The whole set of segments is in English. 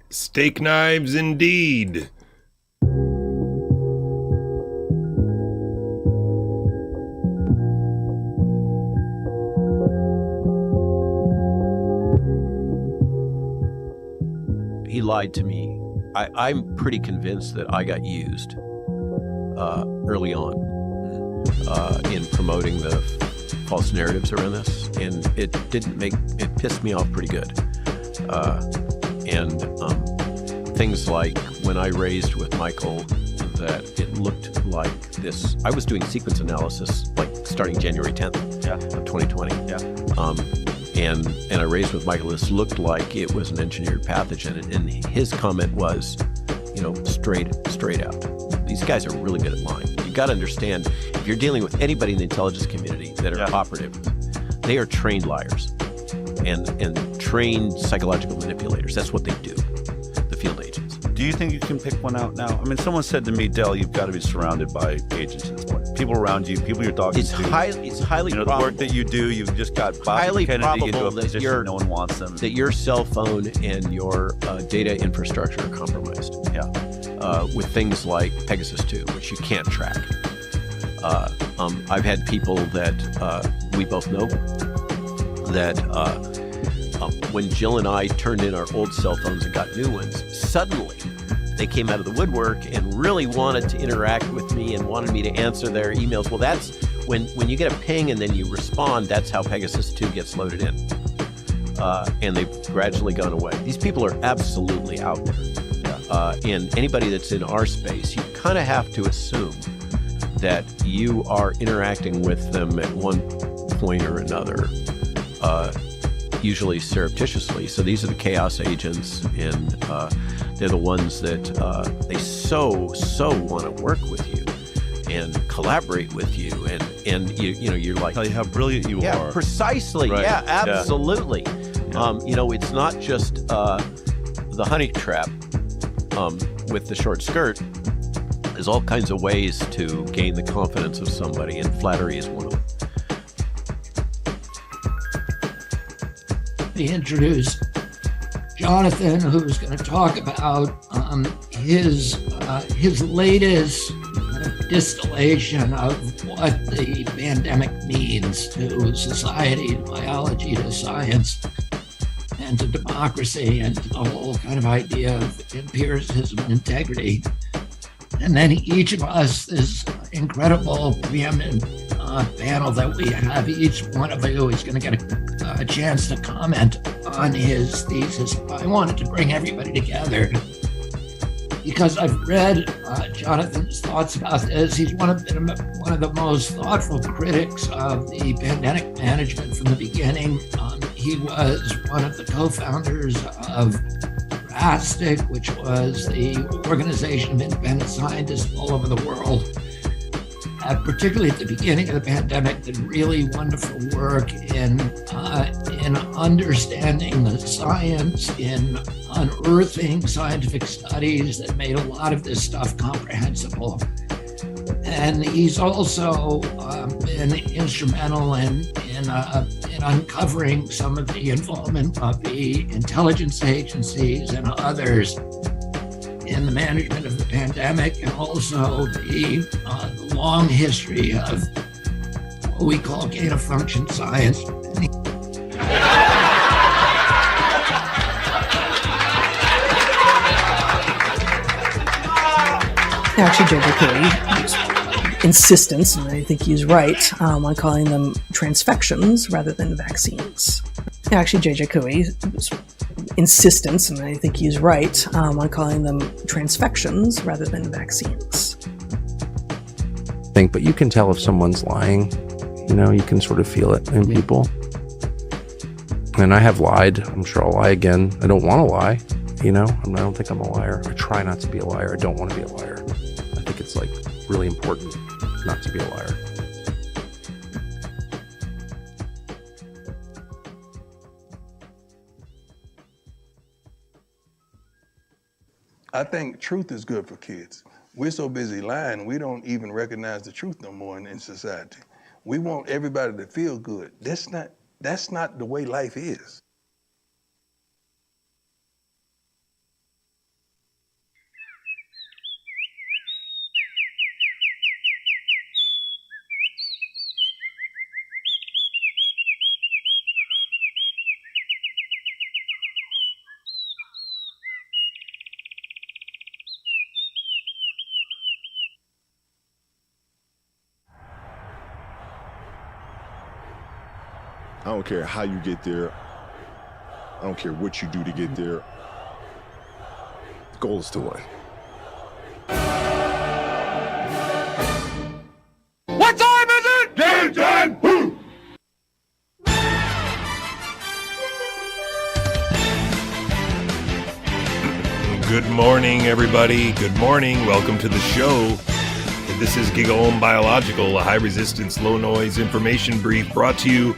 Steak knives indeed. He lied to me. I'm pretty convinced that I got used early on in promoting the false narratives around this, and it pissed me off pretty good. Things like when I raised with Michael that it looked like this. I was doing sequence analysis like starting January 10th of 2020. And I raised with Michael, this looked like it was an engineered pathogen. And his comment was, straight out. These guys are really good at lying. You've got to understand, if you're dealing with anybody in the intelligence community that are operative, they are trained liars and trained psychological manipulators. That's what they do, the field agents. Do you think you can pick one out now? I mean, someone said to me, Dell, you've got to be surrounded by agents at this point. People around you, people you're talking to. It's highly the probable. work that you do, you've just got Highly Kennedy into probable a that position no one wants them. That your cell phone and your data infrastructure are compromised. With things like Pegasus 2, which you can't track. I've had people that we both know that when Jill and I turned in our old cell phones and got new ones, suddenly they came out of the woodwork and really wanted to interact with me and wanted me to answer their emails. Well, that's when you get a ping and then you respond, that's how Pegasus 2 gets loaded in. And they've gradually gone away. These people are absolutely out there. And anybody that's in our space, you kind of have to assume that you are interacting with them at one point or another, usually surreptitiously. So these are the chaos agents, and they're the ones that they so want to work with you and collaborate with you, and you're like, tell you how brilliant you are. Yeah, precisely. Right. Yeah, absolutely. Yeah. It's not just the honey trap with the short skirt. There's all kinds of ways to gain the confidence of somebody, and flattery is one of them. We introduce Jonathan, who's going to talk about his latest distillation of what the pandemic means to society, to biology, to science, and to democracy, and to the whole kind of idea of empiricism and integrity. And then each of us, this incredible preeminent panel that we have, each one of you is going to get a chance to comment on his thesis. I wanted to bring everybody together because I've read Jonathan's thoughts about this. He's one of the most thoughtful critics of the pandemic management from the beginning. He was one of the co-founders of RASTIC, which was the Organization of Independent Scientists all over the world. Particularly at the beginning of the pandemic, did really wonderful work in understanding the science, in unearthing scientific studies that made a lot of this stuff comprehensible. And he's also been instrumental in uncovering some of the involvement of the intelligence agencies and others in the management of the pandemic, and also the long history of what we call gain-of-function science. Actually, JJCouey's insistence, and I think he's right, on calling them transfections rather than vaccines. Actually, JJCouey's insistence, and I think he's right, on calling them transfections rather than vaccines. But you can tell if someone's lying. You can sort of feel it in people. And I have lied. I'm sure I'll lie again. I don't want to lie. I don't think I'm a liar. I try not to be a liar. I don't want to be a liar. I think it's really important not to be a liar. I think truth is good for kids. We're so busy lying, we don't even recognize the truth no more in society. We want everybody to feel good. That's not the way life is. I don't care how you get there. I don't care what you do to get there. The goal is to win. What time is it? Game time! Woo! Good morning, everybody. Good morning. Welcome to the show. This is Gigaohm Biological, a high-resistance, low-noise information brief brought to you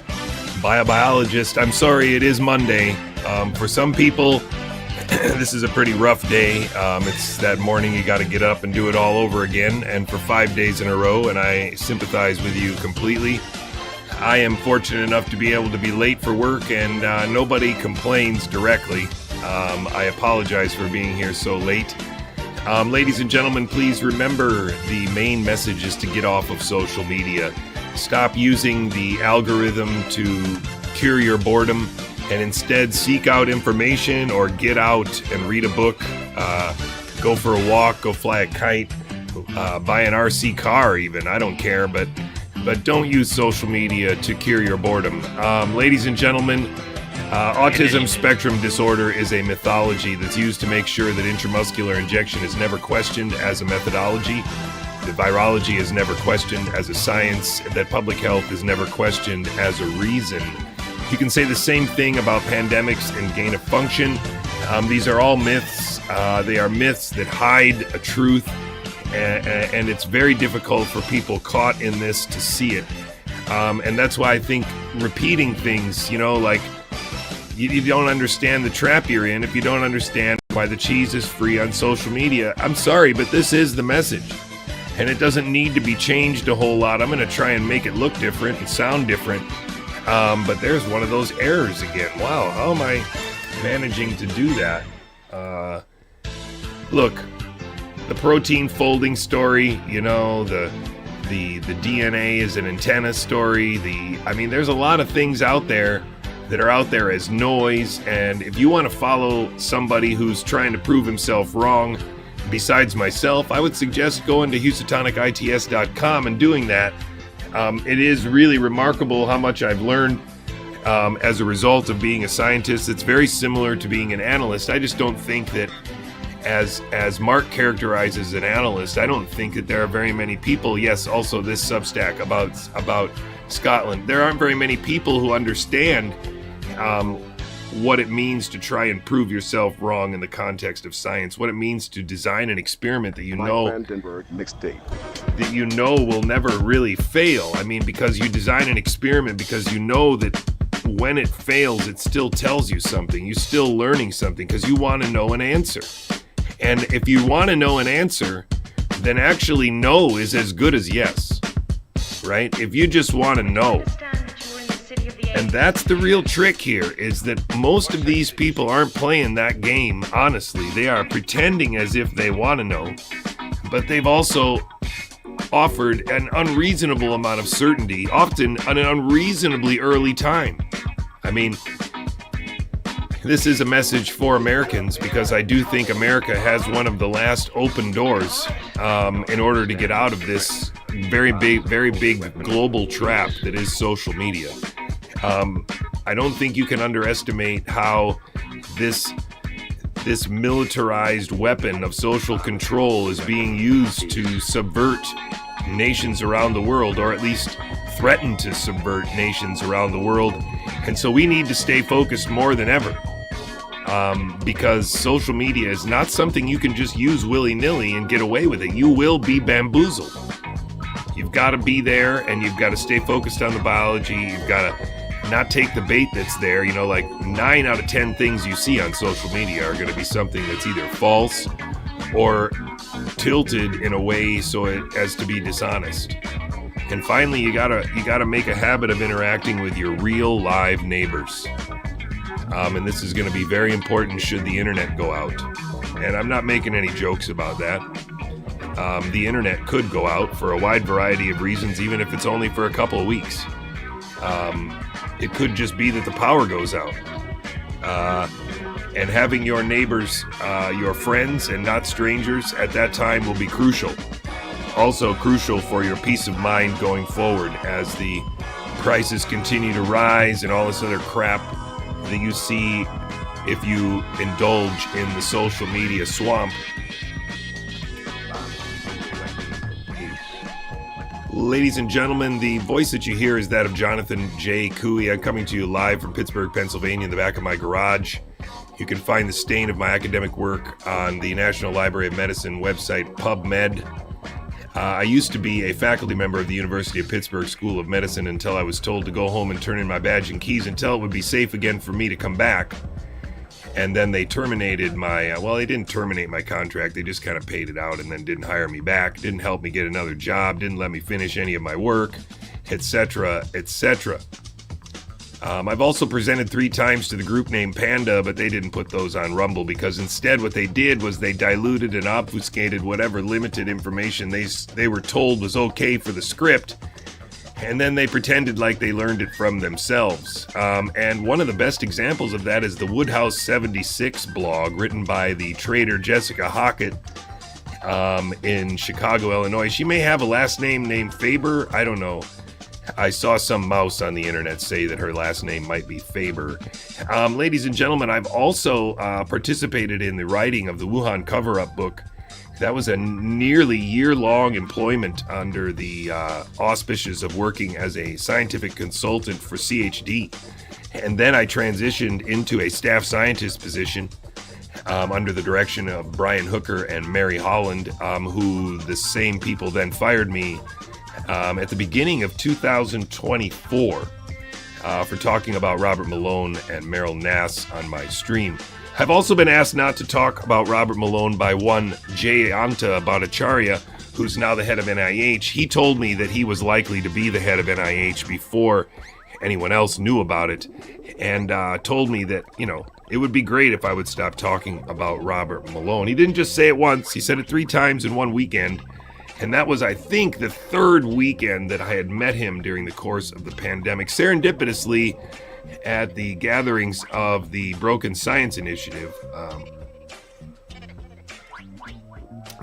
by a biologist. I'm sorry, it is Monday. For some people, this is a pretty rough day. It's that morning you got to get up and do it all over again, and for 5 days in a row, and I sympathize with you completely. I am fortunate enough to be able to be late for work, and nobody complains directly. I apologize for being here so late. Ladies and gentlemen, please remember the main message is to get off of social media. Stop using the algorithm to cure your boredom and instead seek out information or get out and read a book, go for a walk, go fly a kite, buy an RC car even, I don't care, but don't use social media to cure your boredom. Ladies and gentlemen, autism spectrum disorder is a mythology that's used to make sure that intramuscular injection is never questioned as a methodology, that virology is never questioned as a science, that public health is never questioned as a reason. You can say the same thing about pandemics and gain of function. These are all myths. They are myths that hide a truth, and it's very difficult for people caught in this to see it. And that's why I think repeating things, like, you don't understand the trap you're in if you don't understand why the cheese is free on social media. I'm sorry, but this is the message. And it doesn't need to be changed a whole lot. I'm going to try and make it look different and sound different. But there's one of those errors again. Wow, how am I managing to do that? Look, the protein folding story, the DNA is an antenna story. There's a lot of things out there that are out there as noise, and if you want to follow somebody who's trying to prove himself wrong, besides myself, I would suggest going to HousatonicITS.com and doing that. It is really remarkable how much I've learned as a result of being a scientist. It's very similar to being an analyst. I just don't think that, as Mark characterizes an analyst, I don't think that there are very many people, yes, also this Substack about Scotland, there aren't very many people who understand what it means to try and prove yourself wrong in the context of science, what it means to design an experiment that that you know will never really fail. Because you design an experiment because you know that when it fails, it still tells you something. You're still learning something because you want to know an answer. And if you want to know an answer, then actually no is as good as yes, right? If you just want to know. And that's the real trick here, is that most of these people aren't playing that game honestly. They are pretending as if they want to know, but they've also offered an unreasonable amount of certainty, often at an unreasonably early time. This is a message for Americans because I do think America has one of the last open doors in order to get out of this very big global trap that is social media. I don't think you can underestimate how this militarized weapon of social control is being used to subvert nations around the world, or at least threaten to subvert nations around the world. And so we need to stay focused more than ever, because social media is not something you can just use willy-nilly and get away with it. You will be bamboozled. You've got to be there, and you've got to stay focused on the biology. You've got to not take the bait that's there. Like 9 out of 10 things you see on social media are going to be something that's either false or tilted in a way so as to be dishonest. And finally, you gotta make a habit of interacting with your real live neighbors. And this is going to be very important should the internet go out. And I'm not making any jokes about that. The internet could go out for a wide variety of reasons, even if it's only for a couple of weeks. It could just be that the power goes out. And having your neighbors, your friends and not strangers at that time will be crucial. Also crucial for your peace of mind going forward as the prices continue to rise and all this other crap that you see if you indulge in the social media swamp. Ladies and gentlemen, the voice that you hear is that of Jonathan JJCouey. I'm coming to you live from Pittsburgh, Pennsylvania, in the back of my garage. You can find the stain of my academic work on the National Library of Medicine website, PubMed. I used to be a faculty member of the University of Pittsburgh School of Medicine until I was told to go home and turn in my badge and keys until it would be safe again for me to come back. And then they terminated my, they didn't terminate my contract. They just kind of paid it out and then didn't hire me back, didn't help me get another job, didn't let me finish any of my work, etc., etc. I've also presented 3 times to the group named Panda, but they didn't put those on Rumble because instead what they did was they diluted and obfuscated whatever limited information they were told was okay for the script, and then they pretended like they learned it from themselves. And one of the best examples of that is the Woodhouse 76 blog written by the trader Jessica Hockett in Chicago, Illinois. She may have a last name named Faber. I don't know. I saw some mouse on the internet say that her last name might be Faber. Ladies and gentlemen, I've also participated in the writing of the Wuhan cover-up book. That was a nearly year-long employment under the auspices of working as a scientific consultant for CHD. And then I transitioned into a staff scientist position under the direction of Brian Hooker and Mary Holland, who the same people then fired me at the beginning of 2024 for talking about Robert Malone and Meryl Nass on my stream. I've also been asked not to talk about Robert Malone by one Jayanta Bhattacharya, who's now the head of NIH. He told me that he was likely to be the head of NIH before anyone else knew about it, and told me that, it would be great if I would stop talking about Robert Malone. He didn't just say it once, he said it 3 times in one weekend, and that was, I think, the 3rd weekend that I had met him during the course of the pandemic. Serendipitously, at the gatherings of the Broken Science Initiative.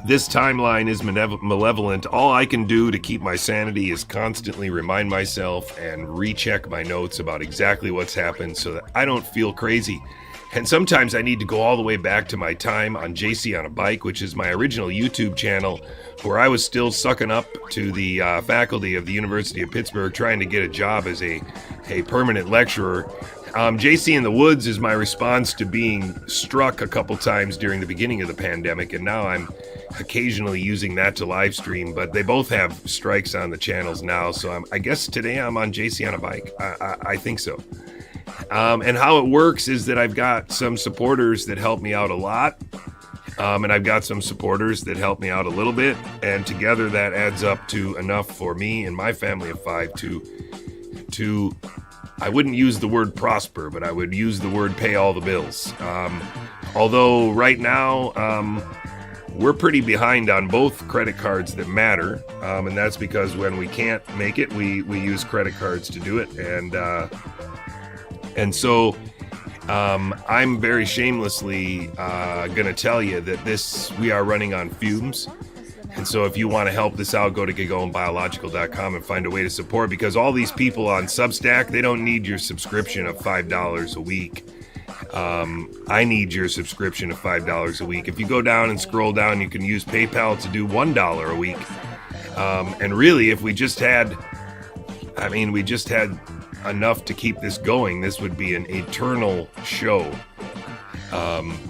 This timeline is malevolent. All I can do to keep my sanity is constantly remind myself and recheck my notes about exactly what's happened so that I don't feel crazy. And sometimes I need to go all the way back to my time on JC on a Bike, which is my original YouTube channel, where I was still sucking up to the faculty of the University of Pittsburgh trying to get a job as a permanent lecturer. JC in the Woods is my response to being struck a couple times during the beginning of the pandemic, and now I'm occasionally using that to live stream, but they both have strikes on the channels now, so I guess today I'm on JC on a Bike. I think so. And how it works is that I've got some supporters that help me out a lot, and I've got some supporters that help me out a little bit, and together that adds up to enough for me and my family of 5 to I wouldn't use the word prosper, but I would use the word pay all the bills. Although right now, we're pretty behind on both credit cards that matter, and that's because when we can't make it, we use credit cards to do it, and so I'm very shamelessly going to tell you that we are running on fumes. And so if you want to help this out, go to GigaohmBiological.com and find a way to support, because all these people on Substack, they don't need your subscription of $5 a week. I need your subscription of $5 a week. If you go down and scroll down, you can use PayPal to do $1 a week. And really, if we just had enough to keep this going, this would be an eternal show.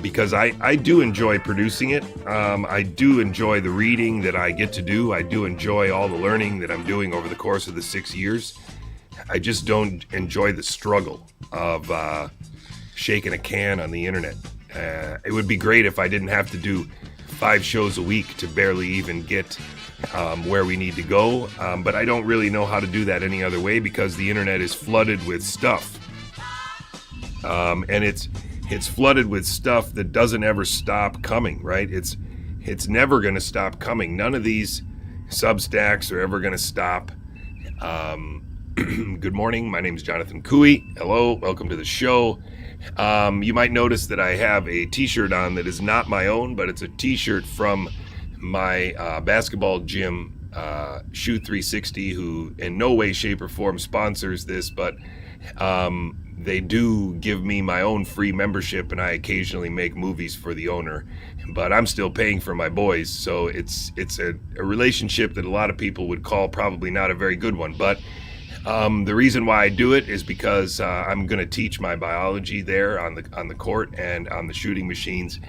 Because I do enjoy producing it. I do enjoy the reading that I get to do. I do enjoy all the learning that I'm doing over the course of the 6 years. I just don't enjoy the struggle of shaking a can on the internet. It would be great if I didn't have to do 5 shows a week to barely even get where we need to go. But I don't really know how to do that any other way, because the internet is flooded with stuff. And it's flooded with stuff that doesn't ever stop coming, right? It's never going to stop coming. None of these Substacks are ever going to stop. Good morning. My name is Jonathan Couey. Hello. Welcome to the show. You might notice that I have a t-shirt on that is not my own, but it's a t-shirt from my basketball gym Shoot 360, who in no way, shape, or form sponsors this, but they do give me my own free membership, and I occasionally make movies for the owner, but I'm still paying for my boys. So it's a relationship that a lot of people would call probably not a very good one. But the reason why I do it is because I'm going to teach my biology there on the court and on the shooting machines,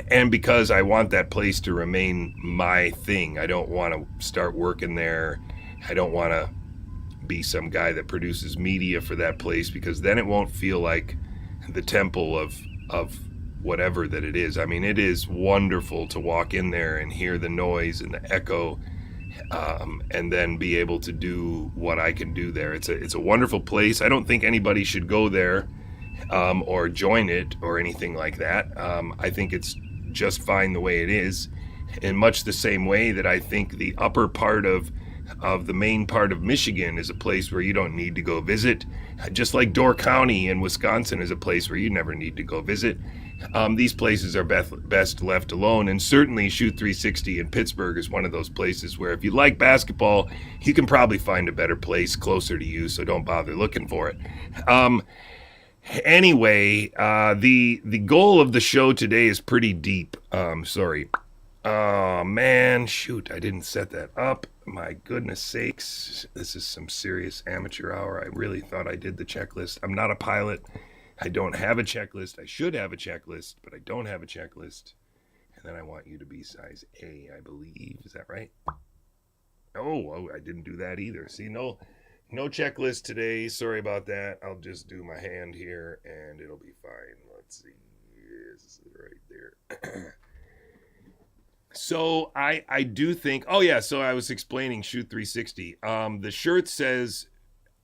and because I want that place to remain my thing. I don't want to start working there. I don't want to be some guy that produces media for that place, because then it won't feel like the temple of whatever that it is. I mean, it is wonderful to walk in there and hear the noise and the echo, and then be able to do what I can do there. It's a wonderful place. I don't think anybody should go there or join it or anything like that. I think it's just fine the way it is, in much the same way that I think the upper part of the main part of Michigan is a place where you don't need to go visit, just like Door County in Wisconsin is a place where you never need to go visit. These places are best left alone, and certainly Shoot 360 in Pittsburgh is one of those places where if you like basketball, you can probably find a better place closer to you, so don't bother looking for it. Anyway, the goal of the show today is pretty deep. Sorry. Oh, man, shoot, I didn't set that up. My goodness sakes, this is some serious amateur hour. I really thought I did the checklist. I'm not a pilot. I don't have a checklist. I should have a checklist, but I don't have a checklist. And then I want you to be size A, I believe. Is that right? Oh, I didn't do that either. See, no checklist today. Sorry about that. I'll just do my hand here, and it'll be fine. Let's see. Yes, right there. So I do think, oh yeah, so I was explaining Shoot 360. The shirt says,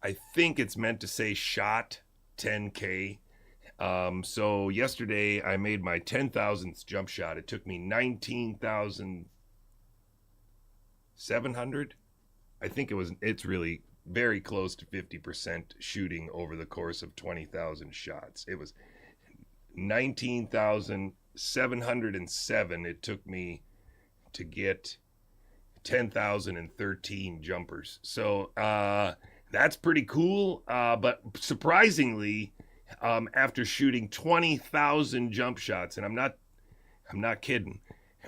I think it's meant to say shot 10K. So yesterday I made my 10,000th jump shot. It took me 19,700. I think it's really very close to 50% shooting over the course of 20,000 shots. It was 19,707. It took me to get 10,013 jumpers. So that's pretty cool. But surprisingly, after shooting 20,000 jump shots, and I'm not kidding,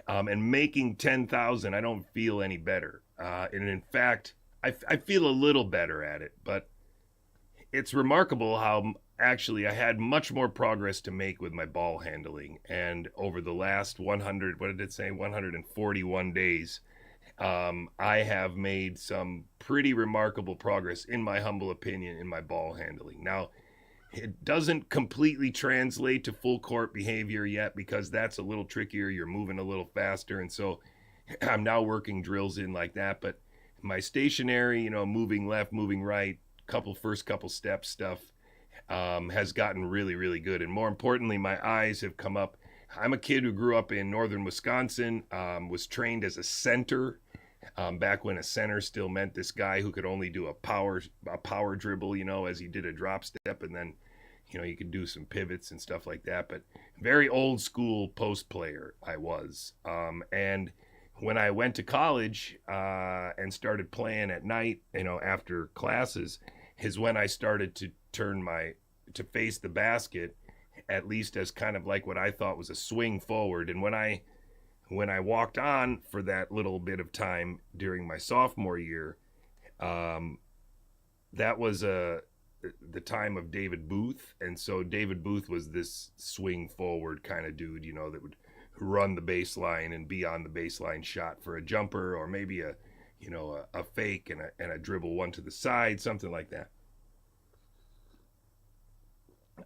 and making 10,000, I don't feel any better. And in fact, I feel a little better at it. But it's remarkable how actually I had much more progress to make with my ball handling. And over the last 141 days, I have made some pretty remarkable progress, in my humble opinion, in my ball handling. Now, it doesn't completely translate to full court behavior yet, because that's a little trickier. You're moving a little faster. And so I'm now working drills in like that. But my stationary, moving left, moving right, first couple steps stuff, has gotten really, really good. And more importantly, my eyes have come up. I'm a kid who grew up in northern Wisconsin, was trained as a center, back when a center still meant this guy who could only do a power dribble, as he did a drop step, and then, you could do some pivots and stuff like that. But very old school post player I was. And when I went to college and started playing at night, after classes, is when I started to to face the basket, at least as kind of like what I thought was a swing forward. And when I walked on for that little bit of time during my sophomore year, that was the time of David Booth. And so David Booth was this swing forward kind of dude, that would run the baseline and be on the baseline shot for a jumper, or maybe a fake and a dribble one to the side, something like that.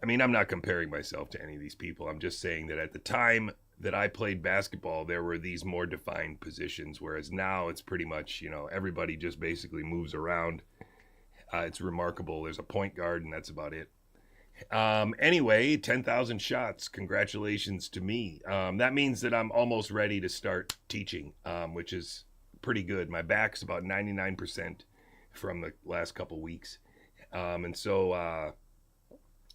I mean, I'm not comparing myself to any of these people. I'm just saying that at the time that I played basketball, there were these more defined positions, whereas now it's pretty much, everybody just basically moves around. It's remarkable. There's a point guard, and that's about it. Anyway, 10,000 shots. Congratulations to me. That means that I'm almost ready to start teaching, which is pretty good. My back's about 99% from the last couple weeks. And so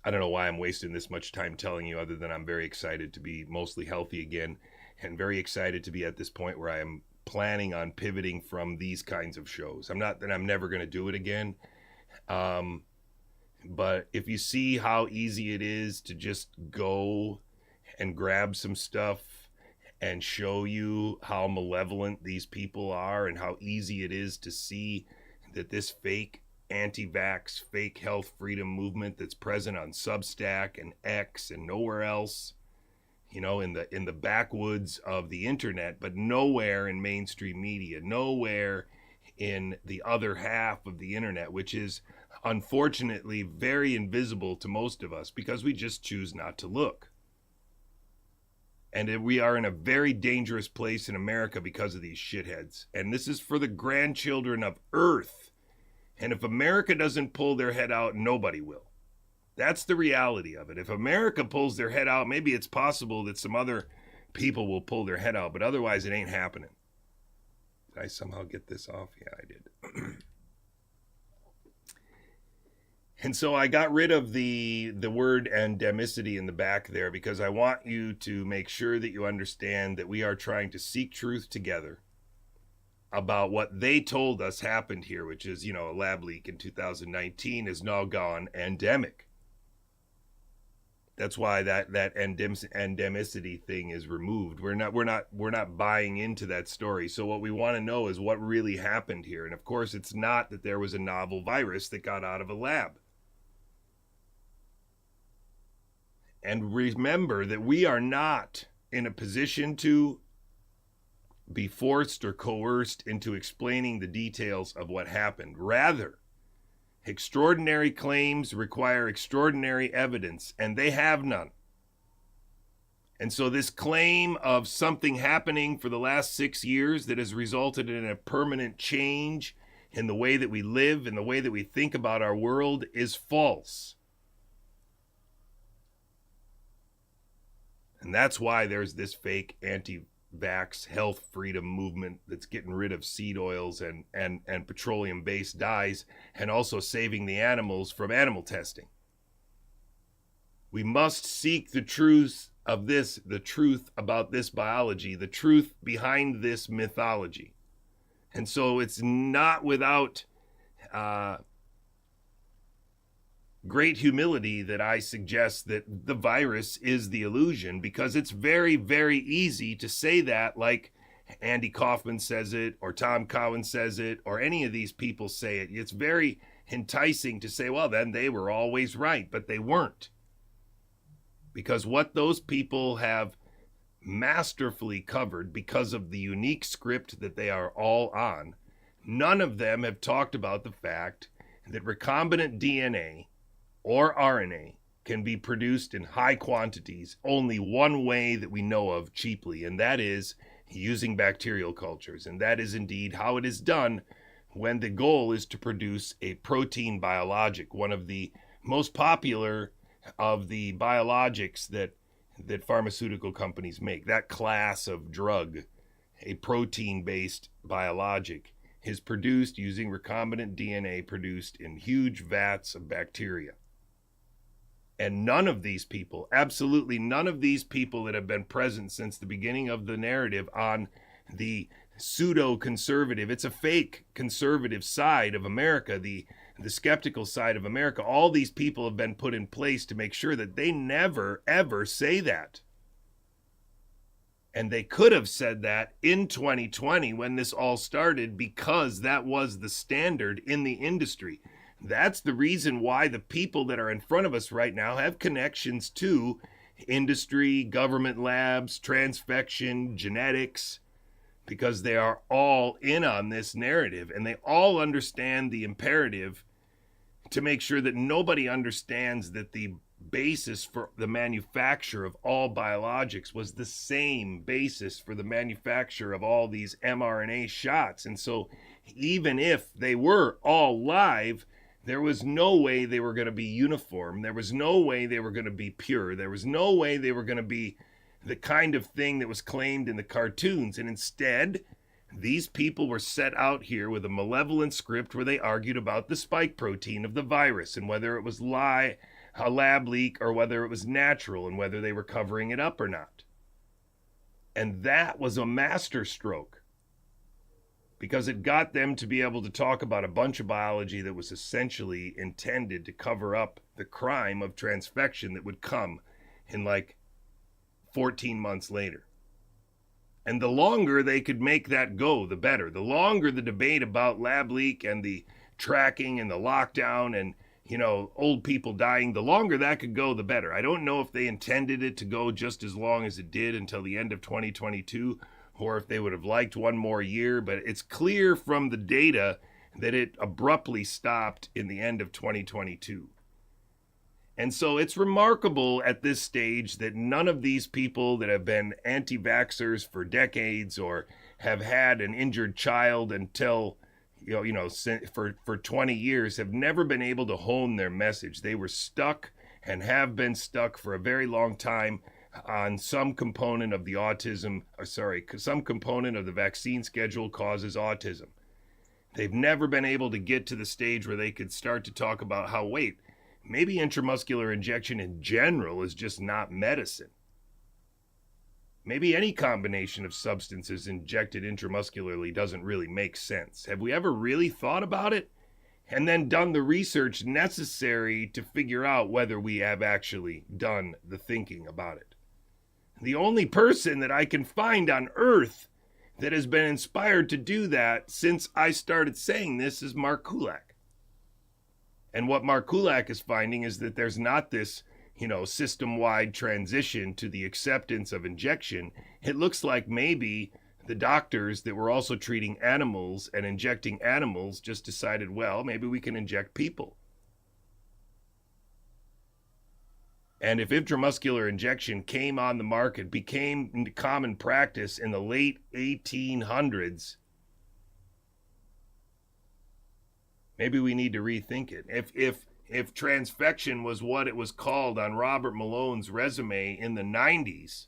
I don't know why I'm wasting this much time telling you, other than I'm very excited to be mostly healthy again, and very excited to be at this point where I am planning on pivoting from these kinds of shows. I'm never going to do it again. But if you see how easy it is to just go and grab some stuff and show you how malevolent these people are and how easy it is to see that this fake anti-vax, fake health freedom movement that's present on Substack and X and nowhere else, you know, in the backwoods of the internet, but nowhere in mainstream media, nowhere in the other half of the internet, which is unfortunately very invisible to most of us because we just choose not to look. And we are in a very dangerous place in America because of these shitheads. And this is for the grandchildren of Earth. And if America doesn't pull their head out, nobody will. That's the reality of it. If America pulls their head out, maybe it's possible that some other people will pull their head out, but otherwise it ain't happening. Did I somehow get this off? Yeah, I did. And so I got rid of the word endemicity in the back there because I want you to make sure that you understand that we are trying to seek truth together about what they told us happened here, which is, you know, a lab leak in 2019 is now gone endemic. That's why that endemicity thing is removed. We're not buying into that story. So what we want to know is what really happened here. And of course, it's not that there was a novel virus that got out of a lab. And remember that we are not in a position to be forced or coerced into explaining the details of what happened. Rather, extraordinary claims require extraordinary evidence, and they have none. And so this claim of something happening for the last 6 years that has resulted in a permanent change in the way that we live and the way that we think about our world is false. And that's why there's this fake anti-vax health freedom movement that's getting rid of seed oils and petroleum-based dyes and also saving the animals from animal testing. We must seek the truth of this, the truth about this biology, the truth behind this mythology. And so it's not without great humility that I suggest that the virus is the illusion, because it's very, very easy to say that like Andy Kaufman says it, or Tom Cowan says it, or any of these people say it. It's very enticing to say, well, then they were always right, but they weren't. Because what those people have masterfully covered because of the unique script that they are all on, none of them have talked about the fact that recombinant DNA or RNA can be produced in high quantities only one way that we know of cheaply, and that is using bacterial cultures. And that is indeed how it is done when the goal is to produce a protein biologic, one of the most popular of the biologics that pharmaceutical companies make. That class of drug, a protein-based biologic, is produced using recombinant DNA produced in huge vats of bacteria. And none of these people, absolutely none of these people that have been present since the beginning of the narrative on the pseudo-conservative, it's a fake conservative side of America, the skeptical side of America, all these people have been put in place to make sure that they never, ever say that. And they could have said that in 2020 when this all started, because that was the standard in the industry. That's the reason why the people that are in front of us right now have connections to industry, government labs, transfection, genetics, because they are all in on this narrative, and they all understand the imperative to make sure that nobody understands that the basis for the manufacture of all biologics was the same basis for the manufacture of all these mRNA shots. And so even if they were all live, there was no way they were going to be uniform. There was no way they were going to be pure. There was no way they were going to be the kind of thing that was claimed in the cartoons. And instead, these people were set out here with a malevolent script where they argued about the spike protein of the virus and whether it was a lab leak or whether it was natural and whether they were covering it up or not. And that was a masterstroke. because it got them to be able to talk about a bunch of biology that was essentially intended to cover up the crime of transfection that would come in like 14 months later. And the longer they could make that go, the better. The longer the debate about lab leak and the tracking and the lockdown and, old people dying, the longer that could go, the better. I don't know if they intended it to go just as long as it did until the end of 2022, or if they would have liked one more year, but it's clear from the data that it abruptly stopped in the end of 2022. And so it's remarkable at this stage that none of these people that have been anti-vaxxers for decades or have had an injured child until, for 20 years have never been able to hone their message. They were stuck and have been stuck for a very long time on some component of the some component of the vaccine schedule causes autism. They've never been able to get to the stage where they could start to talk about how, maybe intramuscular injection in general is just not medicine. Maybe any combination of substances injected intramuscularly doesn't really make sense. Have we ever really thought about it? And then done the research necessary to figure out whether we have actually done the thinking about it? The only person that I can find on Earth that has been inspired to do that since I started saying this is Mark Kulak. And what Mark Kulak is finding is that there's not this, system-wide transition to the acceptance of injection. It looks like maybe the doctors that were also treating animals and injecting animals just decided, maybe we can inject people. And if intramuscular injection came on the market, became common practice in the late 1800s, maybe we need to rethink it. If transfection was what it was called on Robert Malone's resume in the 90s,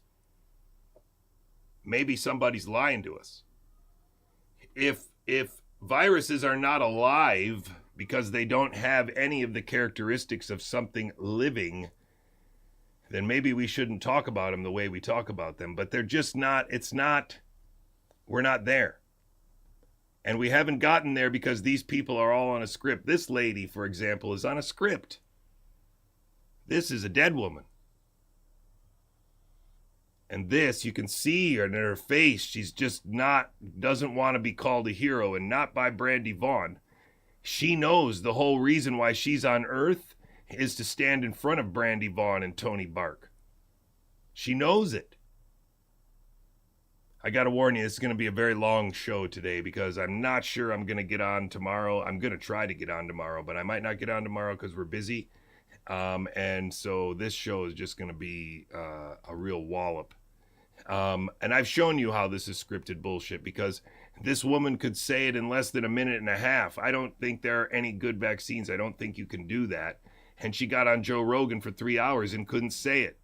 maybe somebody's lying to us. If viruses are not alive because they don't have any of the characteristics of something living, then maybe we shouldn't talk about them the way we talk about them. But they're just not, we're not there. And we haven't gotten there because these people are all on a script. This lady, for example, is on a script. This is a dead woman. And this, you can see in her face, she's just doesn't want to be called a hero, and not by Brandy Vaughn. She knows the whole reason why she's on Earth is to stand in front of Brandy Vaughn and Tony Bark. She knows it. I got to warn you, this is going to be a very long show today because I'm not sure I'm going to get on tomorrow. I'm going to try to get on tomorrow, but I might not get on tomorrow because we're busy. And so this show is just going to be a real wallop. And I've shown you how this is scripted bullshit because this woman could say it in less than a minute and a half. I don't think there are any good vaccines. I don't think you can do that. And she got on Joe Rogan for 3 hours and couldn't say it.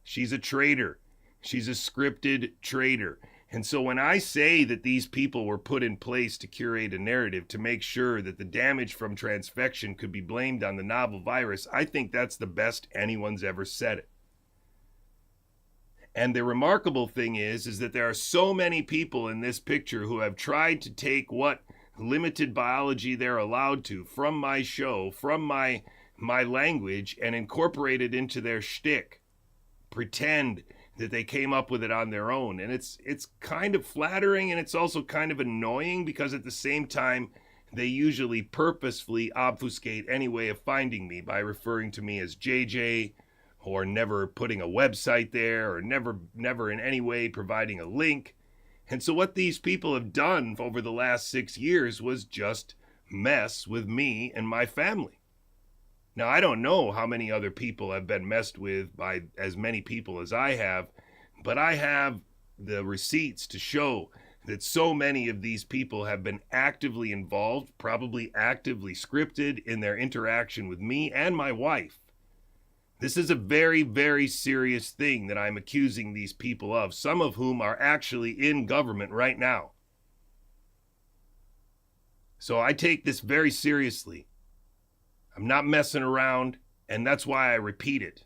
She's a traitor. She's a scripted traitor. And so when I say that these people were put in place to curate a narrative to make sure that the damage from transfection could be blamed on the novel virus, I think that's the best anyone's ever said it. And the remarkable thing is that there are so many people in this picture who have tried to take what limited biology they're allowed to from my show, from my language, and incorporate it into their shtick. Pretend that they came up with it on their own. And it's kind of flattering, and it's also kind of annoying because at the same time, they usually purposefully obfuscate any way of finding me by referring to me as JJ, or never putting a website there, or never in any way providing a link. And so what these people have done over the last 6 years was just mess with me and my family. Now, I don't know how many other people have been messed with by as many people as I have, but I have the receipts to show that so many of these people have been actively involved, probably actively scripted in their interaction with me and my wife. This is a very, very serious thing that I'm accusing these people of, some of whom are actually in government right now. So I take this very seriously. I'm not messing around, and that's why I repeat it.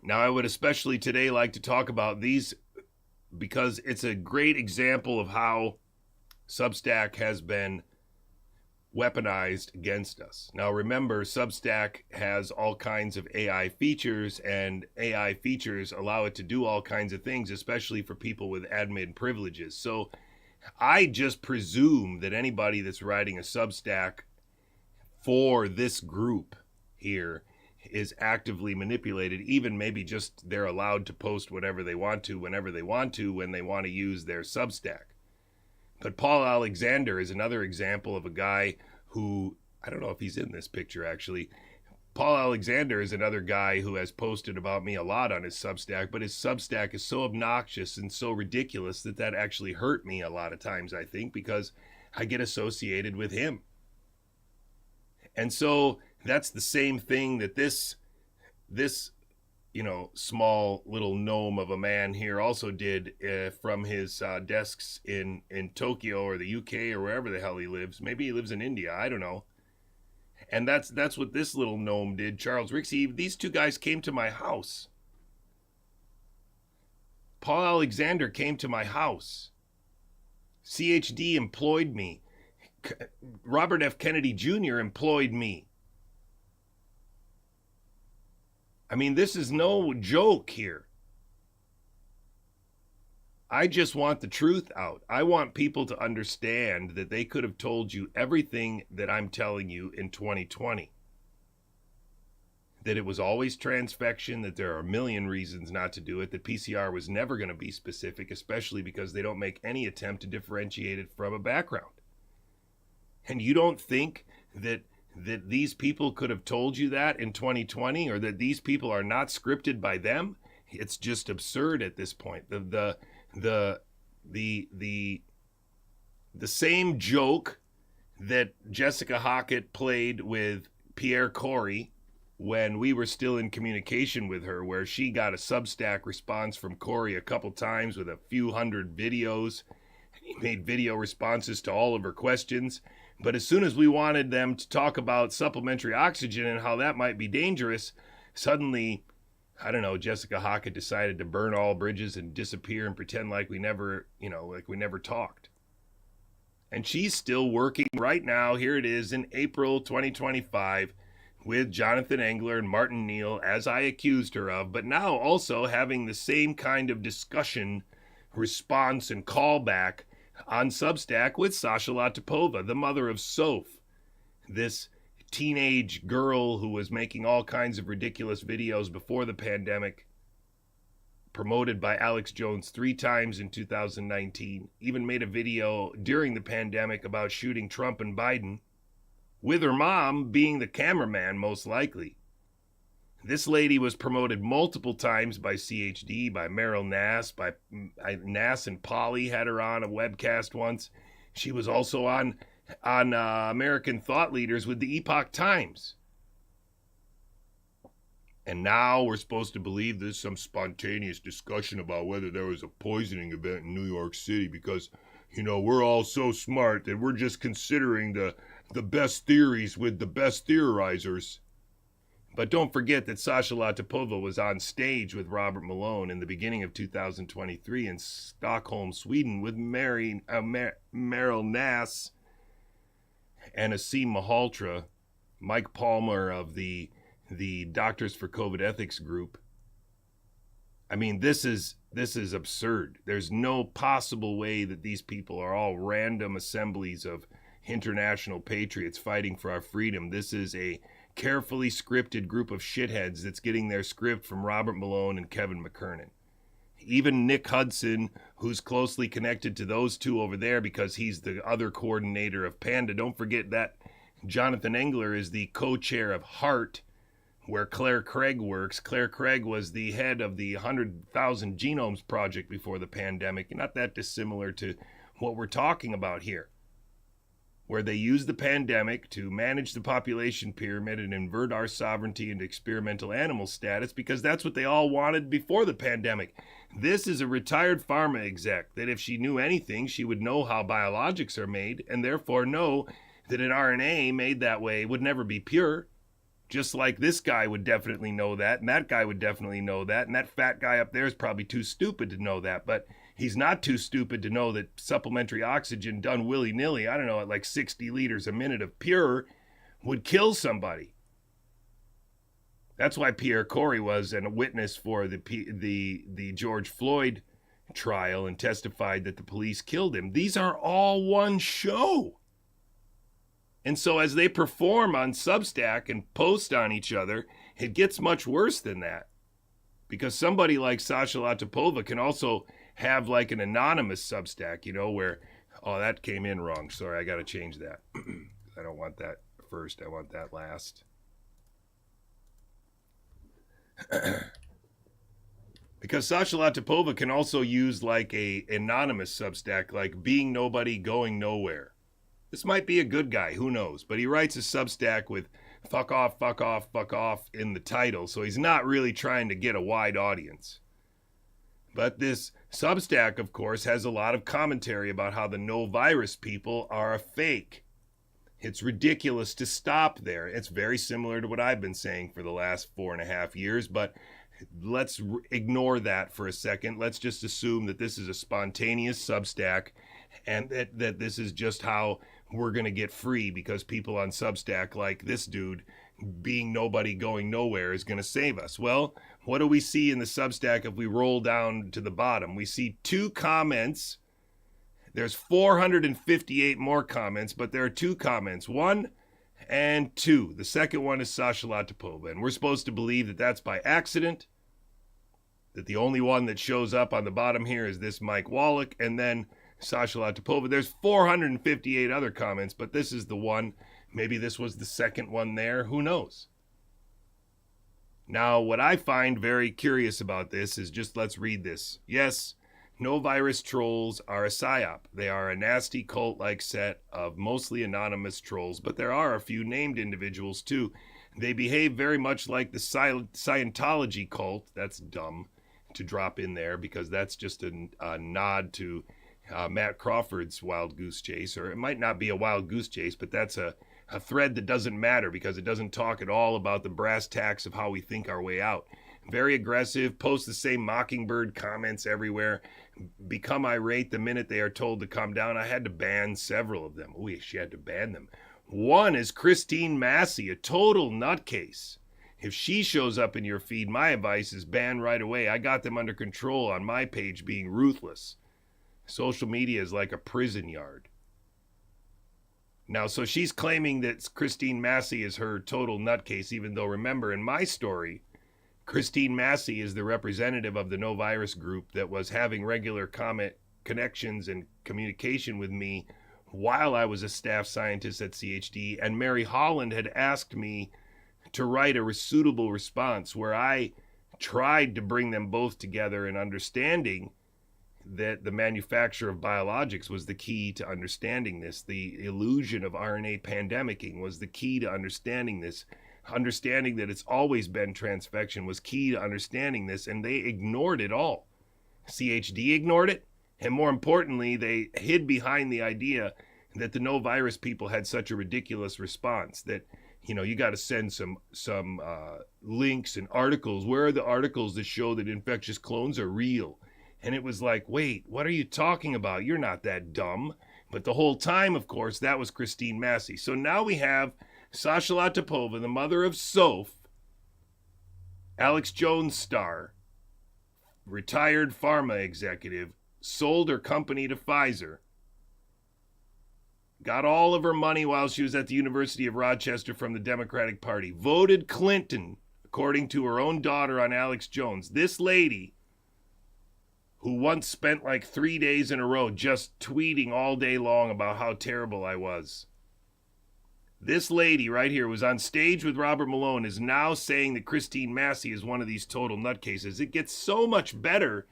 Now, I would especially today like to talk about these because it's a great example of how Substack has been weaponized against us. Now, remember, Substack has all kinds of AI features, and AI features allow it to do all kinds of things, especially for people with admin privileges. So I just presume that anybody that's writing a Substack for this group here is actively manipulated, even maybe just they're allowed to post whatever they want to, whenever they want to, when they want to use their Substack. But Paul Alexander is another example of a guy who, I don't know if he's in this picture actually. Paul Alexander is another guy who has posted about me a lot on his Substack, but his Substack is so obnoxious and so ridiculous that actually hurt me a lot of times, I think, because I get associated with him. And so that's the same thing that this small little gnome of a man here also did from his desks in Tokyo or the UK or wherever the hell he lives. Maybe he lives in India. I don't know. And that's what this little gnome did, Charles Rixey. These two guys came to my house. Paul Alexander came to my house. CHD employed me. Robert F. Kennedy Jr. employed me. I mean, this is no joke here. I just want the truth out. I want people to understand that they could have told you everything that I'm telling you in 2020. That it was always transfection, that there are a million reasons not to do it, that PCR was never going to be specific, especially because they don't make any attempt to differentiate it from a background. And you don't think that these people could have told you that in 2020, or that these people are not scripted by them? It's just absurd at this point. The same joke that Jessica Hockett played with Pierre Corey when we were still in communication with her, where she got a Substack response from Corey a couple times with a few hundred videos. He made video responses to all of her questions. But as soon as we wanted them to talk about supplementary oxygen and how that might be dangerous, suddenly, I don't know, Jessica Hockett decided to burn all bridges and disappear and pretend like we never talked. And she's still working right now. Here it is in April 2025 with Jonathan Engler and Martin Neal, as I accused her of, but now also having the same kind of discussion, response, and callback on Substack with Sasha Latipova, the mother of Soph, this teenage girl who was making all kinds of ridiculous videos before the pandemic, promoted by Alex Jones 3 times in 2019, even made a video during the pandemic about shooting Trump and Biden, with her mom being the cameraman most likely. This lady was promoted multiple times by CHD, by Meryl Nass, by Nass and Polly had her on a webcast once. She was also on American Thought Leaders with the Epoch Times. And now we're supposed to believe there's some spontaneous discussion about whether there was a poisoning event in New York City because, we're all so smart that we're just considering the best theories with the best theorizers. But don't forget that Sasha Latipova was on stage with Robert Malone in the beginning of 2023 in Stockholm, Sweden, with Meryl Nass and Asim Malhotra, Mike Palmer of the Doctors for COVID Ethics group. I mean, this is absurd. There's no possible way that these people are all random assemblies of international patriots fighting for our freedom. This is a carefully scripted group of shitheads that's getting their script from Robert Malone and Kevin McKernan. Even Nick Hudson, who's closely connected to those two over there because he's the other coordinator of Panda. Don't forget that Jonathan Engler is the co-chair of HEART, where Claire Craig works. Claire Craig was the head of the 100,000 Genomes Project before the pandemic. Not that dissimilar to what we're talking about here, where they use the pandemic to manage the population pyramid and invert our sovereignty into experimental animal status because that's what they all wanted before the pandemic. This is a retired pharma exec that if she knew anything, she would know how biologics are made and therefore know that an RNA made that way would never be pure. Just like this guy would definitely know that, and that guy would definitely know that, and that fat guy up there is probably too stupid to know that, but he's not too stupid to know that supplementary oxygen done willy-nilly, I don't know, at like 60 liters a minute of pure, would kill somebody. That's why Pierre Corey was a witness for the George Floyd trial and testified that the police killed him. These are all one show. And so as they perform on Substack and post on each other, it gets much worse than that. Because somebody like Sasha Latipova can also have like an anonymous Substack, where, oh, that came in wrong. Sorry, I got to change that. I don't want that first. I want that last. Because Sasha Latipova can also use like a anonymous Substack, like being nobody, going nowhere. This might be a good guy, who knows? But he writes a Substack with fuck off, fuck off, fuck off in the title, so he's not really trying to get a wide audience. But this Substack, of course, has a lot of commentary about how the no virus people are a fake. It's ridiculous to stop there. It's very similar to what I've been saying for the last 4.5 years, but let's ignore that for a second. Let's just assume that this is a spontaneous Substack and that this is just how we're going to get free, because people on Substack like this dude being nobody, going nowhere is going to save us. Well, what do we see in the Substack if we roll down to the bottom? We see 2 comments. There's 458 more comments, but there are 2 comments, 1 and 2. The second one is Sasha Latipova, and we're supposed to believe that that's by accident, that the only one that shows up on the bottom here is this Mike Wallach, and then Sasha Latipova. There's 458 other comments, but this is the one. Maybe this was the second one there. Who knows? Now, what I find very curious about this is just, let's read this. Yes, no virus trolls are a psyop. They are a nasty cult-like set of mostly anonymous trolls, but there are a few named individuals too. They behave very much like the Scientology cult. That's dumb to drop in there, because that's just a nod to Matt Crawford's Wild Goose Chase, or it might not be a Wild Goose Chase, but that's a thread that doesn't matter, because it doesn't talk at all about the brass tacks of how we think our way out. Very aggressive, post the same mockingbird comments everywhere, become irate the minute they are told to calm down. I had to ban several of them. Ooh, she had to ban them. One is Christine Massey, a total nutcase. If she shows up in your feed, my advice is ban right away. I got them under control on my page, being ruthless. Social media is like a prison yard. Now, so she's claiming that Christine Massey is her total nutcase, even though, remember, in my story, Christine Massey is the representative of the No Virus group that was having regular connections and communication with me while I was a staff scientist at CHD, and Mary Holland had asked me to write a suitable response where I tried to bring them both together in understanding that the manufacture of biologics was the key to understanding this. The illusion of RNA pandemicking was the key to understanding this. Understanding that it's always been transfection was key to understanding this, and they ignored it all. CHD ignored it, and more importantly, they hid behind the idea that the no virus people had such a ridiculous response that, you got to send some links and articles. Where are the articles that show that infectious clones are real? And it was like, wait, what are you talking about? You're not that dumb. But the whole time, of course, that was Christine Massey. So now we have Sasha Latipova, the mother of Soph, Alex Jones star, retired pharma executive, sold her company to Pfizer, got all of her money while she was at the University of Rochester from the Democratic Party, voted Clinton, according to her own daughter on Alex Jones. This lady, who once spent like 3 days in a row just tweeting all day long about how terrible I was. This lady right here was on stage with Robert Malone, is now saying that Christine Massey is one of these total nutcases. It gets so much better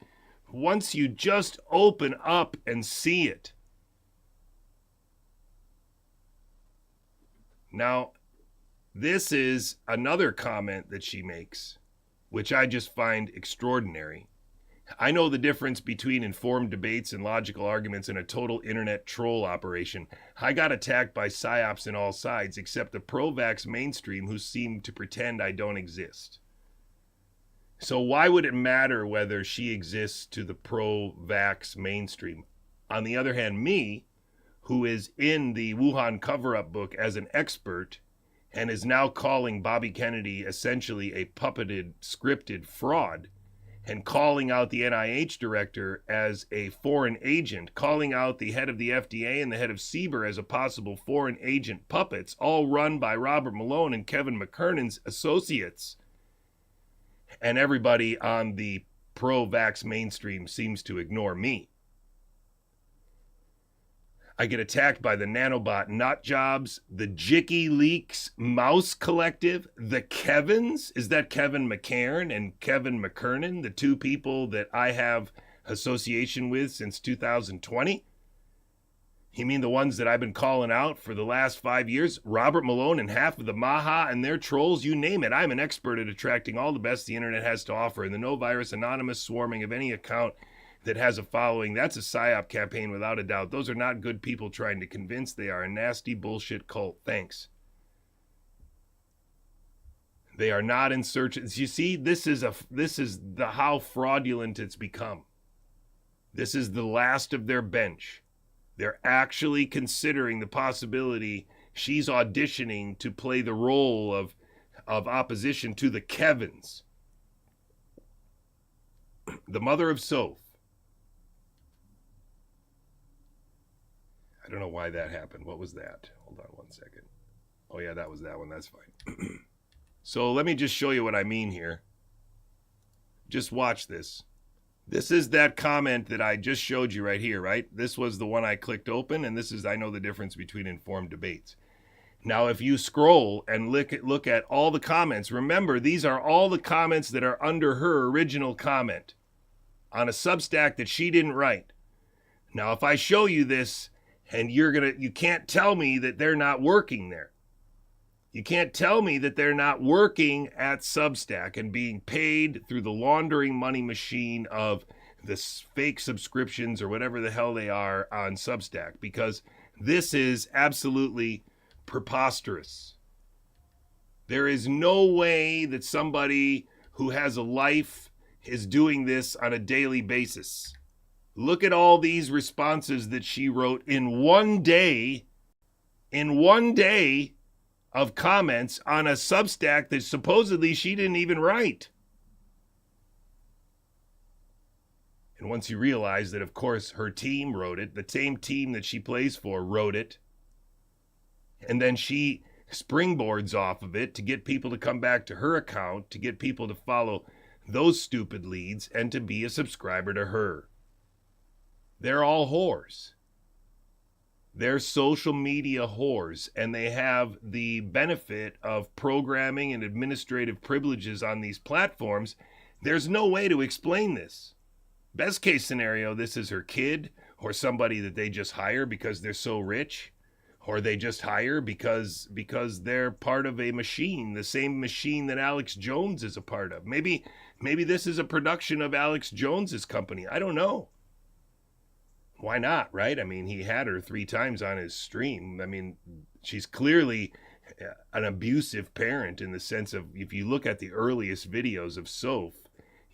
once you just open up and see it. Now, this is another comment that she makes, which I just find extraordinary. I know the difference between informed debates and logical arguments and a total internet troll operation. I got attacked by psyops on all sides, except the pro-vax mainstream who seem to pretend I don't exist. So why would it matter whether she exists to the pro-vax mainstream? On the other hand, me, who is in the Wuhan cover-up book as an expert and is now calling Bobby Kennedy essentially a puppeted, scripted fraud, and calling out the NIH director as a foreign agent, calling out the head of the FDA and the head of CBER as a possible foreign agent puppets, all run by Robert Malone and Kevin McKernan's associates. And everybody on the pro-vax mainstream seems to ignore me. I get attacked by the nanobot nut jobs, the Jicky Leaks Mouse Collective, the Kevins. Is that Kevin McCairn and Kevin McKernan, the two people that I have association with since 2020? You mean the ones that I've been calling out for the last 5 years? Robert Malone and half of the Maha and their trolls, you name it. I'm an expert at attracting all the best the internet has to offer. And the no virus anonymous swarming of any account that has a following, that's a psyop campaign without a doubt. Those are not good people trying to convince. They are a nasty bullshit cult. Thanks. They are not in search. You see, this is the how fraudulent it's become. This is the last of their bench. They're actually considering the possibility she's auditioning to play the role of opposition to the Kevins. The mother of Soph. I don't know why that happened. What was that? Hold on one second. Oh yeah, that was that one. That's fine. So let me just show you what I mean here. Just watch this. This is that comment that I just showed you right here, right? This was the one I clicked open, and this is, I know the difference between informed debates. Now, if you scroll and look at all the comments, remember, these are all the comments that are under her original comment on a Substack that she didn't write. Now, if I show you this, and you can't tell me that they're not working there. You can't tell me that they're not working at Substack and being paid through the laundering money machine of the fake subscriptions or whatever the hell they are on Substack, because this is absolutely preposterous. There is no way that somebody who has a life is doing this on a daily basis. Look at all these responses that she wrote in one day of comments on a Substack that supposedly she didn't even write. And once you realize that, of course, her team wrote it, the same team that she plays for wrote it, and then she springboards off of it to get people to come back to her account, to get people to follow those stupid leads, and to be a subscriber to her. They're all whores. They're social media whores, and they have the benefit of programming and administrative privileges on these platforms. There's no way to explain this. Best case scenario, this is her kid or somebody that they just hire because they're so rich, or they just hire because they're part of a machine, the same machine that Alex Jones is a part of. Maybe this is a production of Alex Jones's company. I don't know. Why not, right? I mean, he had her 3 times on his stream. I mean, she's clearly an abusive parent in the sense of, if you look at the earliest videos of Soph,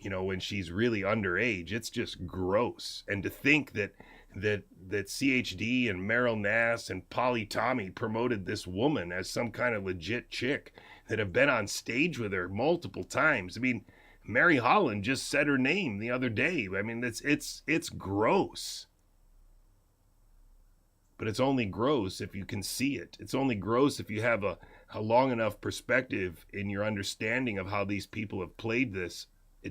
when she's really underage, it's just gross. And to think that CHD and Meryl Nass and Polly Tommy promoted this woman as some kind of legit chick that have been on stage with her multiple times. I mean, Mary Holland just said her name the other day. I mean, it's gross. But it's only gross if you can see it. It's only gross if you have a long enough perspective in your understanding of how these people have played this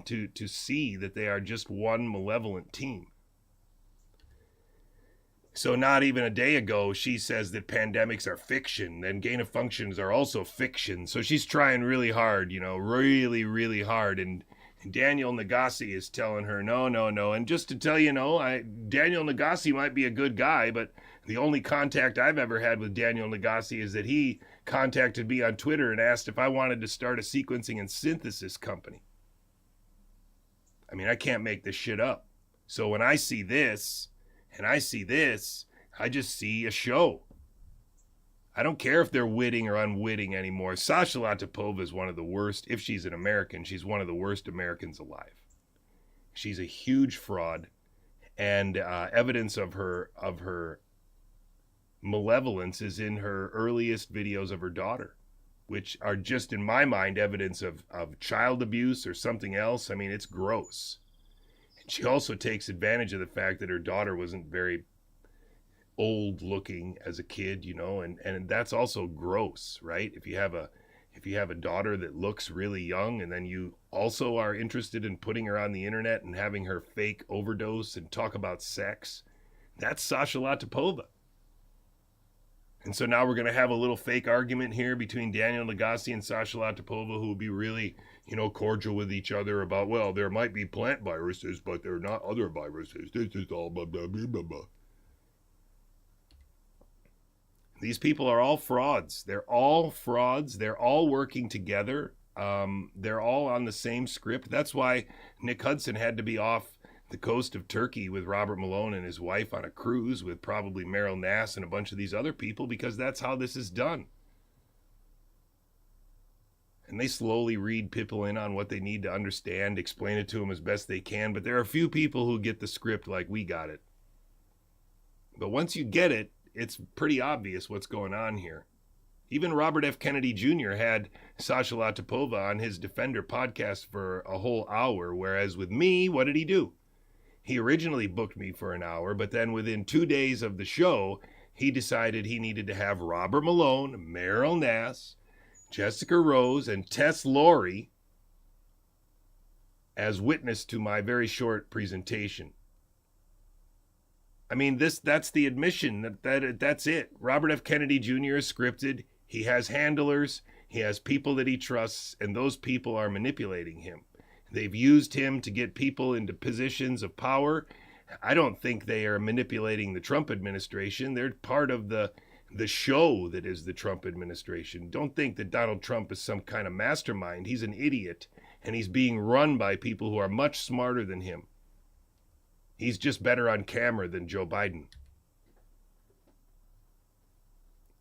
to see that they are just one malevolent team. So not even a day ago, she says that pandemics are fiction, and gain of functions are also fiction. So she's trying really hard, really, really hard. And Daniel Nagasi is telling her, no. And just to tell you, Daniel Nagasi might be a good guy, but the only contact I've ever had with Daniel Nagasi is that he contacted me on Twitter and asked if I wanted to start a sequencing and synthesis company. I mean, I can't make this shit up. So when I see this and I see this, I just see a show. I don't care if they're witting or unwitting anymore. Sasha Latipova is one of the worst. If she's an American, she's one of the worst Americans alive. She's a huge fraud, and evidence of her malevolence is in her earliest videos of her daughter, which are just, in my mind, evidence of child abuse or something else. I mean, it's gross. And she also takes advantage of the fact that her daughter wasn't very old looking as a kid, you know, and that's also gross, right? If you have a daughter that looks really young and then you also are interested in putting her on the internet and having her fake overdose and talk about sex, that's Sasha Latipova. And so now we're going to have a little fake argument here between Daniel Nagasi and Sasha Latipova, who will be really, you know, cordial with each other about, well, there might be plant viruses, but they're not other viruses. This is all blah, blah, blah, blah, blah. These people are all frauds. They're all frauds. They're all working together. They're all on the same script. That's why Nick Hudson had to be off the coast of Turkey with Robert Malone and his wife on a cruise with probably Meryl Nass and a bunch of these other people, because that's how this is done. And they slowly read people in on what they need to understand, explain it to them as best they can. But there are a few people who get the script like we got it. But once you get it, it's pretty obvious what's going on here. Even Robert F. Kennedy Jr. had Sasha Latipova on his Defender podcast for a whole hour, whereas with me, what did he do? He originally booked me for an hour, but then within 2 days of the show, he decided he needed to have Robert Malone, Meryl Nass, Jessica Rose, and Tess Lawrie as witness to my very short presentation. I mean, that's the admission. That's it. Robert F. Kennedy Jr. is scripted. He has handlers. He has people that he trusts, and those people are manipulating him. They've used him to get people into positions of power. I don't think they are manipulating the Trump administration. They're part of the show that is the Trump administration. Don't think that Donald Trump is some kind of mastermind. He's an idiot, and he's being run by people who are much smarter than him. He's just better on camera than Joe Biden.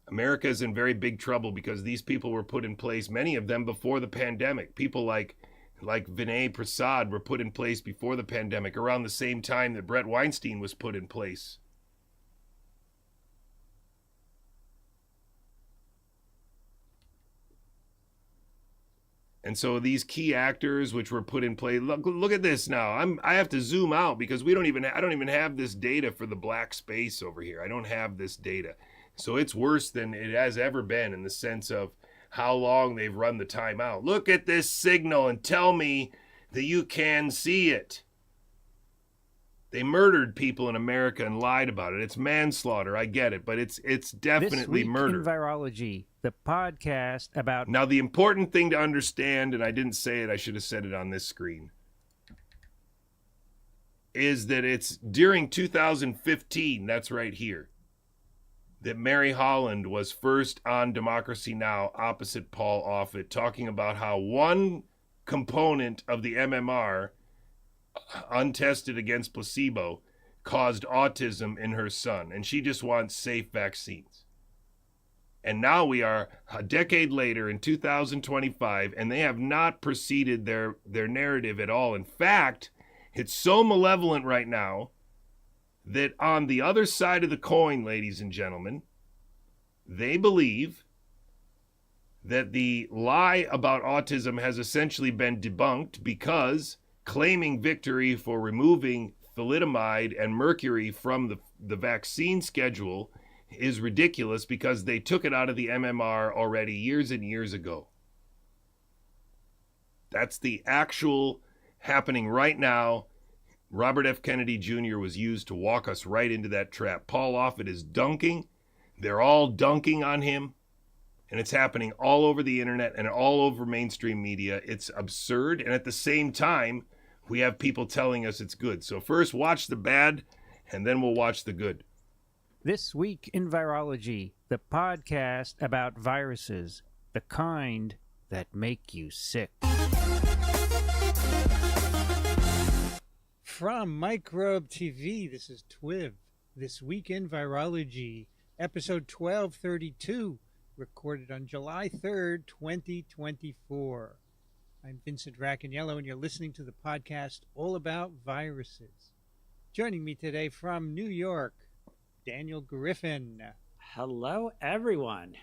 America is in very big trouble because these people were put in place, many of them before the pandemic. People like Vinay Prasad were put in place before the pandemic, around the same time that Brett Weinstein was put in place. And so these key actors, which were put in place, look at this now. I have to zoom out because I don't even have this data for the black space over here. I don't have this data. So it's worse than it has ever been in the sense of how long they've run the timeout. Look at this signal and tell me that you can see it. They murdered people in America and lied about it. It's manslaughter. I get it, but it's definitely murder. This Week in Virology, the podcast about... Now, the important thing to understand, and I didn't say it, I should have said it on this screen, is that it's during 2015, that's right here, that Mary Holland was first on Democracy Now! Opposite Paul Offit, talking about how one component of the MMR, untested against placebo, caused autism in her son, and she just wants safe vaccines. And now we are a decade later in 2025, and they have not proceeded their narrative at all. In fact, it's so malevolent right now that on the other side of the coin, ladies and gentlemen, they believe that the lie about autism has essentially been debunked because claiming victory for removing thalidomide and mercury from the vaccine schedule is ridiculous because they took it out of the MMR already years and years ago. That's the actual happening right now. Robert F. Kennedy Jr. was used to walk us right into that trap. Paul Offit is dunking. They're all dunking on him. And it's happening all over the internet and all over mainstream media. It's absurd. And at the same time, we have people telling us it's good. So first, watch the bad, and then we'll watch the good. This Week in Virology, the podcast about viruses, the kind that make you sick. From Microbe TV, this is TWIV, This Week in Virology, episode 1232, recorded on July 3rd, 2024. I'm Vincent Racaniello, and you're listening to the podcast all about viruses. Joining me today from New York, Daniel Griffin. Hello, everyone.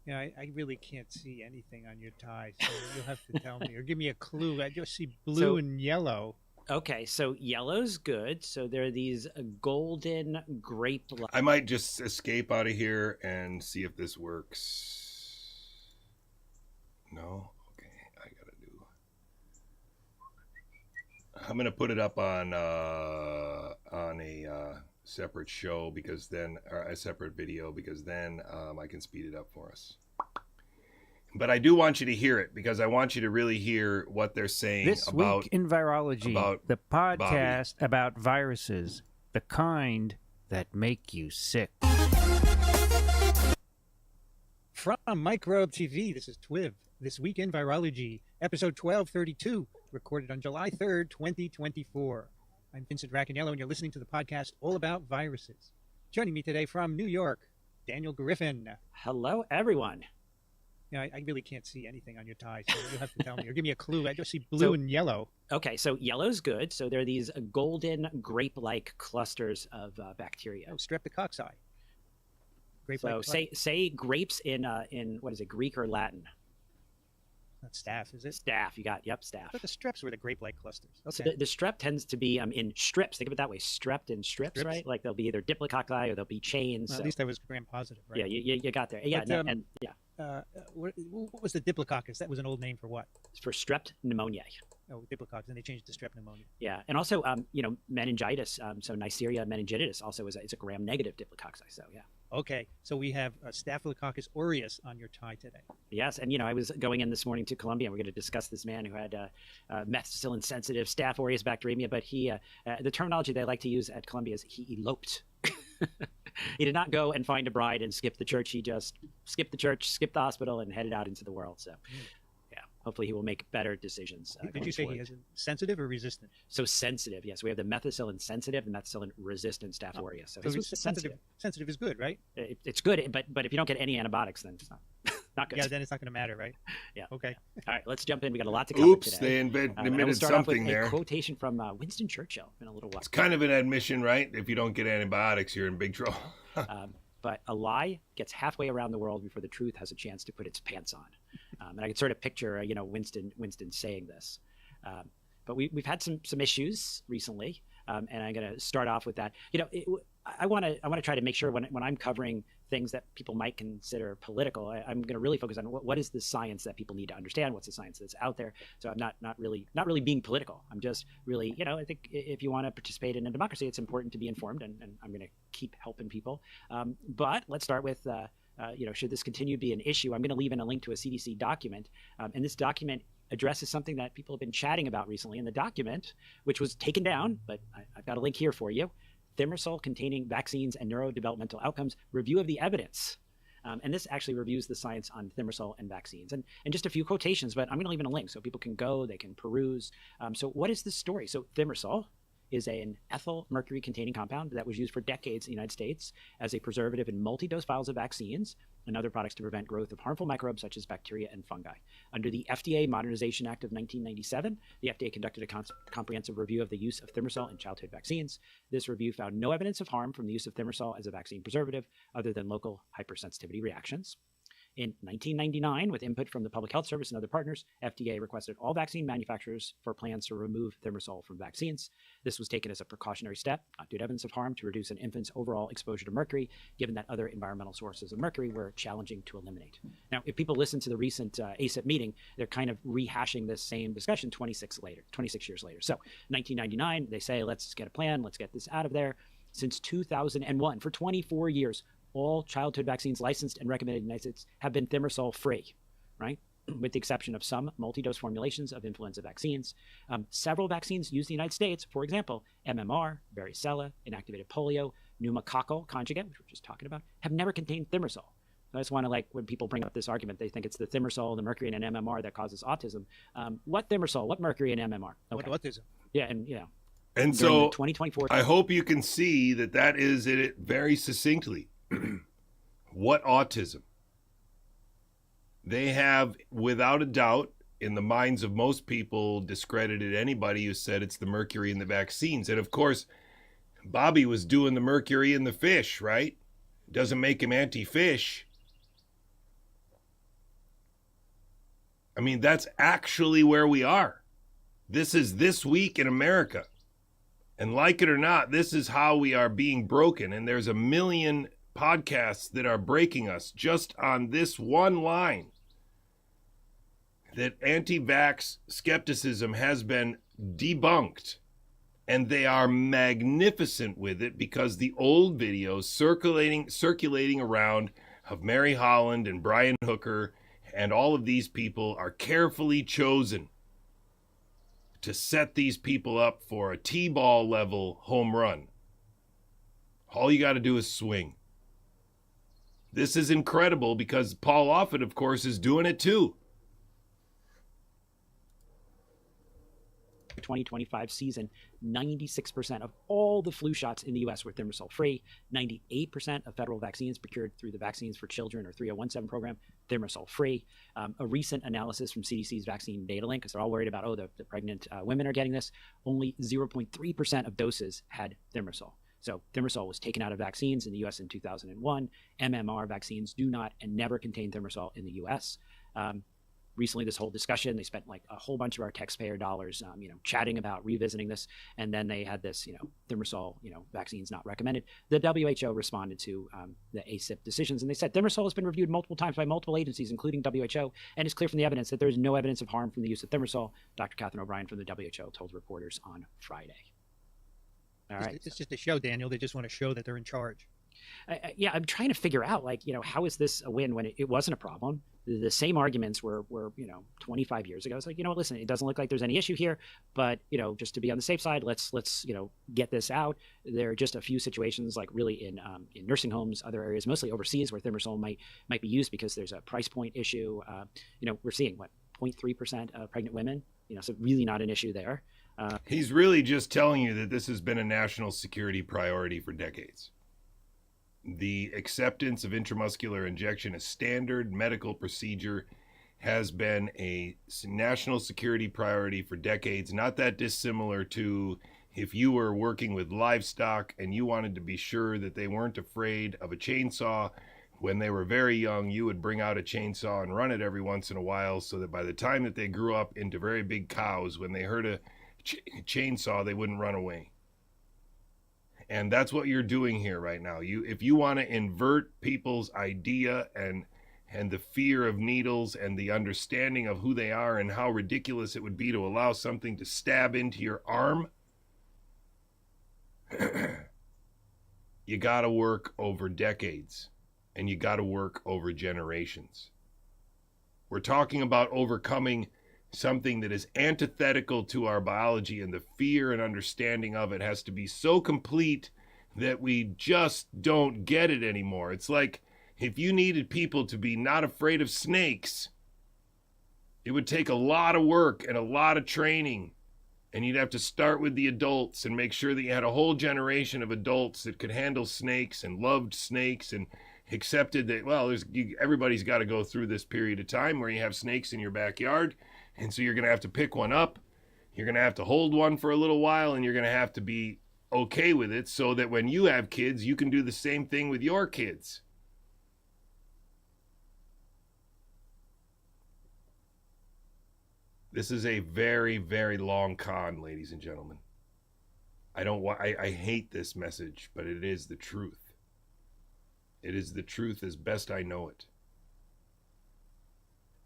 You know, I really can't see anything on your tie, so you'll have to tell me or give me a clue. I just see blue and yellow. Okay, so yellow's good. So there are these golden grape. I might just escape out of here and see if this works. No? Okay, I'm going to put it up on a separate show because then, or a separate video, because then I can speed it up for us. But I do want you to hear it because I want you to really hear what they're saying This about Week in Virology, the podcast about viruses, the kind that make you sick. From Microbe TV, this is TWIV, This Week in Virology, episode 1232, recorded on July 3rd, 2024. I'm Vincent Racaniello, and you're listening to the podcast all about viruses. Joining me today from New York, Daniel Griffin. Hello, everyone. You know, I really can't see anything on your tie, so you'll have to tell me or give me a clue. I just see blue and yellow. Okay, so yellow's good. So there are these golden grape-like clusters of bacteria. Oh, streptococci. So say grapes in what is it, Greek or Latin? Not staph, is it? Staph, you got, yep, staph. But the streps were the grape-like clusters. Okay. So the strep tends to be in strips. Think of it that way, strepped in strips, right? Like there'll be either diplococci or there'll be chains. Well, at least I was gram-positive, right? Yeah, you got there. Yeah, but, and yeah. What was the diplococcus? That was an old name for what? For strep pneumoniae. Oh, diplococcus. Then they changed it to strep pneumonia. Yeah, and also, meningitis. So Neisseria meningitidis also is a gram-negative diplococci. So yeah. Okay, so we have Staphylococcus aureus on your tie today. Yes, and I was going in this morning to Columbia. We're going to discuss this man who had methicillin-sensitive Staph aureus bacteremia, but he, the terminology they like to use at Columbia is he eloped. He did not go and find a bride and skip the church. He just skipped the church, skipped the hospital, and headed out into the world. So, yeah, hopefully he will make better decisions. Did you say he is sensitive or resistant? So sensitive, yes. We have the methicillin-sensitive and methicillin-resistant Staph aureus. So he's sensitive. Sensitive is good, right? It's good, but if you don't get any antibiotics, then it's not good. Yeah, then it's not going to matter, right? Yeah. Okay. All right, let's jump in. We got a lot to cover today. They admitted start off with something there. A quotation from Winston Churchill. Been a little while. It's kind of an admission, right? If you don't get antibiotics, you're in big trouble. But a lie gets halfway around the world before the truth has a chance to put its pants on. And I can sort of picture, Winston saying this. But we've had some issues recently, and I'm going to start off with that. I want to try to make sure when I'm covering things that people might consider political, I'm going to really focus on what is the science that people need to understand. What's the science that's out there? So I'm not really being political. I'm just really, I think if you want to participate in a democracy, it's important to be informed, and I'm going to keep helping people. But let's start with, should this continue to be an issue? I'm going to leave in a link to a CDC document, and this document addresses something that people have been chatting about recently in the document, which was taken down, but I've got a link here for you. Thimerosal containing vaccines and neurodevelopmental outcomes, review of the evidence. And this actually reviews the science on thimerosal and vaccines. And just a few quotations, but I'm going to leave in a link so people can go, they can peruse. So what is this story? So thimerosal is an ethyl mercury containing compound that was used for decades in the United States as a preservative in multi-dose vials of vaccines and other products to prevent growth of harmful microbes such as bacteria and fungi. Under the FDA Modernization Act of 1997, the FDA conducted a comprehensive review of the use of thimerosal in childhood vaccines. This review found no evidence of harm from the use of thimerosal as a vaccine preservative other than local hypersensitivity reactions. In 1999, with input from the Public Health Service and other partners, FDA requested all vaccine manufacturers for plans to remove thimerosal from vaccines. This was taken as a precautionary step, not due to evidence of harm, to reduce an infant's overall exposure to mercury, given that other environmental sources of mercury were challenging to eliminate. Now, if people listen to the recent ACIP meeting, they're kind of rehashing this same discussion 26 years later. So 1999, they say, let's get a plan, let's get this out of there. Since 2001, for 24 years, all childhood vaccines licensed and recommended in the United States have been thimerosal free, right? With the exception of some multi-dose formulations of influenza vaccines. Several vaccines used in the United States, for example, MMR, varicella, inactivated polio, pneumococcal conjugate, which we're just talking about, have never contained thimerosal. I just want to, when people bring up this argument, they think it's the thimerosal, the mercury, and MMR that causes autism. What thimerosal? What mercury and MMR? Okay. What autism? Yeah, and And during so the 2024. I hope you can see that is it very succinctly. What autism? They have, without a doubt, in the minds of most people, discredited anybody who said it's the mercury in the vaccines. And of course, Bobby was doing the mercury in the fish, right? Doesn't make him anti-fish. I mean, that's actually where we are. This is This Week in America. And like it or not, this is how we are being broken. And there's a million podcasts that are breaking us just on this one line. That anti-vax skepticism has been debunked. And they are magnificent with it because the old videos circulating around of Mary Holland and Brian Hooker and all of these people are carefully chosen to set these people up for a T-ball level home run. All you got to do is swing. This is incredible because Paul Offit, of course, is doing it too. 2025 season, 96% of all the flu shots in the U.S. were thimerosal free. 98% of federal vaccines procured through the Vaccines for Children or 3017 program, thimerosal free. A recent analysis from CDC's Vaccine Data Link, because they're all worried about, the pregnant women are getting this, only 0.3% of doses had thimerosal. So thimerosal was taken out of vaccines in the U.S. in 2001. MMR vaccines do not and never contain thimerosal in the U.S. Recently, this whole discussion, they spent like a whole bunch of our taxpayer dollars, chatting about revisiting this. And then they had this, thimerosal, vaccines not recommended. The WHO responded to the ACIP decisions, and they said thimerosal has been reviewed multiple times by multiple agencies, including WHO, and it's clear from the evidence that there is no evidence of harm from the use of thimerosal. Dr. Catherine O'Brien from the WHO told reporters on Friday. All right. It's just a show, Daniel. They just want to show that they're in charge. I'm trying to figure out, how is this a win when it wasn't a problem? The same arguments were 25 years ago. It's like, listen, it doesn't look like there's any issue here, but, just to be on the safe side, let's get this out. There are just a few situations, like really in nursing homes, other areas, mostly overseas, where thimerosal might be used because there's a price point issue. We're seeing 0.3% of pregnant women, so really not an issue there. He's really just telling you that this has been a national security priority for decades. The acceptance of intramuscular injection as standard medical procedure has been a national security priority for decades, not that dissimilar to if you were working with livestock and you wanted to be sure that they weren't afraid of a chainsaw. When they were very young, you would bring out a chainsaw and run it every once in a while so that by the time that they grew up into very big cows, when they heard a chainsaw, they wouldn't run away. And that's what you're doing here right now. If you want to invert people's idea and the fear of needles and the understanding of who they are and how ridiculous it would be to allow something to stab into your arm, you got to work over decades and you got to work over generations. We're talking about overcoming something that is antithetical to our biology, and the fear and understanding of it has to be so complete that we just don't get it anymore. It's like if you needed people to be not afraid of snakes, it would take a lot of work and a lot of training, and you'd have to start with the adults and make sure that you had a whole generation of adults that could handle snakes and loved snakes and accepted that, well, everybody's got to go through this period of time where you have snakes in your backyard. And so you're going to have to pick one up, you're going to have to hold one for a little while, and you're going to have to be okay with it so that when you have kids, you can do the same thing with your kids. This is a very, very long con, ladies and gentlemen. I hate this message, but it is the truth. It is the truth as best I know it.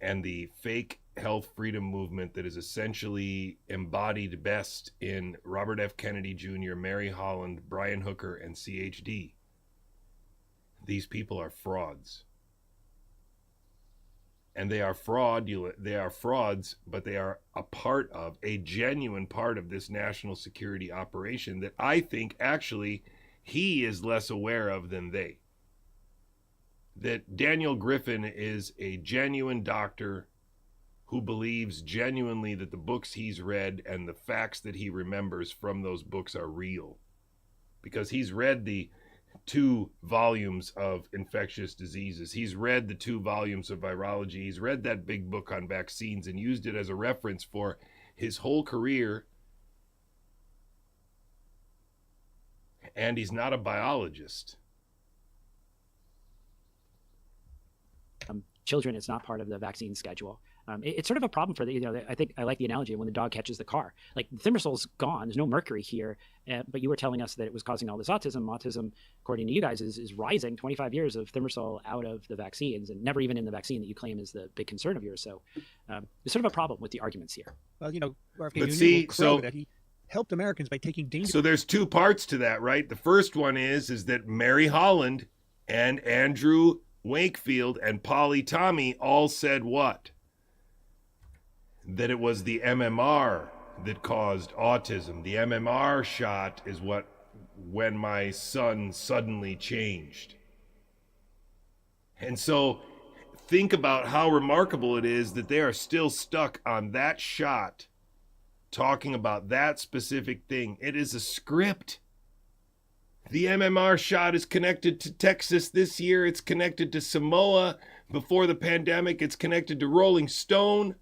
And the fake health freedom movement that is essentially embodied best in Robert F. Kennedy Jr., Mary Holland, Brian Hooker, and CHD. These people are frauds. And they are frauds, but they are a genuine part of this national security operation that I think actually he is less aware of than they. That Daniel Griffin is a genuine doctor who believes genuinely that the books he's read and the facts that he remembers from those books are real. Because he's read the 2 volumes of infectious diseases. He's read the 2 volumes of virology. He's read that big book on vaccines and used it as a reference for his whole career. And he's not a biologist. Children, it's not part of the vaccine schedule. It's sort of a problem for the, I think I like the analogy of when the dog catches the car. Like, thimersal's gone, there's no mercury here, but you were telling us that it was causing all this autism. Autism, according to you guys, is rising. 25 years of thimersal out of the vaccines, and never even in the vaccine that you claim is the big concern of yours. So there's sort of a problem with the arguments here. Well, but see, so that he helped Americans by taking dangerous. So there's 2 parts to that, right? The first one is that Mary Holland and Andrew Wakefield and Polly Tommy all said what? That it was the MMR that caused autism. The MMR shot is when my son suddenly changed. And so think about how remarkable it is that they are still stuck on that shot, talking about that specific thing. It is a script. The MMR shot is connected to Texas this year. It's connected to Samoa before the pandemic. It's connected to Rolling Stone.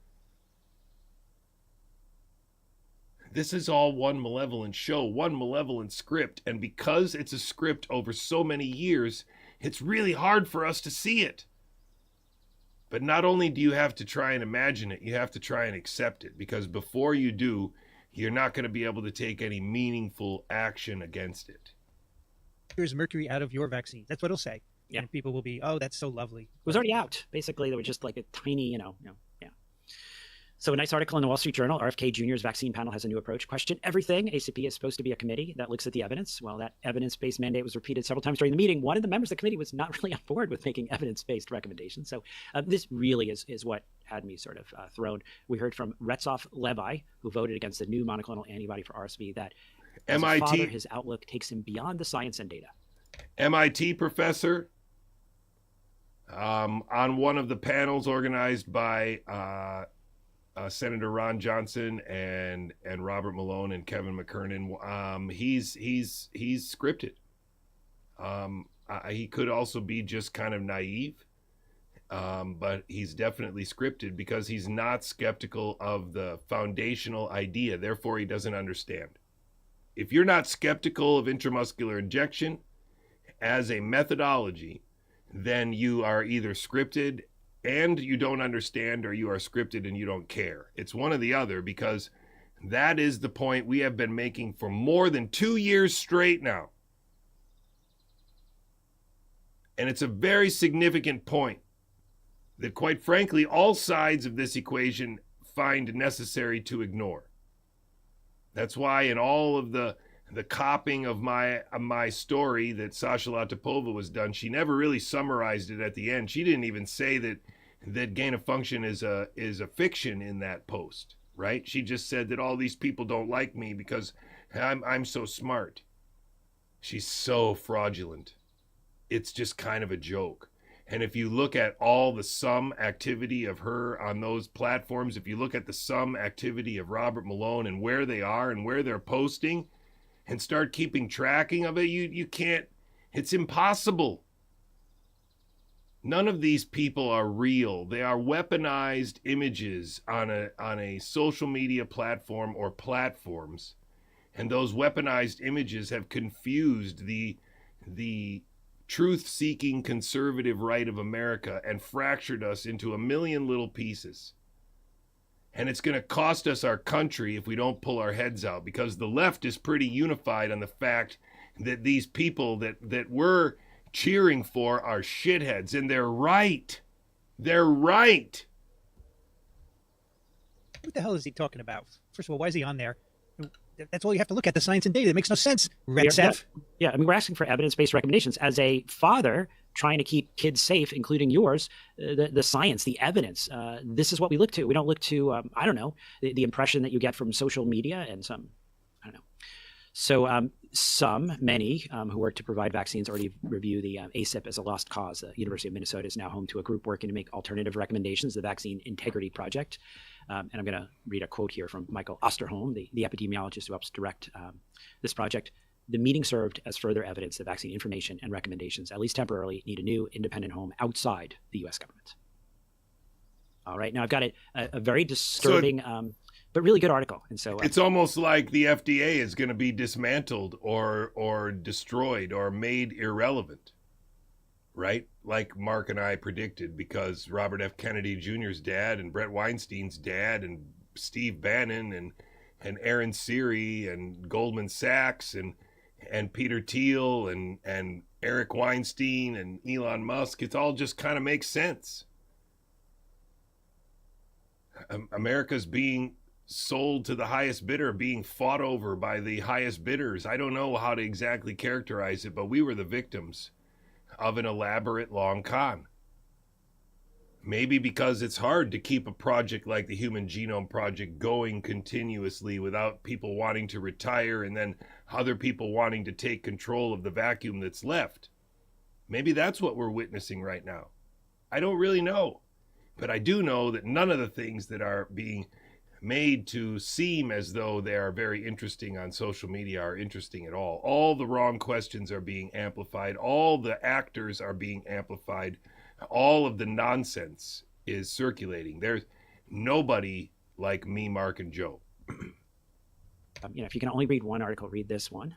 This is all one malevolent show, one malevolent script. And because it's a script over so many years, it's really hard for us to see it. But not only do you have to try and imagine it, you have to try and accept it. Because before you do, you're not going to be able to take any meaningful action against it. Here's mercury out of your vaccine. That's what it'll say. Yeah. And people will be, oh, that's so lovely. It was already out. Basically, there was just like a tiny, yeah. So a nice article in the Wall Street Journal, RFK Jr.'s vaccine panel has a new approach. Question everything. ACP is supposed to be a committee that looks at the evidence. Well, that evidence-based mandate was repeated several times during the meeting. One of the members of the committee was not really on board with making evidence-based recommendations. So this really is what had me sort of thrown. We heard from Retzoff Levi, who voted against the new monoclonal antibody for RSV, that as a father, his outlook takes him beyond the science and data. MIT professor on one of the panels organized by Senator Ron Johnson and Robert Malone and Kevin McKernan. He's scripted. He could also be just kind of naive, but he's definitely scripted because he's not skeptical of the foundational idea. Therefore, he doesn't understand. If you're not skeptical of intramuscular injection as a methodology, then you are either scripted and you don't understand, or you are scripted and you don't care. It's one or the other, because that is the point we have been making for more than 2 years straight now. And it's a very significant point that, quite frankly, all sides of this equation find necessary to ignore. That's why in all of the copying of my story that Sasha Latipova was done, she never really summarized it at the end. She didn't even say that gain of function is a fiction in that post, right? She just said that all these people don't like me because I'm so smart. She's so fraudulent. It's just kind of a joke. And if you look at all the sum activity of her on those platforms, if you look at the sum activity of Robert Malone and where they are and where they're posting, and start keeping tracking of it, you can't, it's impossible. None of these people are real. They are weaponized images on a social media platform or platforms. And those weaponized images have confused the truth-seeking conservative right of America and fractured us into a million little pieces. And it's going to cost us our country if we don't pull our heads out, because the left is pretty unified on the fact that these people that we're cheering for are shitheads, and they're right. They're right. What the hell is he talking about? First of all, why is he on there? That's all you have to look at, the science and data. It makes no sense. Yeah, I mean, we're asking for evidence-based recommendations. As a father trying to keep kids safe, including yours, the science, the evidence, this is what we look to. We don't look to, I don't know, the impression that you get from social media and some, I don't know. So Many who work to provide vaccines already review the ACIP as a lost cause. The University of Minnesota is now home to a group working to make alternative recommendations, the Vaccine Integrity Project. And I'm going to read a quote here from Michael Osterholm, the epidemiologist who helps direct this project. The meeting served as further evidence that vaccine information and recommendations, at least temporarily, need a new independent home outside the U.S. government. All right, now I've got a very disturbing, but really good article. And so it's almost like the FDA is going to be dismantled or destroyed or made irrelevant, right? Like Mark and I predicted, because Robert F. Kennedy Jr.'s dad and Brett Weinstein's dad and Steve Bannon and Aaron Siri and Goldman Sachs and Peter Thiel and Eric Weinstein and Elon Musk, it all just kind of makes sense. America's being sold to the highest bidder, being fought over by the highest bidders. I don't know how to exactly characterize it, but we were the victims of an elaborate long con. Maybe because it's hard to keep a project like the Human Genome Project going continuously without people wanting to retire and then other people wanting to take control of the vacuum that's left. Maybe that's what we're witnessing right now. I don't really know. But I do know that none of the things that are being made to seem as though they are very interesting on social media are interesting at all. All the wrong questions are being amplified. All the actors are being amplified. All of the nonsense is circulating. There's nobody like me, Mark, and Joe. If you can only read one article, read this one.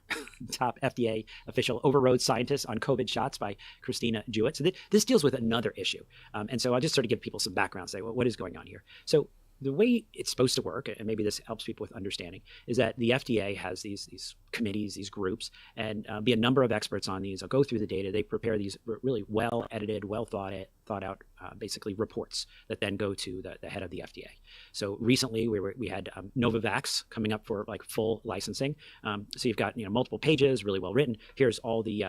Top FDA official overrode scientists on COVID shots by Christina Jewett. So this deals with another issue. And so I'll just sort of give people some background, say, well, what is going on here? So the way it's supposed to work, and maybe this helps people with understanding, is that the FDA has these committees, these groups, and be a number of experts on these. I'll go through the data. They prepare these really well-edited, thought out, basically reports that then go to the head of the FDA. So recently we had Novavax coming up for like full licensing. So you've got multiple pages, really well written. Here's all the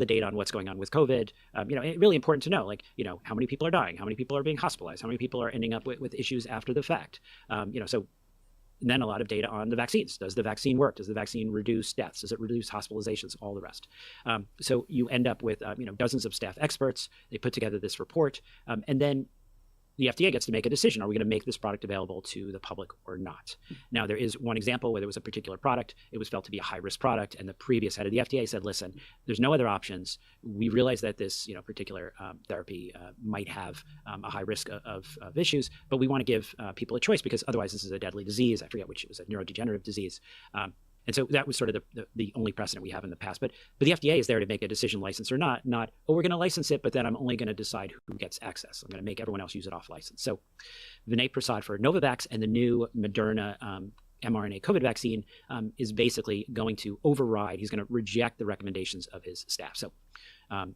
data on what's going on with COVID. Really important to know, how many people are dying, how many people are being hospitalized, how many people are ending up with issues after the fact. And then a lot of data on the vaccines. Does the vaccine work? Does the vaccine reduce deaths? Does it reduce hospitalizations? All the rest. So you end up with dozens of staff experts. They put together this report, and then the FDA gets to make a decision. Are we going to make this product available to the public or not? Now, there is one example where there was a particular product. It was felt to be a high-risk product, and the previous head of the FDA said, listen, there's no other options. We realize that this particular therapy might have a high risk of issues, but we want to give people a choice because otherwise this is a deadly disease. I forget which. It was a neurodegenerative disease. And so that was sort of the only precedent we have in the past. But the FDA is there to make a decision, license or not, we're going to license it, but then I'm only going to decide who gets access. I'm going to make everyone else use it off license. So Vinay Prasad for Novavax and the new Moderna mRNA COVID vaccine is basically going to override. He's going to reject the recommendations of his staff. So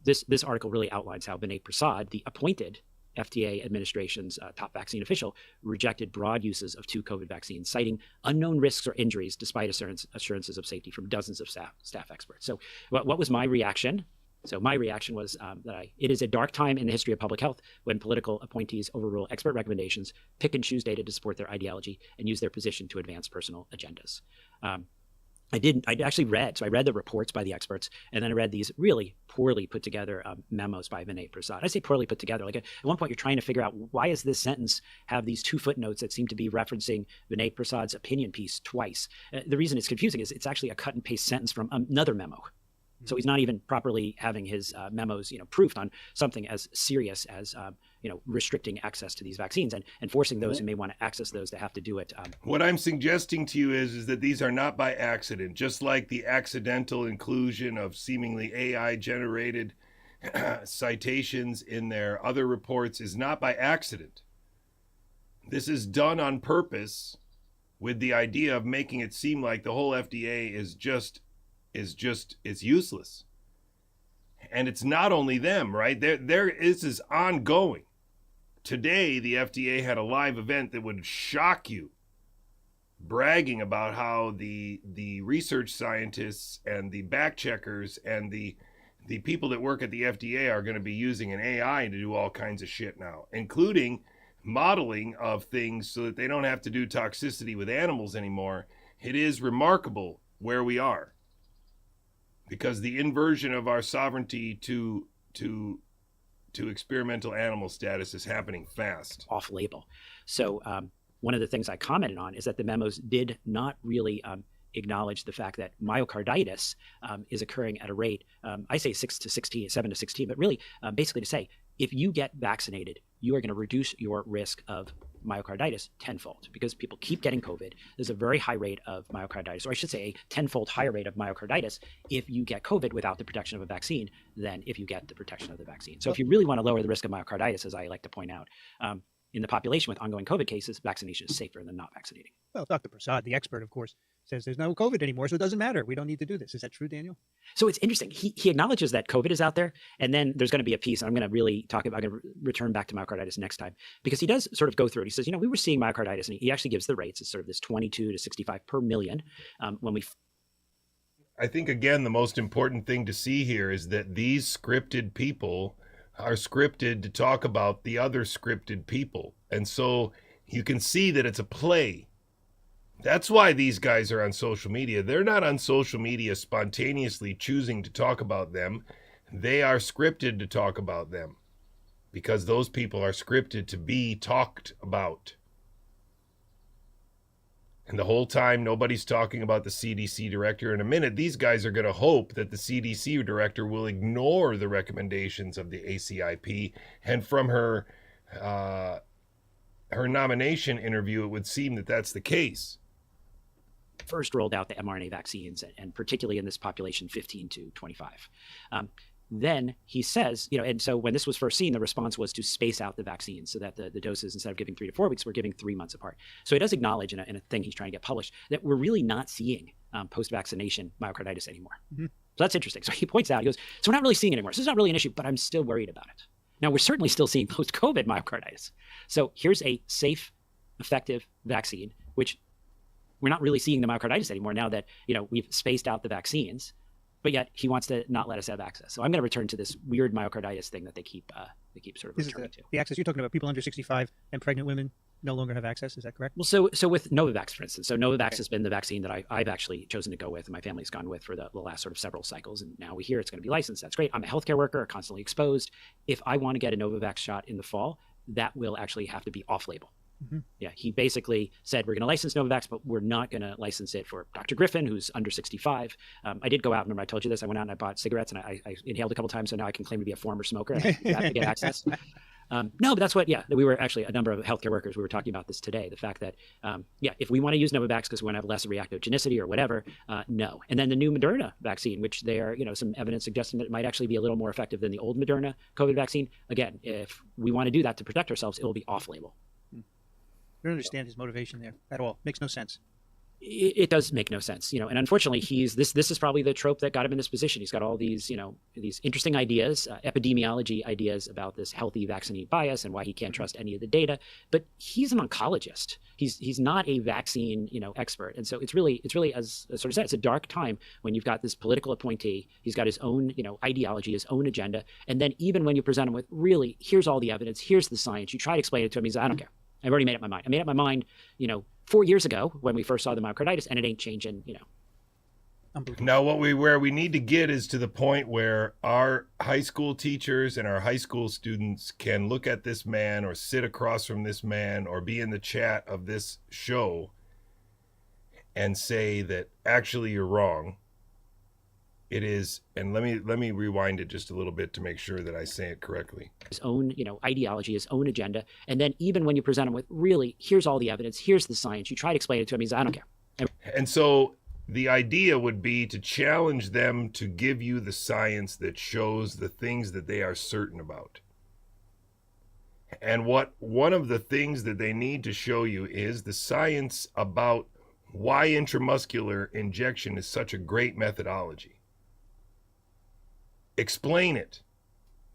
this article really outlines how Vinay Prasad, the appointed FDA administration's top vaccine official, rejected broad uses of 2 COVID vaccines, citing unknown risks or injuries despite assurances of safety from dozens of staff experts. So what was my reaction? So my reaction was that it is a dark time in the history of public health when political appointees overrule expert recommendations, pick and choose data to support their ideology, and use their position to advance personal agendas. I read the reports by the experts, and then I read these really poorly put together memos by Vinay Prasad. I say poorly put together. Like at one point, you're trying to figure out why does this sentence have these 2 footnotes that seem to be referencing Vinay Prasad's opinion piece twice. The reason it's confusing is it's actually a cut and paste sentence from another memo. So he's not even properly having his memos, proofed on something as serious as, restricting access to these vaccines and forcing those who may want to access those to have to do it. What I'm suggesting to you is that these are not by accident, just like the accidental inclusion of seemingly AI-generated citations in their other reports is not by accident. This is done on purpose with the idea of making it seem like the whole FDA is useless. And it's not only them, right? This is ongoing. Today, the FDA had a live event that would shock you, bragging about how the research scientists and the back checkers and the people that work at the FDA are going to be using an AI to do all kinds of shit now, including modeling of things so that they don't have to do toxicity with animals anymore. It is remarkable where we are. because the inversion of our sovereignty to experimental animal status is happening fast. Off-label. So one of the things I commented on is that the memos did not really acknowledge the fact that myocarditis is occurring at a rate, I say 7 to 16, but really basically to say, if you get vaccinated, you are going to reduce your risk of myocarditis tenfold because people keep getting COVID. There's a very high rate of myocarditis, or I should say a tenfold higher rate of myocarditis if you get COVID without the protection of a vaccine than if you get the protection of the vaccine. So if you really want to lower the risk of myocarditis, as I like to point out, in the population with ongoing COVID cases, vaccination is safer than not vaccinating. Well, Dr. Prasad, the expert, of course, says there's no COVID anymore, so it doesn't matter. We don't need to do this. Is that true, Daniel? So it's interesting. He acknowledges that COVID is out there, and then there's going to be a piece, and I'm going to really talk about, I'm going to return back to myocarditis next time, because he does sort of go through it. He says, we were seeing myocarditis, and he actually gives the rates. It's sort of this 22 to 65 per million. I think, again, the most important thing to see here is that these scripted people are scripted to talk about the other scripted people. And so you can see that it's a play. That's why these guys are on social media. They're not on social media spontaneously choosing to talk about them. They are scripted to talk about them because those people are scripted to be talked about. And the whole time, nobody's talking about the CDC director. In a minute, these guys are going to hope that the CDC director will ignore the recommendations of the ACIP. And from her nomination interview, it would seem that that's the case. First rolled out the mRNA vaccines, and particularly in this population 15 to 25. Then he says, and so when this was first seen, the response was to space out the vaccines so that the doses, instead of giving 3 to 4 weeks, we're giving 3 months apart. So he does acknowledge in a thing he's trying to get published that we're really not seeing post-vaccination myocarditis anymore. Mm-hmm. So that's interesting. So he points out, he goes, so we're not really seeing it anymore. So it's not really an issue, but I'm still worried about it. Now, we're certainly still seeing post-COVID myocarditis. So here's a safe, effective vaccine, which we're not really seeing the myocarditis anymore now that, we've spaced out the vaccines, but yet he wants to not let us have access. So I'm going to return to this weird myocarditis thing that they keep sort of returning to. The access you're talking about, people under 65 and pregnant women no longer have access. Is that correct? Well, so with Novavax, for instance, so Novavax has been the vaccine that I've actually chosen to go with, and my family's gone with for the last sort of several cycles. And now we hear it's going to be licensed. That's great. I'm a healthcare worker, constantly exposed. If I want to get a Novavax shot in the fall, that will actually have to be off-label. Mm-hmm. Yeah, he basically said, we're going to license Novavax, but we're not going to license it for Dr. Griffin, who's under 65. I did go out. Remember, I told you this. I went out and I bought cigarettes, and I inhaled a couple times, so now I can claim to be a former smoker. And I have to get access. No, but that's what, we were actually a number of healthcare workers. We were talking about this today. The fact that, if we want to use Novavax because we want to have less reactogenicity or whatever, no. And then the new Moderna vaccine, which there are, some evidence suggesting that it might actually be a little more effective than the old Moderna COVID vaccine. Again, if we want to do that to protect ourselves, it will be off-label. I don't understand his motivation there at all. Makes no sense. It does make no sense, and unfortunately, this is probably the trope that got him in this position. He's got all these, these interesting ideas, epidemiology ideas about this healthy vaccine bias and why he can't trust any of the data. But he's an oncologist. He's not a vaccine, expert. And so it's really, as sort of said, it's a dark time when you've got this political appointee. He's got his own, ideology, his own agenda. And then even when you present him with, really, here's all the evidence, here's the science, you try to explain it to him, he's, I don't care. I've already made up my mind. I made up my mind, 4 years ago when we first saw the myocarditis, and it ain't changing, Now, where we need to get is to the point where our high school teachers and our high school students can look at this man or sit across from this man or be in the chat of this show and say that actually you're wrong. It is, and let me rewind it just a little bit to make sure that I say it correctly. His own, ideology, his own agenda, and then even when you present him with, really, here's all the evidence, here's the science, you try to explain it to him, he's, I don't care. And so the idea would be to challenge them to give you the science that shows the things that they are certain about. And one of the things that they need to show you is the science about why intramuscular injection is such a great methodology. Explain it.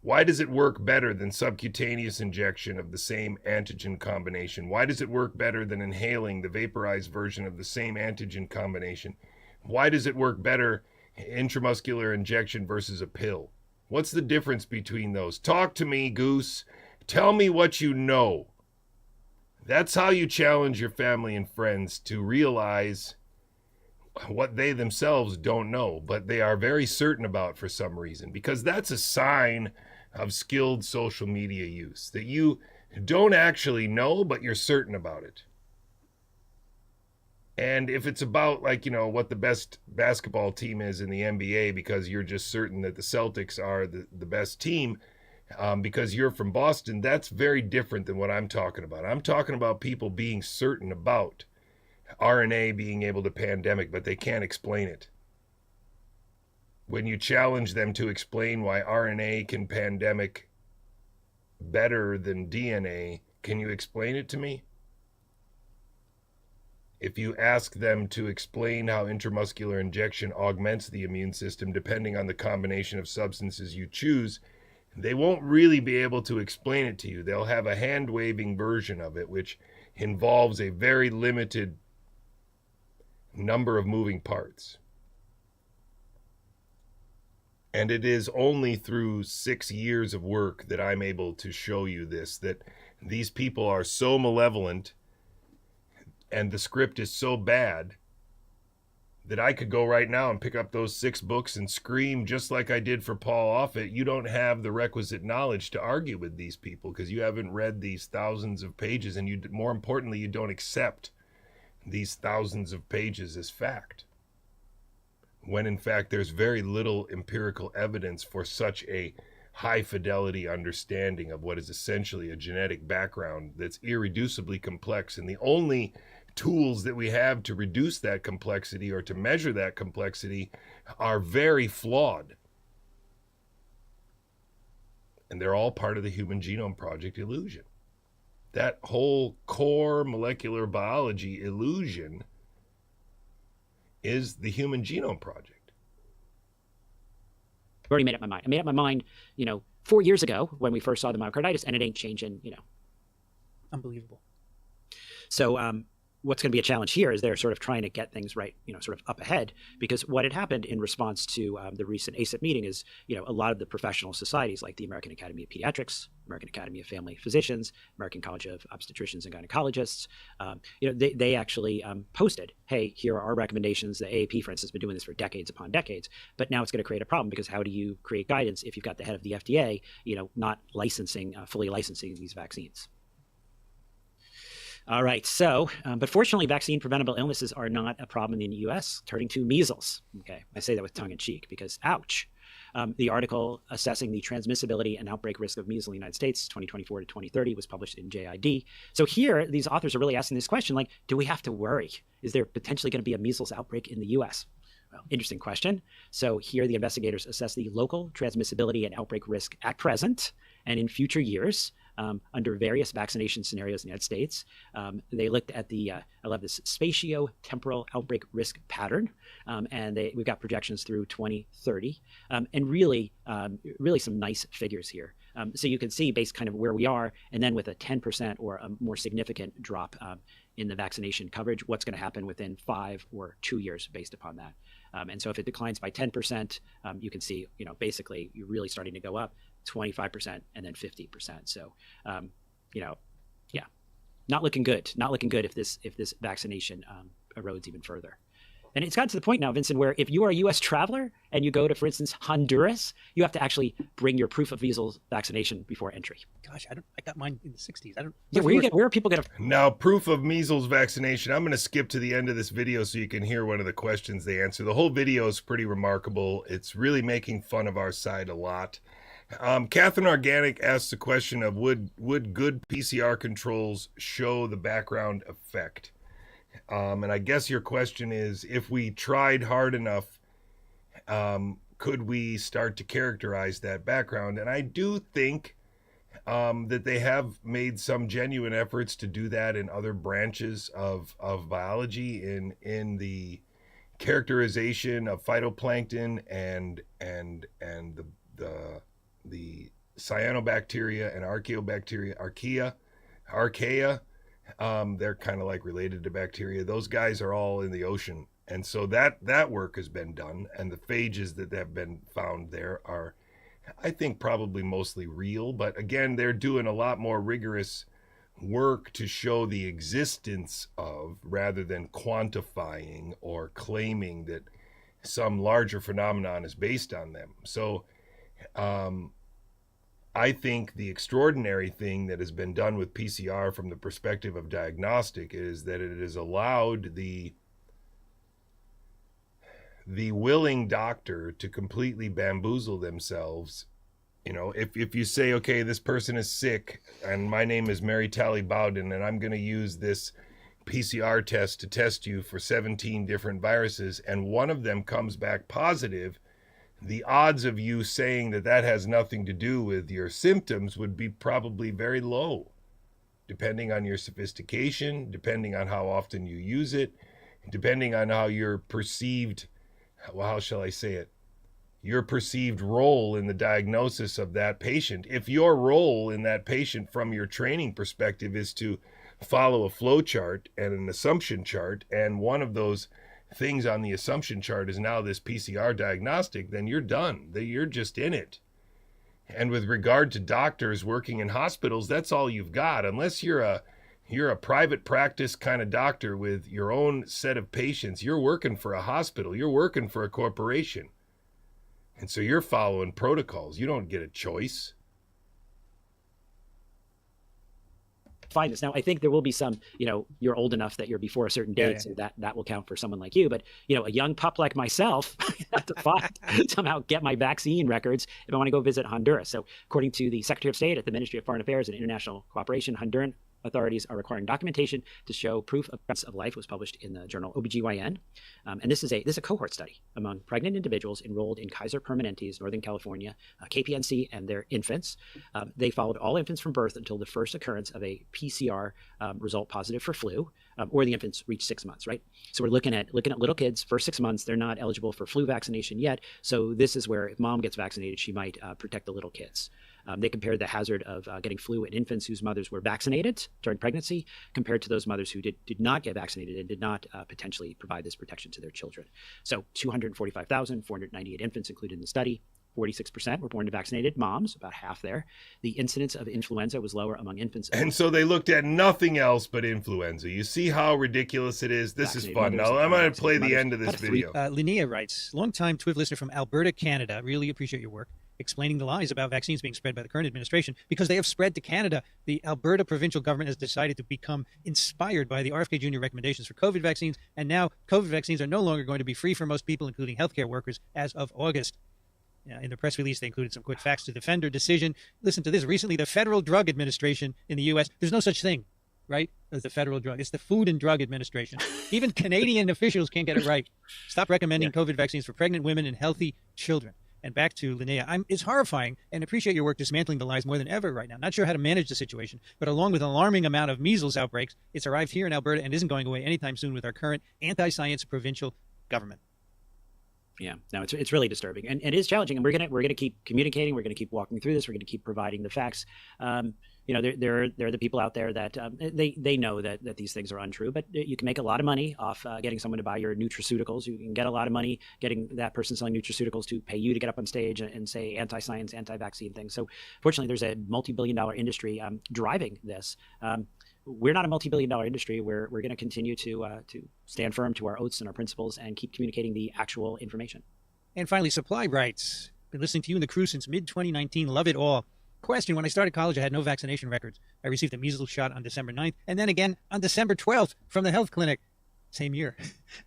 Why does it work better than subcutaneous injection of the same antigen combination? Why does it work better than inhaling the vaporized version of the same antigen combination? Why does it work better intramuscular injection versus a pill? What's the difference between those? Talk to me, Goose. Tell me what you know. That's how you challenge your family and friends to realize what they themselves don't know, but they are very certain about for some reason, because that's a sign of skilled social media use, that you don't actually know, but you're certain about it. And if it's about, like, what the best basketball team is in the NBA, because you're just certain that the Celtics are the best team, because you're from Boston, that's very different than what I'm talking about. I'm talking about people being certain about RNA being able to pandemic, but they can't explain it. When you challenge them to explain why RNA can pandemic better than DNA, can you explain it to me? If you ask them to explain how intramuscular injection augments the immune system depending on the combination of substances you choose, they won't really be able to explain it to you. They'll have a hand-waving version of it, which involves a very limited number of moving parts. And it is only through 6 years of work that I'm able to show you this, that these people are so malevolent and the script is so bad that I could go right now and pick up those 6 books and scream, just like I did for Paul Offit, you don't have the requisite knowledge to argue with these people because you haven't read these thousands of pages, and you, more importantly, you don't accept these thousands of pages as fact, when in fact there's very little empirical evidence for such a high fidelity understanding of what is essentially a genetic background that's irreducibly complex. And the only tools that we have to reduce that complexity or to measure that complexity are very flawed. And they're all part of the Human Genome Project illusion. That whole core molecular biology illusion is the Human Genome Project. I've already made up my mind. I made up my mind, 4 years ago when we first saw the myocarditis, and it ain't changing, Unbelievable. So what's going to be a challenge here is they're sort of trying to get things right, sort of up ahead, because what had happened in response to the recent ACIP meeting is, a lot of the professional societies like the American Academy of Pediatrics, American Academy of Family Physicians, American College of Obstetricians and Gynecologists, they actually posted, hey, here are our recommendations. The AAP, for instance, has been doing this for decades upon decades, but now it's going to create a problem, because how do you create guidance if you've got the head of the FDA, not fully licensing these vaccines? All right, so, but fortunately, vaccine preventable illnesses are not a problem in the U.S., turning to measles. Okay, I say that with tongue in cheek because, ouch. The article assessing the transmissibility and outbreak risk of measles in the United States, 2024 to 2030, was published in JID. So here, these authors are really asking this question, like, do we have to worry? Is there potentially going to be a measles outbreak in the U.S.? Well, interesting question. So here, the investigators assess the local transmissibility and outbreak risk at present and in future years, under various vaccination scenarios in the United States. They looked at the, I love this, spatio-temporal outbreak risk pattern, and we've got projections through 2030, and really some nice figures here. So you can see based kind of where we are, and then with a 10% or a more significant drop in the vaccination coverage, what's going to happen within 5 or 2 years based upon that. And so if it declines by 10%, you can see, basically you're really starting to go up 25% and then 50%. So, yeah, not looking good. Not looking good if this vaccination erodes even further. And it's gotten to the point now, Vincent, where if you are a U.S. traveler and you go to, for instance, Honduras, you have to actually bring your proof of measles vaccination before entry. Gosh, I got mine in the 60s. Yeah, where are people going to? Now, proof of measles vaccination. I'm going to skip to the end of this video so you can hear one of the questions they answer. The whole video is pretty remarkable. It's really making fun of our side a lot. Catherine Organic asks the question of would good PCR controls show the background effect? And I guess your question is, if we tried hard enough, could we start to characterize that background? And I do think that they have made some genuine efforts to do that in other branches of biology, in the characterization of phytoplankton and the cyanobacteria and archaea. They're kind of like related to bacteria. Those guys are all in the ocean. And so that work has been done. And the phages that have been found there are, I think, probably mostly real. But again, they're doing a lot more rigorous work to show the existence of, rather than quantifying or claiming that some larger phenomenon is based on them. So I think the extraordinary thing that has been done with PCR from the perspective of diagnostic is that it has allowed the willing doctor to completely bamboozle themselves. You know, if you say, okay, this person is sick and my name is Mary Tally Bowden and I'm going to use this PCR test to test you for 17 different viruses and one of them comes back positive, the odds of you saying that that has nothing to do with your symptoms would be probably very low, depending on your sophistication, depending on how often you use it, depending on how your perceived, well, how shall I say it? Your perceived role in the diagnosis of that patient. If your role in that patient from your training perspective is to follow a flow chart and an assumption chart, and one of those things on the assumption chart is now this PCR diagnostic, then you're done. You're just in it. And with regard to doctors working in hospitals, that's all you've got. Unless you're a private practice kind of doctor with your own set of patients, you're working for a hospital, you're working for a corporation. And so you're following protocols. You don't get a choice. Find this. Now, I think there will be some, you're old enough that you're before a certain date, so that will count for someone like you. But, a young pup like myself, I have to somehow get my vaccine records if I want to go visit Honduras. So according to the Secretary of State at the Ministry of Foreign Affairs and International Cooperation, Honduran authorities are requiring documentation to show proof of life. It was published in the journal OBGYN. And this is a cohort study among pregnant individuals enrolled in Kaiser Permanente's Northern California, KPNC, and their infants. They followed all infants from birth until the first occurrence of a PCR result positive for flu, or the infants reached 6 months, right? So we're looking at little kids, first 6 months, they're not eligible for flu vaccination yet. So this is where if mom gets vaccinated, she might protect the little kids. They compared the hazard of getting flu in infants whose mothers were vaccinated during pregnancy compared to those mothers who did not get vaccinated and did not potentially provide this protection to their children. So 245,498 infants included in the study. 46% were born to vaccinated moms, about half there. The incidence of influenza was lower among infants. And so they looked at nothing else but influenza. You see how ridiculous it is? This is fun. Now, I'm going to play the end of this video. Linnea writes, longtime TWIV listener from Alberta, Canada. Really appreciate your work explaining the lies about vaccines being spread by the current administration because they have spread to Canada. The Alberta provincial government has decided to become inspired by the RFK Jr. recommendations for COVID vaccines, and now COVID vaccines are no longer going to be free for most people, including healthcare workers, as of August. In the press release, they included some quick facts to defend their decision. Listen to this. Recently, the Federal Drug Administration in the U.S., there's no such thing, right, as the Federal Drug. It's the Food and Drug Administration. Even Canadian officials can't get it right. Stop recommending COVID vaccines for pregnant women and healthy children. And back to Linnea, it's horrifying and appreciate your work dismantling the lies more than ever right now. Not sure how to manage the situation, but along with an alarming amount of measles outbreaks, it's arrived here in Alberta and isn't going away anytime soon with our current anti-science provincial government. Yeah, no, it's really disturbing and it is challenging. And we're gonna keep communicating. We're gonna keep walking through this. We're gonna keep providing the facts. There are the people out there that they know that these things are untrue, but you can make a lot of money off getting someone to buy your nutraceuticals. You can get a lot of money getting that person selling nutraceuticals to pay you to get up on stage and say anti-science, anti-vaccine things. So fortunately, there's a multi-billion-dollar industry driving this. We're not a multi-billion-dollar industry. We're going to continue to stand firm to our oaths and our principles and keep communicating the actual information. And finally, Supply writes, been listening to you and the crew since mid-2019. Love it all. Question, when I started college, I had no vaccination records. I received a measles shot on December 9th and then again on December 12th from the health clinic. Same year.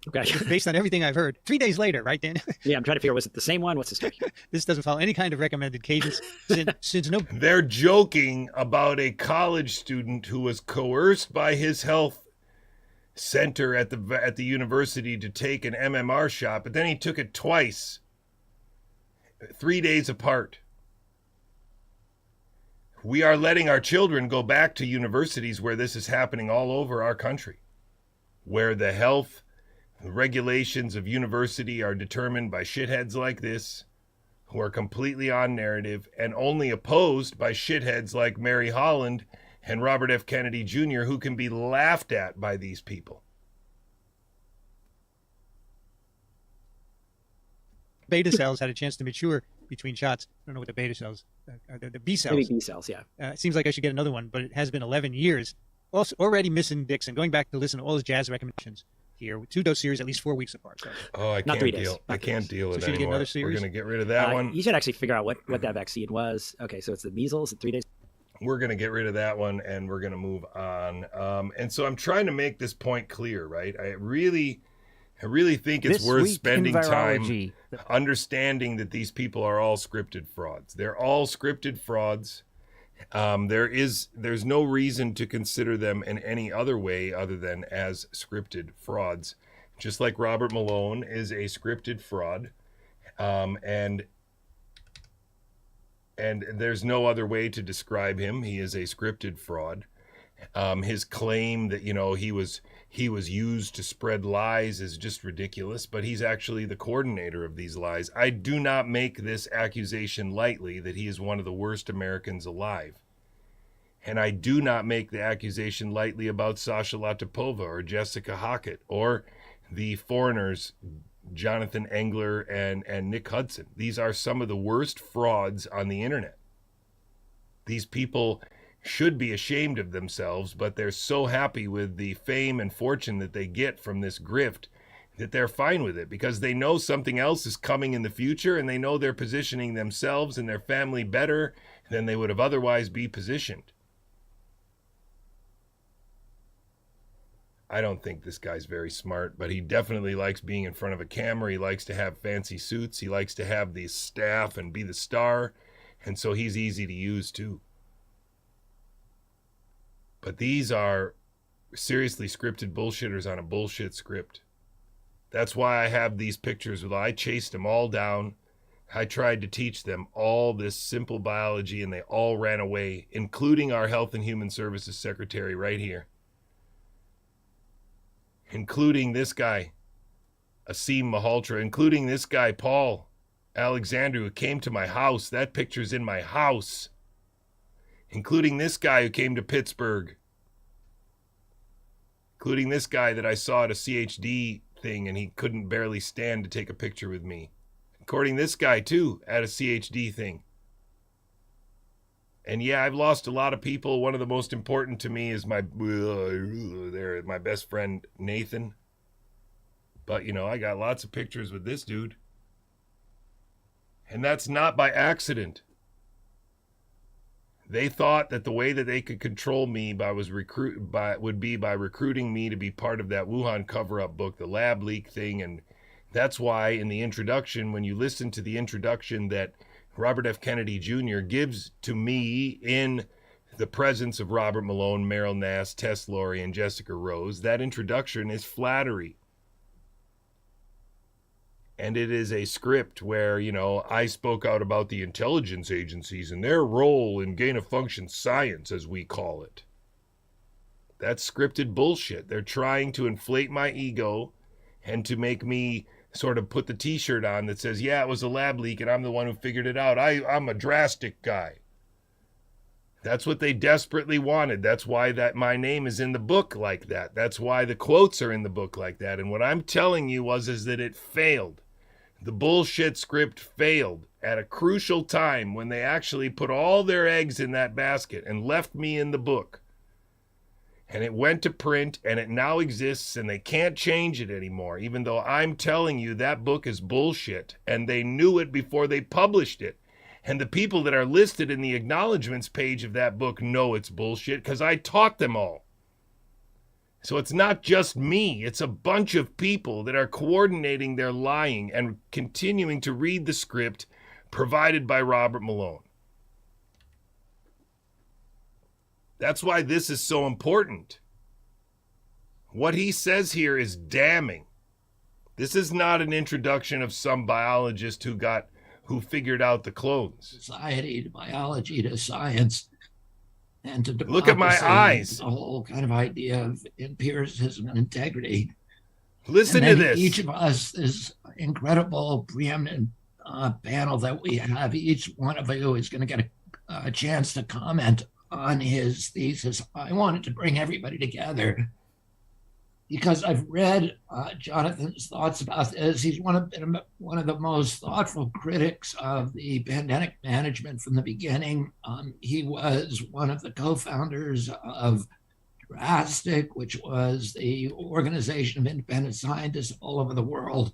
Okay. Based on everything I've heard. 3 days later, right, Dan? Yeah, I'm trying to figure, was it the same one? What's the story? This doesn't follow any kind of recommended cadence since no... They're joking about a college student who was coerced by his health center at the university to take an MMR shot, but then he took it twice, 3 days apart. We are letting our children go back to universities where this is happening all over our country, where the health regulations of university are determined by shitheads like this, who are completely on narrative and only opposed by shitheads like Mary Holland and Robert F. Kennedy Jr., who can be laughed at by these people. Beta cells had a chance to mature between shots. I don't know what the beta cells, the B cells. Maybe B cells, yeah. It seems like I should get another one, but it has been 11 years. Also, already missing Dixon. Going back to listen to all his jazz recommendations here, 2-dose series at least 4 weeks apart. So. Oh, I Not can't 3 deal. days. I can't deal with So should we it get anymore. another series? We're going to get rid of that one. You should actually figure out what that vaccine was. Okay, so it's the measles at 3 days. We're going to get rid of that one, and we're going to move on. And so I'm trying to make this point clear, right? I really think it's This worth week in spending time virology. understanding that these people are all scripted frauds. They're all scripted frauds. There's no reason to consider them in any other way other than as scripted frauds. Just like Robert Malone is a scripted fraud, and there's no other way to describe him. He is a scripted fraud. His claim that he was used to spread lies is just ridiculous, but he's actually the coordinator of these lies. I do not make this accusation lightly that he is one of the worst Americans alive. And I do not make the accusation lightly about Sasha Latipova or Jessica Hockett or the foreigners Jonathan Engler and Nick Hudson. These are some of the worst frauds on the internet. These people should be ashamed of themselves, but they're so happy with the fame and fortune that they get from this grift that they're fine with it because they know something else is coming in the future, and they know they're positioning themselves and their family better than they would have otherwise be positioned. I don't think this guy's very smart, but he definitely likes being in front of a camera. He likes to have fancy suits. He likes to have the staff and be the star. And so he's easy to use too. But these are seriously scripted bullshitters on a bullshit script. That's why I have these pictures. I chased them all down. I tried to teach them all this simple biology, and they all ran away, including our Health and Human Services Secretary right here. Including this guy, Asim Malhotra, including this guy, Paul Alexander, who came to my house. That picture's in my house. Including this guy who came to Pittsburgh. Including this guy that I saw at a CHD thing, and he couldn't barely stand to take a picture with me. Including this guy, too, at a CHD thing. And yeah, I've lost a lot of people. One of the most important to me is my best friend, Nathan. But, I got lots of pictures with this dude. And that's not by accident. They thought that the way that they could control me would be by recruiting me to be part of that Wuhan cover-up book, the lab leak thing. And that's why in the introduction, when you listen to the introduction that Robert F. Kennedy Jr. gives to me in the presence of Robert Malone, Meryl Nass, Tess Laurie, and Jessica Rose, that introduction is flattery. And it is a script where, I spoke out about the intelligence agencies and their role in gain-of-function science, as we call it. That's scripted bullshit. They're trying to inflate my ego and to make me sort of put the t-shirt on that says, yeah, it was a lab leak and I'm the one who figured it out. I'm a drastic guy. That's what they desperately wanted. That's why my name is in the book like that. That's why the quotes are in the book like that. And what I'm telling you is that it failed. The bullshit script failed at a crucial time when they actually put all their eggs in that basket and left me in the book. And it went to print, and it now exists, and they can't change it anymore, even though I'm telling you that book is bullshit, and they knew it before they published it. And the people that are listed in the acknowledgments page of that book know it's bullshit because I taught them all. So it's not just me. It's a bunch of people that are coordinating their lying and continuing to read the script provided by Robert Malone. That's why this is so important. What he says here is damning. This is not an introduction of some biologist who figured out the clones. Society to biology to science and to democracy. Look at my eyes. The whole kind of idea of empiricism and integrity. Listen to this. Each of us, this incredible preeminent panel that we have, each one of you is going to get a chance to comment on his thesis. I wanted to bring everybody together because I've read Jonathan's thoughts about this. He's one of the most thoughtful critics of the pandemic management from the beginning. He was one of the co-founders of Drastic, which was the organization of independent scientists all over the world,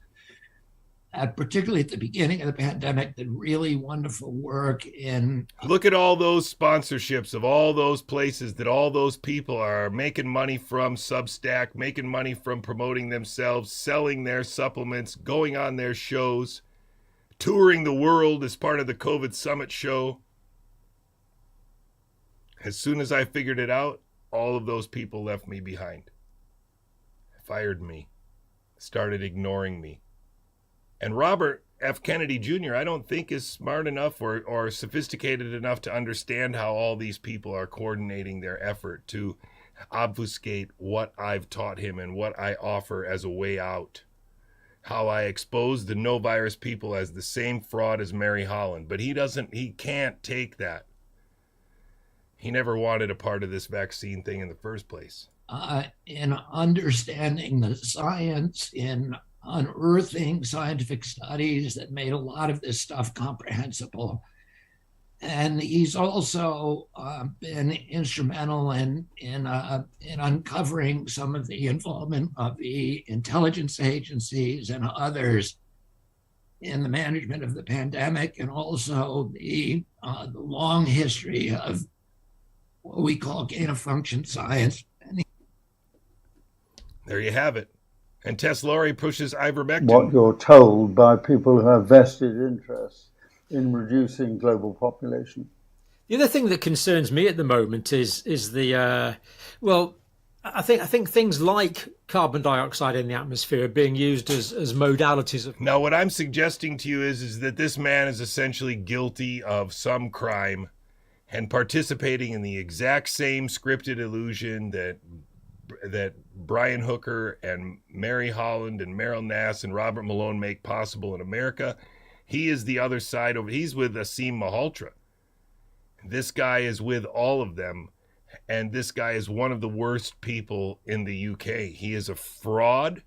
particularly at the beginning of the pandemic, did really wonderful work in... Look at all those sponsorships of all those places that all those people are making money from Substack, making money from promoting themselves, selling their supplements, going on their shows, touring the world as part of the COVID Summit show. As soon as I figured it out, all of those people left me behind, fired me, started ignoring me. And Robert F. Kennedy Jr., I don't think is smart enough or sophisticated enough to understand how all these people are coordinating their effort to obfuscate what I've taught him and what I offer as a way out. How I expose the no virus people as the same fraud as Mary Holland. But he can't take that. He never wanted a part of this vaccine thing in the first place. In understanding the science, in unearthing scientific studies that made a lot of this stuff comprehensible. And he's also been instrumental in uncovering some of the involvement of the intelligence agencies and others in the management of the pandemic, and also the long history of what we call gain-of-function science. There you have it. And Tess Laurie pushes ivermectin. What you're told by people who have vested interests in reducing global population. The other thing that concerns me at the moment is the I think things like carbon dioxide in the atmosphere are being used as modalities of... Now, what I'm suggesting to you is that this man is essentially guilty of some crime and participating in the exact same scripted illusion that Brian Hooker and Mary Holland and Meryl Nass and Robert Malone make possible in America. He is the other side over. He's with Asim Malhotra. This guy is with all of them. And this guy is one of the worst people in the UK. He is a fraud.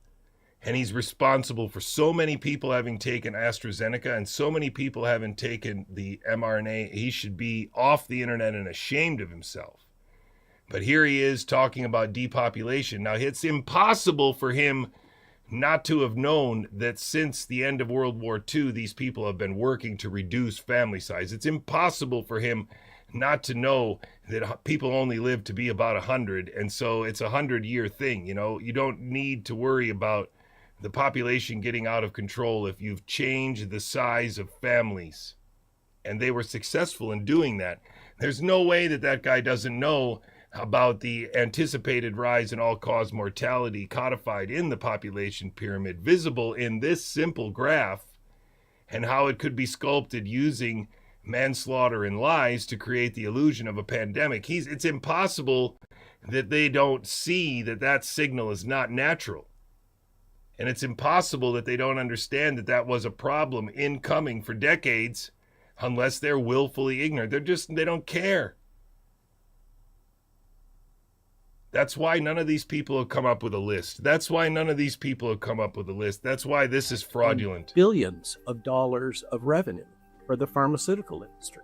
And he's responsible for so many people having taken AstraZeneca and so many people having taken the mRNA. He should be off the internet and ashamed of himself. But here he is talking about depopulation. Now, it's impossible for him not to have known that since the end of World War II, these people have been working to reduce family size. It's impossible for him not to know that people only live to be about 100. And so it's a 100-year thing. You know, you don't need to worry about the population getting out of control if you've changed the size of families. And they were successful in doing that. There's no way that guy doesn't know about the anticipated rise in all-cause mortality codified in the population pyramid, visible in this simple graph, and how it could be sculpted using manslaughter and lies to create the illusion of a pandemic. It's impossible that they don't see that signal is not natural. And it's impossible that they don't understand that was a problem incoming for decades unless they're willfully ignorant. They don't care. That's why none of these people have come up with a list. That's why this is fraudulent. Billions of dollars of revenue for the pharmaceutical industry.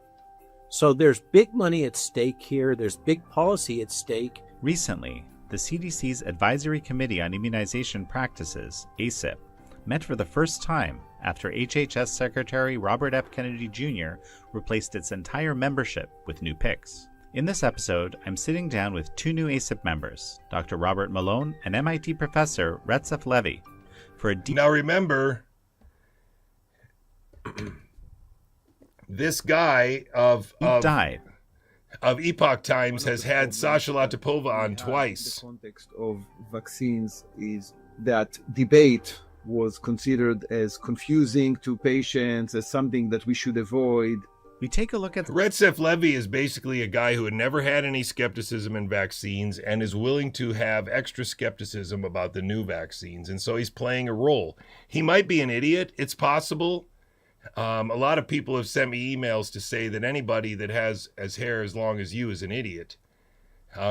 So there's big money at stake here. There's big policy at stake. Recently, the CDC's Advisory Committee on Immunization Practices, ACIP, met for the first time after HHS Secretary Robert F. Kennedy Jr. replaced its entire membership with new picks. In this episode, I'm sitting down with two new ACIP members, Dr. Robert Malone and MIT professor Recep Levy, for a deep... Now remember, this guy of Epoch Times has had Sasha Latipova on twice. The context of vaccines is that debate was considered as confusing to patients, as something that we should avoid. We take a look at... Recep Levy is basically a guy who had never had any skepticism in vaccines and is willing to have extra skepticism about the new vaccines. And so he's playing a role. He might be an idiot. It's possible. A lot of people have sent me emails to say that anybody that has hair as long as you is an idiot.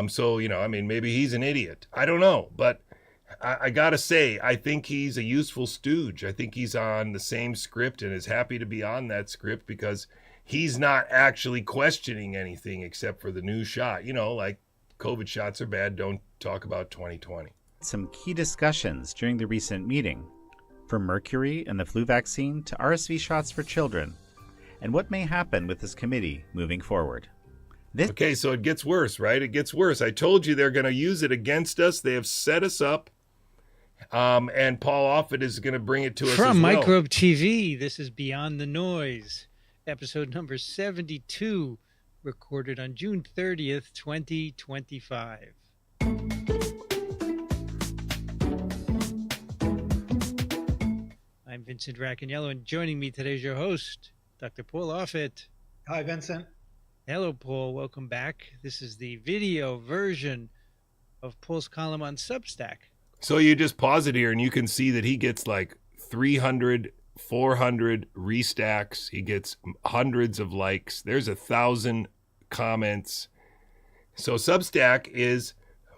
So, maybe he's an idiot. I don't know. But I gotta say, I think he's a useful stooge. I think he's on the same script and is happy to be on that script because he's not actually questioning anything except for the new shot. You know, like COVID shots are bad. Don't talk about 2020. Some key discussions during the recent meeting, from mercury and the flu vaccine to RSV shots for children, and what may happen with this committee moving forward. Okay, so it gets worse, right? It gets worse. I told you they're going to use it against us. They have set us up. And Paul Offit is going to bring it to us from as well. Microbe TV. This is Beyond the Noise, episode number 72, recorded on June 30th, 2025. I'm Vincent Racaniello, and joining me today is your host, Dr. Paul Offit. Hi, Vincent. Hello, Paul. Welcome back. This is the video version of Paul's column on Substack. So you just pause it here and you can see that he gets like 300, 400 restacks. He gets hundreds of likes. There's 1,000 comments. So Substack is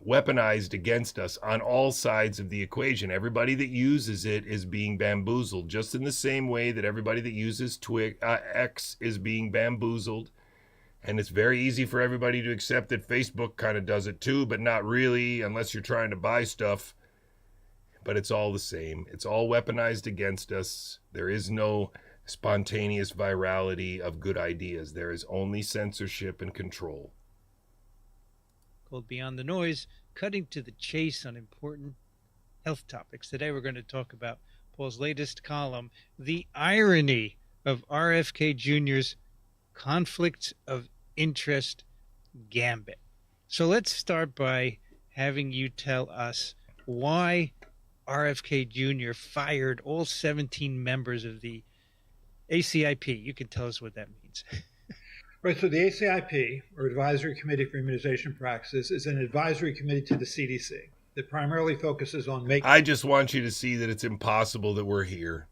weaponized against us on all sides of the equation. Everybody that uses it is being bamboozled, just in the same way that everybody that uses X is being bamboozled. And it's very easy for everybody to accept that Facebook kind of does it too, but not really unless you're trying to buy stuff. But it's all the same. It's all weaponized against us. There is no spontaneous virality of good ideas. There is only censorship and control. Called Beyond the Noise, cutting to the chase on important health topics. Today we're going to talk about Paul's latest column, The Irony of RFK Jr.'s Conflict of Interest Gambit. So let's start by having you tell us why RFK Jr. fired all 17 members of the ACIP. You can tell us what that means. Right, so the ACIP, or Advisory Committee for Immunization Practices, is an advisory committee to the CDC that primarily focuses on making... I just want you to see that it's impossible that we're here,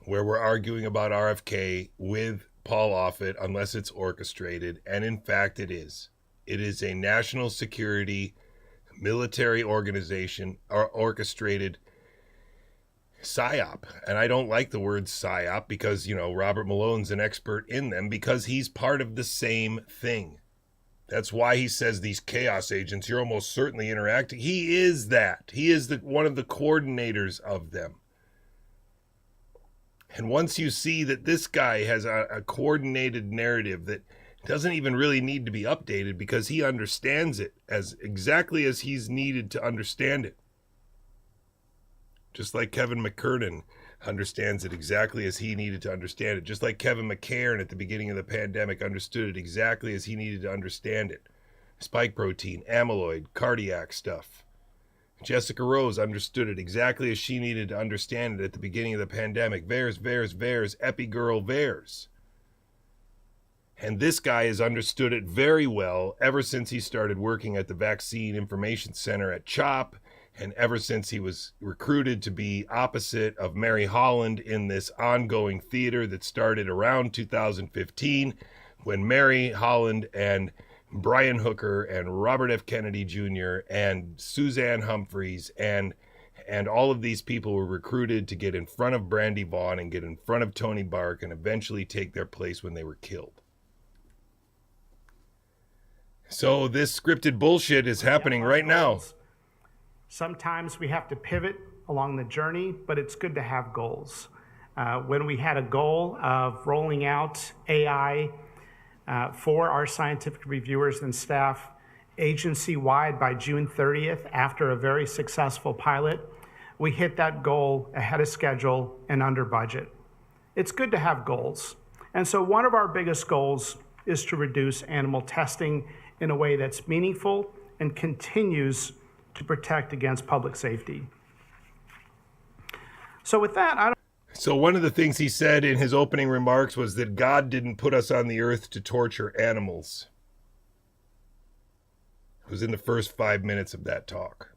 where we're arguing about RFK with Paul Offit, unless it's orchestrated, and in fact it is. It is a national security military organization or orchestrated PSYOP. And I don't like the word PSYOP because, you know, Robert Malone's an expert in them because he's part of the same thing. That's why he says these chaos agents, you're almost certainly interacting. He is that. He is one of the coordinators of them. And once you see that this guy has a coordinated narrative that doesn't even really need to be updated because he understands it as exactly as he's needed to understand it. Just like Kevin McKernan understands it exactly as he needed to understand it. Just like Kevin McCairn at the beginning of the pandemic understood it exactly as he needed to understand it. Spike protein, amyloid, cardiac stuff. Jessica Rose understood it exactly as she needed to understand it at the beginning of the pandemic. VAERS, Epigirl, VAERS. And this guy has understood it very well ever since he started working at the Vaccine Information Center at CHOP, and ever since he was recruited to be opposite of Mary Holland in this ongoing theater that started around 2015, when Mary Holland and Brian Hooker and Robert F. Kennedy Jr. and Suzanne Humphreys and all of these people were recruited to get in front of Brandy Vaughn and get in front of Tony Bark and eventually take their place when they were killed. So this scripted bullshit is happening right now. Sometimes we have to pivot along the journey, but it's good to have goals. When we had a goal of rolling out AI for our scientific reviewers and staff agency-wide by June 30th, after a very successful pilot, we hit that goal ahead of schedule and under budget. It's good to have goals. And so one of our biggest goals is to reduce animal testing in a way that's meaningful and continues to protect against public safety. So with that, So one of the things he said in his opening remarks was that God didn't put us on the earth to torture animals. It was in the first 5 minutes of that talk.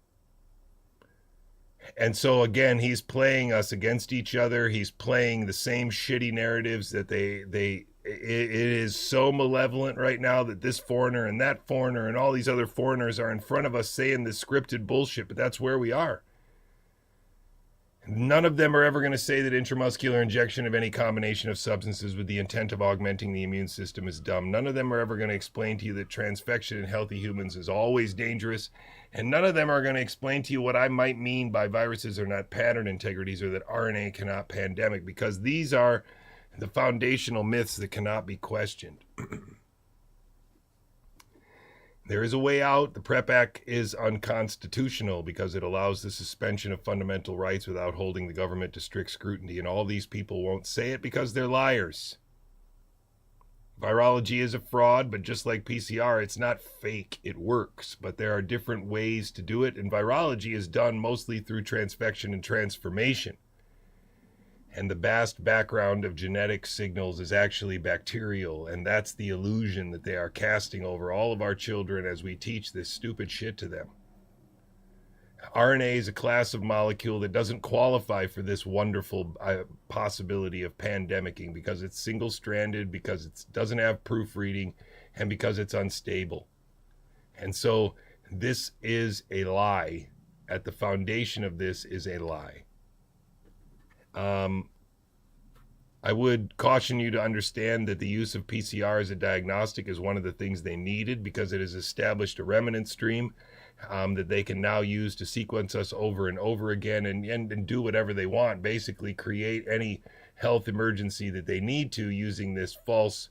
And so again, he's playing us against each other. He's playing the same shitty narratives that it is so malevolent right now that this foreigner and that foreigner and all these other foreigners are in front of us saying this scripted bullshit, but that's where we are. None of them are ever going to say that intramuscular injection of any combination of substances with the intent of augmenting the immune system is dumb. None of them are ever going to explain to you that transfection in healthy humans is always dangerous. And none of them are going to explain to you what I might mean by viruses are not pattern integrities or that RNA cannot pandemic, because these are the foundational myths that cannot be questioned. There is a way out. The PrEP Act is unconstitutional because it allows the suspension of fundamental rights without holding the government to strict scrutiny. And all these people won't say it because they're liars. Virology is a fraud, but just like PCR, it's not fake. It works, but there are different ways to do it. And virology is done mostly through transfection and transformation. And the vast background of genetic signals is actually bacterial, and that's the illusion that they are casting over all of our children as we teach this stupid shit to them. RNA is a class of molecule that doesn't qualify for this wonderful possibility of pandemicking because it's single-stranded, because it doesn't have proofreading, and because it's unstable. And so this is a lie. At the foundation of this is a lie. I would caution you to understand that the use of PCR as a diagnostic is one of the things they needed because it has established a remnant stream that they can now use to sequence us over and over again and do whatever they want, basically create any health emergency that they need to using this false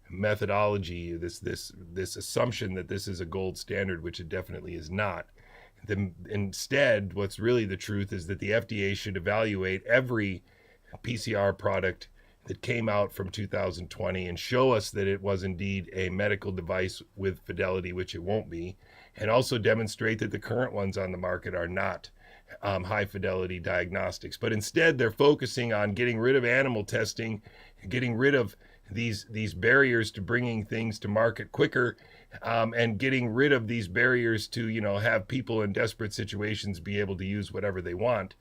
methodology, this assumption that this is a gold standard, which it definitely is not. Instead, what's really the truth is that the FDA should evaluate every PCR product that came out from 2020 and show us that it was indeed a medical device with fidelity, which it won't be, and also demonstrate that the current ones on the market are not high fidelity diagnostics. But instead, they're focusing on getting rid of animal testing, getting rid of these barriers to bringing things to market quicker, and getting rid of these barriers to, have people in desperate situations be able to use whatever they want,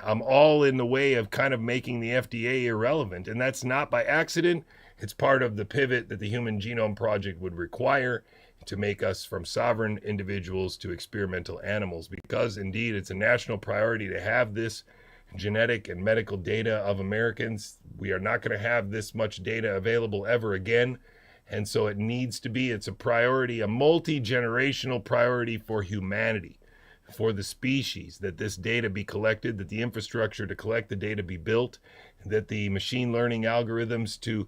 all in the way of kind of making the FDA irrelevant. And that's not by accident. It's part of the pivot that the Human Genome Project would require to make us from sovereign individuals to experimental animals, because indeed it's a national priority to have this genetic and medical data of Americans. We are not going to have this much data available ever again. And so it needs to be, it's a priority, a multi-generational priority for humanity, for the species, that this data be collected, that the infrastructure to collect the data be built, that the machine learning algorithms to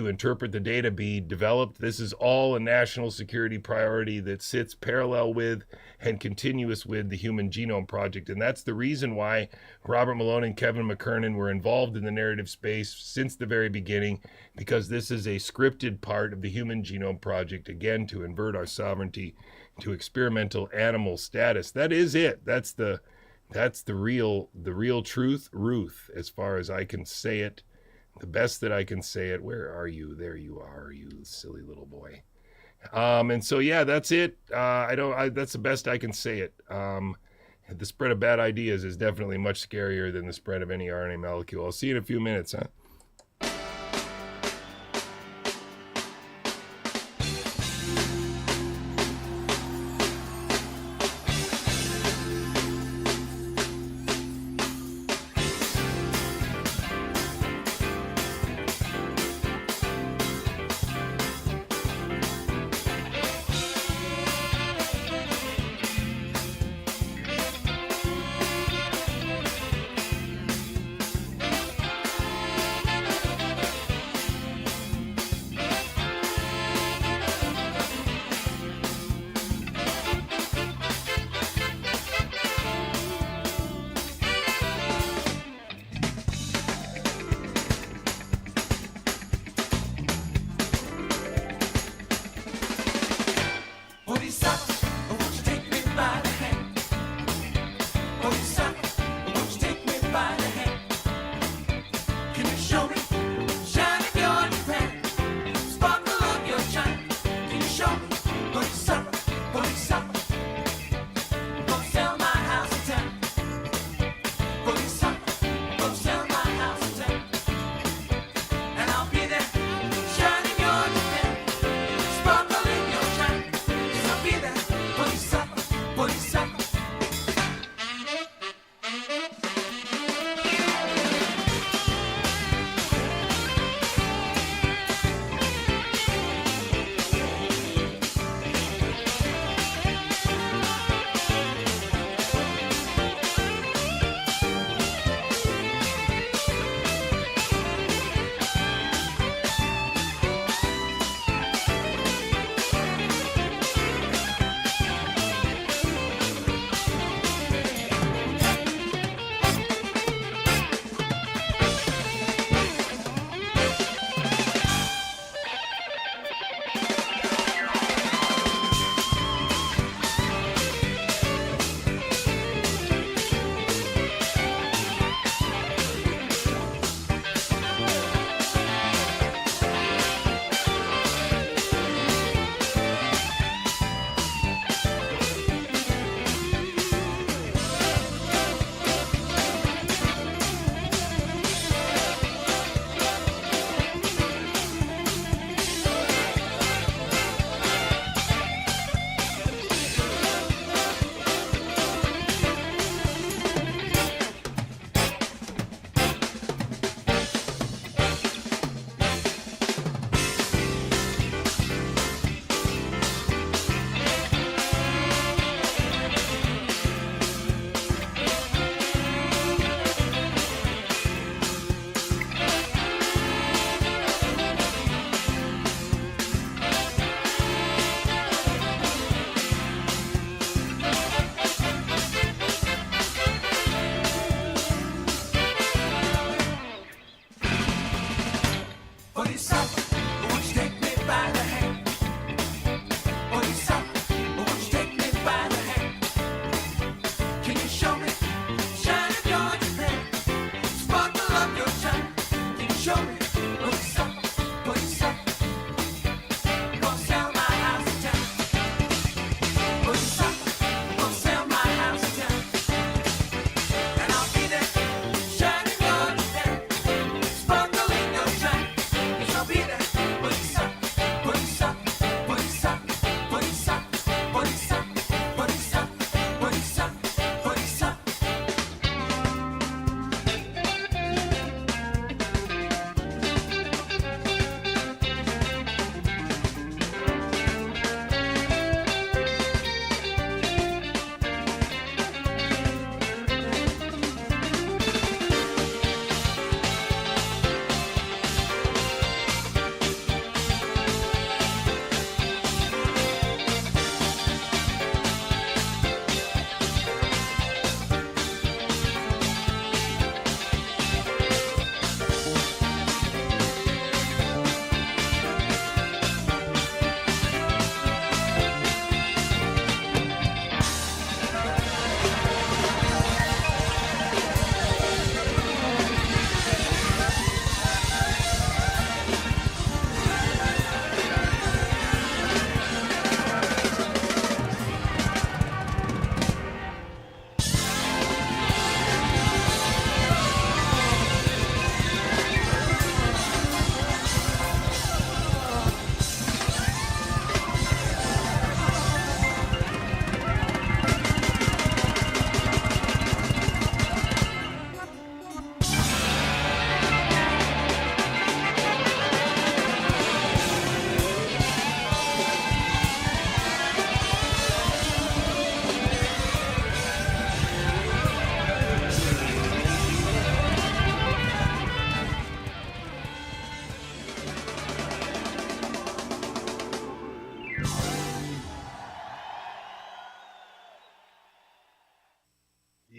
interpret the data be developed. This is all a national security priority that sits parallel with and continuous with the Human Genome Project. And that's the reason why Robert Malone and Kevin McKernan were involved in the narrative space since the very beginning, because this is a scripted part of the Human Genome Project, again, to invert our sovereignty to experimental animal status. That is it. That's the real truth, Ruth, as far as I can say it. The best that I can say it. Where are you? There you are, you silly little boy. And so, yeah, that's it. That's the best I can say it. The spread of bad ideas is definitely much scarier than the spread of any RNA molecule. I'll see you in a few minutes, huh?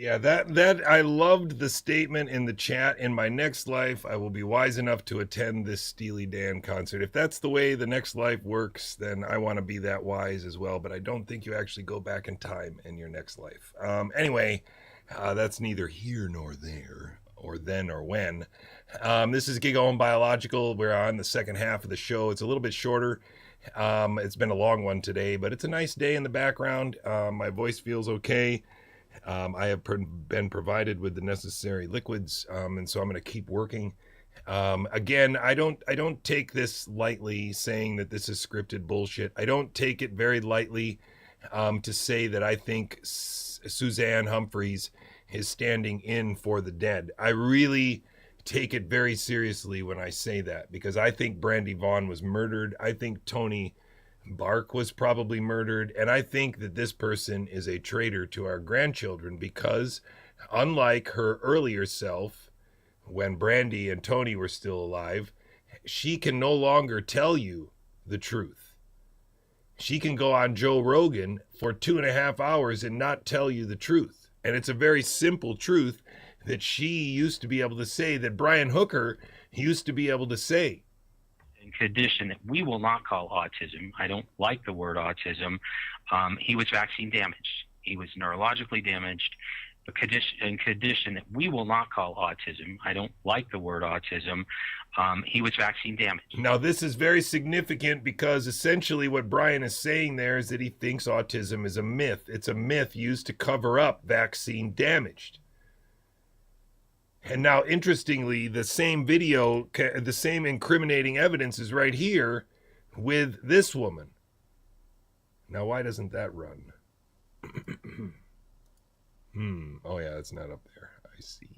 Yeah, that I loved the statement in the chat. In my next life, I will be wise enough to attend this Steely Dan concert. If that's the way the next life works, then I want to be that wise as well. But I don't think you actually go back in time in your next life. Anyway, that's neither here nor there, or then or when. This is Gigaohm Biological. We're on the second half of the show. It's a little bit shorter. It's been a long one today, but it's a nice day in the background. My voice feels okay. I have been provided with the necessary liquids, and so I'm going to keep working. Again, I don't take this lightly, saying that this is scripted bullshit. I don't take it very lightly to say that I think Suzanne Humphries is standing in for the dead. I really take it very seriously when I say that, because I think Brandy Vaughn was murdered. I think Tony Bark was probably murdered, and I think that this person is a traitor to our grandchildren, because unlike her earlier self, when Brandy and Tony were still alive, she can no longer tell you the truth. She can go on Joe Rogan for 2.5 hours and not tell you the truth. And it's a very simple truth that she used to be able to say, that Brian Hooker used to be able to say. Condition that we will not call autism. I don't like the word autism. He was vaccine damaged. He was neurologically damaged. A condition that we will not call autism. I don't like the word autism. He was vaccine damaged. Now, this is very significant, because essentially what Brian is saying there is that he thinks autism is a myth. It's a myth used to cover up vaccine damaged. And now, interestingly, the same video, the same incriminating evidence is right here with this woman. Now, why doesn't that run? Oh, yeah, it's not up there. I see.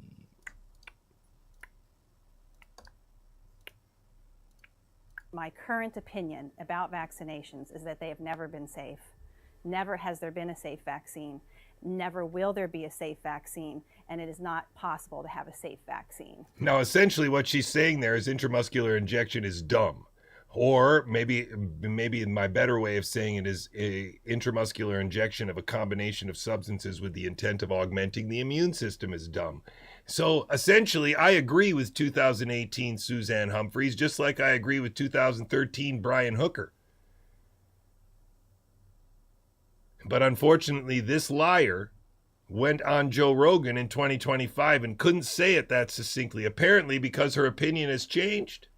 My current opinion about vaccinations is that they have never been safe. Never has there been a safe vaccine. Never will there be a safe vaccine, and it is not possible to have a safe vaccine. Now, essentially what she's saying there is intramuscular injection is dumb. Or maybe my better way of saying it is a intramuscular injection of a combination of substances with the intent of augmenting the immune system is dumb. So essentially, I agree with 2018 Suzanne Humphries, just like I agree with 2013 Brian Hooker. But unfortunately, this liar went on Joe Rogan in 2025 and couldn't say it that succinctly, apparently because her opinion has changed.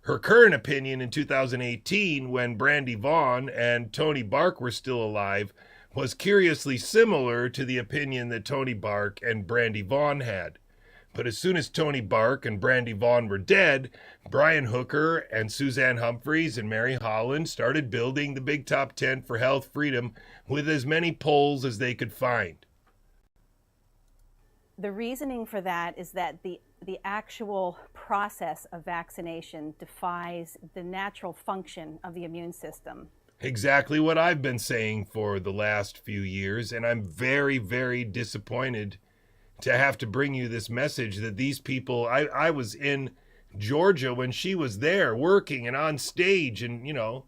Her current opinion in 2018, when Brandy Vaughn and Tony Bark were still alive, was curiously similar to the opinion that Tony Bark and Brandy Vaughn had. But as soon as Tony Bark and Brandy Vaughn were dead, Brian Hooker and Suzanne Humphries and Mary Holland started building the big top tent for health freedom with as many poles as they could find. The reasoning for that is that the actual process of vaccination defies the natural function of the immune system. Exactly what I've been saying for the last few years, and I'm very, very disappointed to have to bring you this message that these people, I was in Georgia when she was there working and on stage, and you know,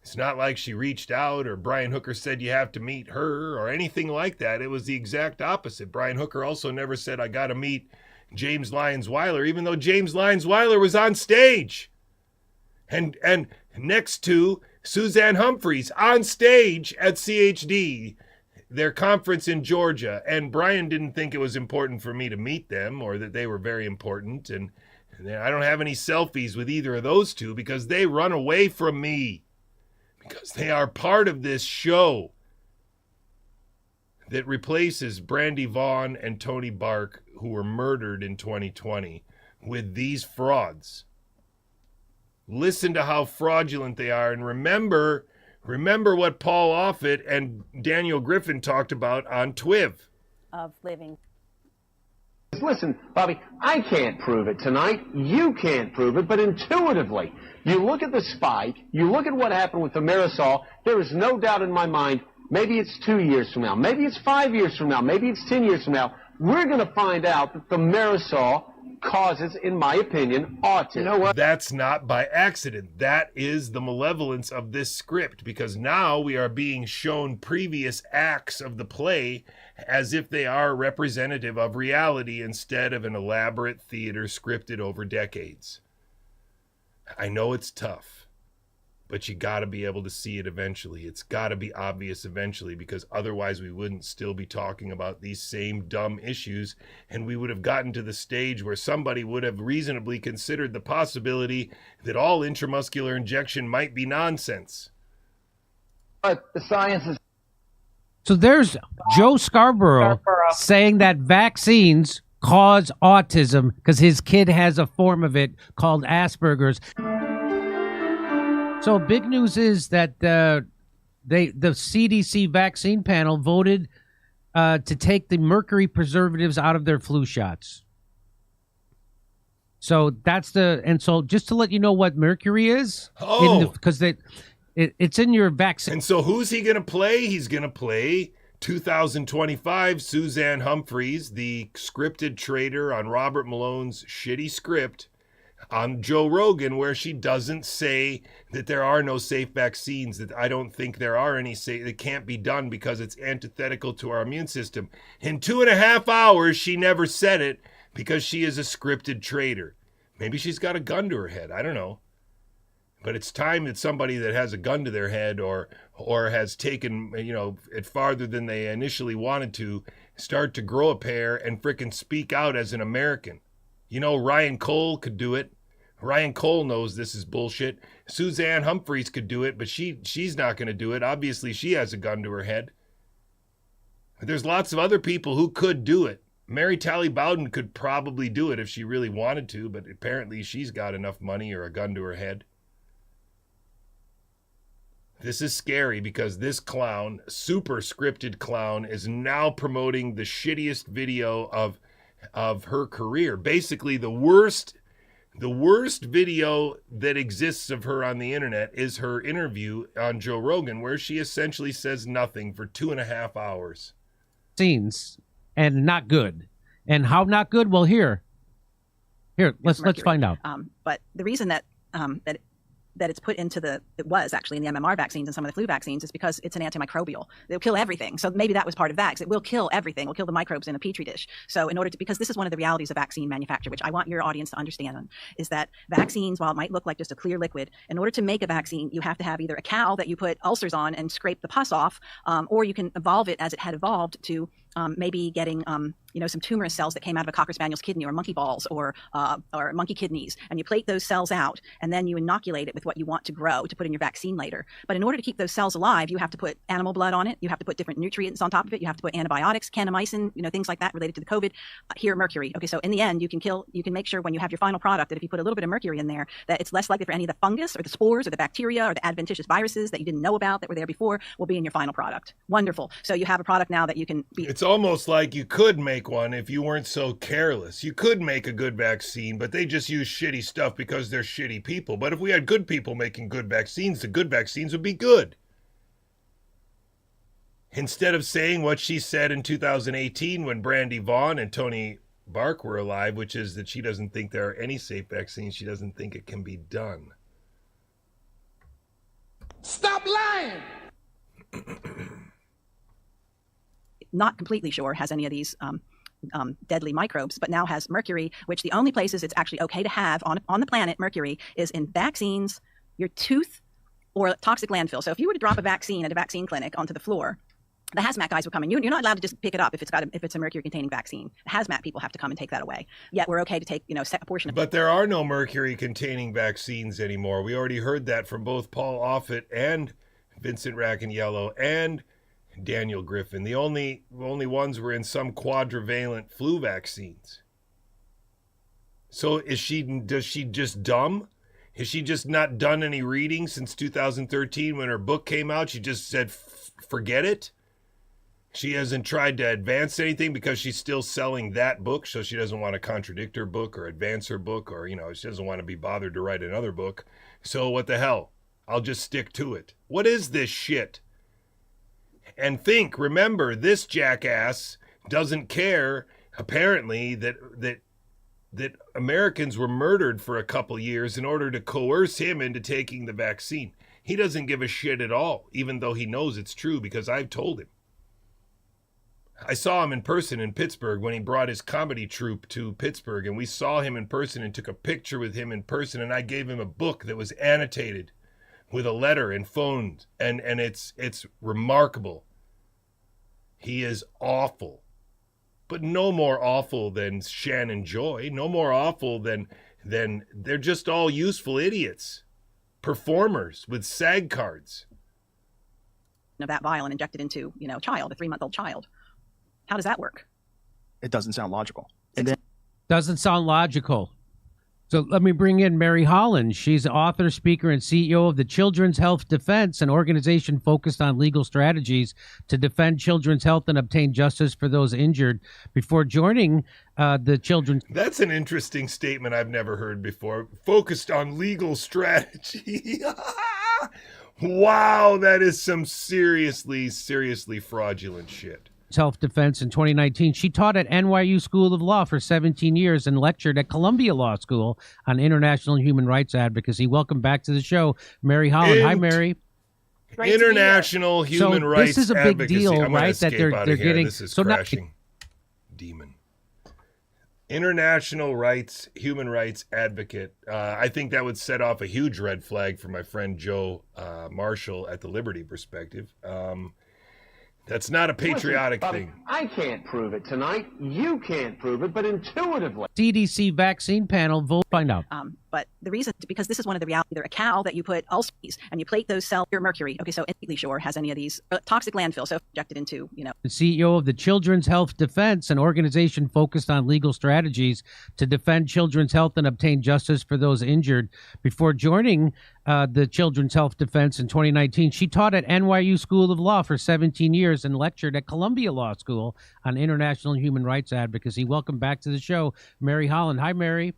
it's not like she reached out or Brian Hooker said you have to meet her or anything like that. It was the exact opposite. Brian Hooker also never said I got to meet James Lyons Weiler, even though James Lyons Weiler was on stage and next to Suzanne Humphries on stage at CHD, their conference in Georgia, and Brian didn't think it was important for me to meet them or that they were very important, and I don't have any selfies with either of those two because they run away from me, because they are part of this show that replaces Brandy Vaughn and Tony Bark, who were murdered in 2020, with these frauds. Listen to how fraudulent they are, and remember what Paul Offit and Daniel Griffin talked about on TWIV. Of living. Listen, Bobby, I can't prove it tonight. You can't prove it, but intuitively, you look at the spike, you look at what happened with the Marisol, there is no doubt in my mind, maybe it's 2 years from now, maybe it's 5 years from now, maybe it's 10 years from now, we're going to find out that the Marisol causes, in my opinion, autism. You know what? That's not by accident. That is the malevolence of this script, because now we are being shown previous acts of the play as if they are representative of reality instead of an elaborate theater scripted over decades. I know it's tough, but you got to be able to see it eventually. It's got to be obvious eventually, because otherwise we wouldn't still be talking about these same dumb issues, and we would have gotten to the stage where somebody would have reasonably considered the possibility that all intramuscular injection might be nonsense. But the science is... So there's Joe Scarborough saying that vaccines cause autism because his kid has a form of it called Asperger's. So big news is that the CDC vaccine panel voted to take the mercury preservatives out of their flu shots. So so just to let you know what mercury is, because it's in your vaccine. And so who's he going to play? He's going to play 2025 Suzanne Humphries, the scripted traitor on Robert Malone's shitty script, on Joe Rogan, where she doesn't say that there are no safe vaccines, that I don't think there are any safe, that can't be done because it's antithetical to our immune system. In 2.5 hours, she never said it because she is a scripted traitor. Maybe she's got a gun to her head. I don't know. But it's time that somebody that has a gun to their head or has taken, it farther than they initially wanted to, start to grow a pair and frickin' speak out as an American. Ryan Cole could do it. Ryan Cole knows this is bullshit. Suzanne Humphries could do it, but she's not going to do it. Obviously, she has a gun to her head. But there's lots of other people who could do it. Mary Talley Bowden could probably do it if she really wanted to, but apparently she's got enough money or a gun to her head. This is scary because this clown, super scripted clown, is now promoting the shittiest video of her career. Basically, the worst video that exists of her on the internet is her interview on Joe Rogan, where she essentially says nothing for 2.5 hours. Vaccines and not good. And how not good? Well, here, let's find out. But the reason that it's put into it was actually in the MMR vaccines and some of the flu vaccines is because it's an antimicrobial. It'll kill everything. So maybe that was part of that, because it will kill everything. It will kill the microbes in a petri dish. So because this is one of the realities of vaccine manufacture, which I want your audience to understand, is that vaccines, while it might look like just a clear liquid, in order to make a vaccine, you have to have either a cow that you put ulcers on and scrape the pus off, or you can evolve it as it had evolved to maybe getting some tumorous cells that came out of a Cocker Spaniel's kidney, or monkey balls, or monkey kidneys, and you plate those cells out, and then you inoculate it with what you want to grow to put in your vaccine later. But in order to keep those cells alive, you have to put animal blood on it. You have to put different nutrients on top of it. You have to put antibiotics, kanamycin, things like that related to the COVID. Here, mercury. Okay, so in the end, you can make sure when you have your final product that if you put a little bit of mercury in there, that it's less likely for any of the fungus or the spores or the bacteria or the adventitious viruses that you didn't know about that were there before will be in your final product. Wonderful. So you have a product now that you can be. It's almost like you could make one if you weren't so careless. You could make a good vaccine, but they just use shitty stuff because they're shitty people. But if we had good people making good vaccines, the good vaccines would be good. Instead of saying what she said in 2018 when Brandy Vaughn and Tony Bark were alive, which is that she doesn't think there are any safe vaccines. She doesn't think it can be done. Stop lying! Not completely sure has any of these deadly microbes, but now has mercury, which the only places it's actually okay to have on the planet, mercury, is in vaccines, your tooth, or toxic landfill. So if you were to drop a vaccine at a vaccine clinic onto the floor, the hazmat guys would come in. You're not allowed to just pick it up if it's a mercury-containing vaccine. The hazmat people have to come and take that away. Yet we're okay to take a portion of it. But there are no mercury-containing vaccines anymore. We already heard that from both Paul Offit and Vincent Racaniello and Daniel Griffin. The only ones were in some quadrivalent flu vaccines. So does she just dumb? Has she just not done any reading since 2013 when her book came out? She just said, forget it? She hasn't tried to advance anything because she's still selling that book, so she doesn't want to contradict her book or advance her book, or, she doesn't want to be bothered to write another book. So what the hell? I'll just stick to it. What is this shit? And remember, this jackass doesn't care, apparently, that that Americans were murdered for a couple years in order to coerce him into taking the vaccine. He doesn't give a shit at all, even though he knows it's true because I've told him. I saw him in person in Pittsburgh when he brought his comedy troupe to Pittsburgh, and we saw him in person and took a picture with him in person, and I gave him a book that was annotated with a letter and phone, and it's remarkable. He is awful, but no more awful than Shannon Joy, no more awful than they're just all useful idiots, performers with SAG cards. Of that vial and inject it into, a child, a 3-month-old child. How does that work? It doesn't sound logical. And then Doesn't sound logical. So let me bring in Mary Holland. She's the author, speaker, and CEO of the Children's Health Defense, an organization focused on legal strategies to defend children's health and obtain justice for those injured. Before joining the Children's... That's an interesting statement I've never heard before. Focused on legal strategy. Wow, that is some seriously fraudulent shit. Self-defense in 2019. She taught at NYU School of Law for 17 years and lectured at Columbia Law School on international human rights advocacy. Welcome back to the show, Mary Holland. Hi, Mary. International human rights this is a big advocacy. deal, I'm right? That they're getting. This is so crashing. Demon. International rights, human rights advocate. I think that would set off a huge red flag for my friend Joe Marshall at the Liberty Perspective. That's not a patriotic thing. I can't prove it tonight. You can't prove it, but intuitively. CDC vaccine panel vote. Find out. But the reason, because this is one of the realities, either a cow that you put ulcers and you plate those cells, your mercury. Okay, so completely sure has any of these toxic landfill, so injected into, The CEO of the Children's Health Defense, an organization focused on legal strategies to defend children's health and obtain justice for those injured. Before joining the Children's Health Defense in 2019, she taught at NYU School of Law for 17 years and lectured at Columbia Law School on international human rights advocacy. Welcome back to the show, Mary Holland. Hi, Mary.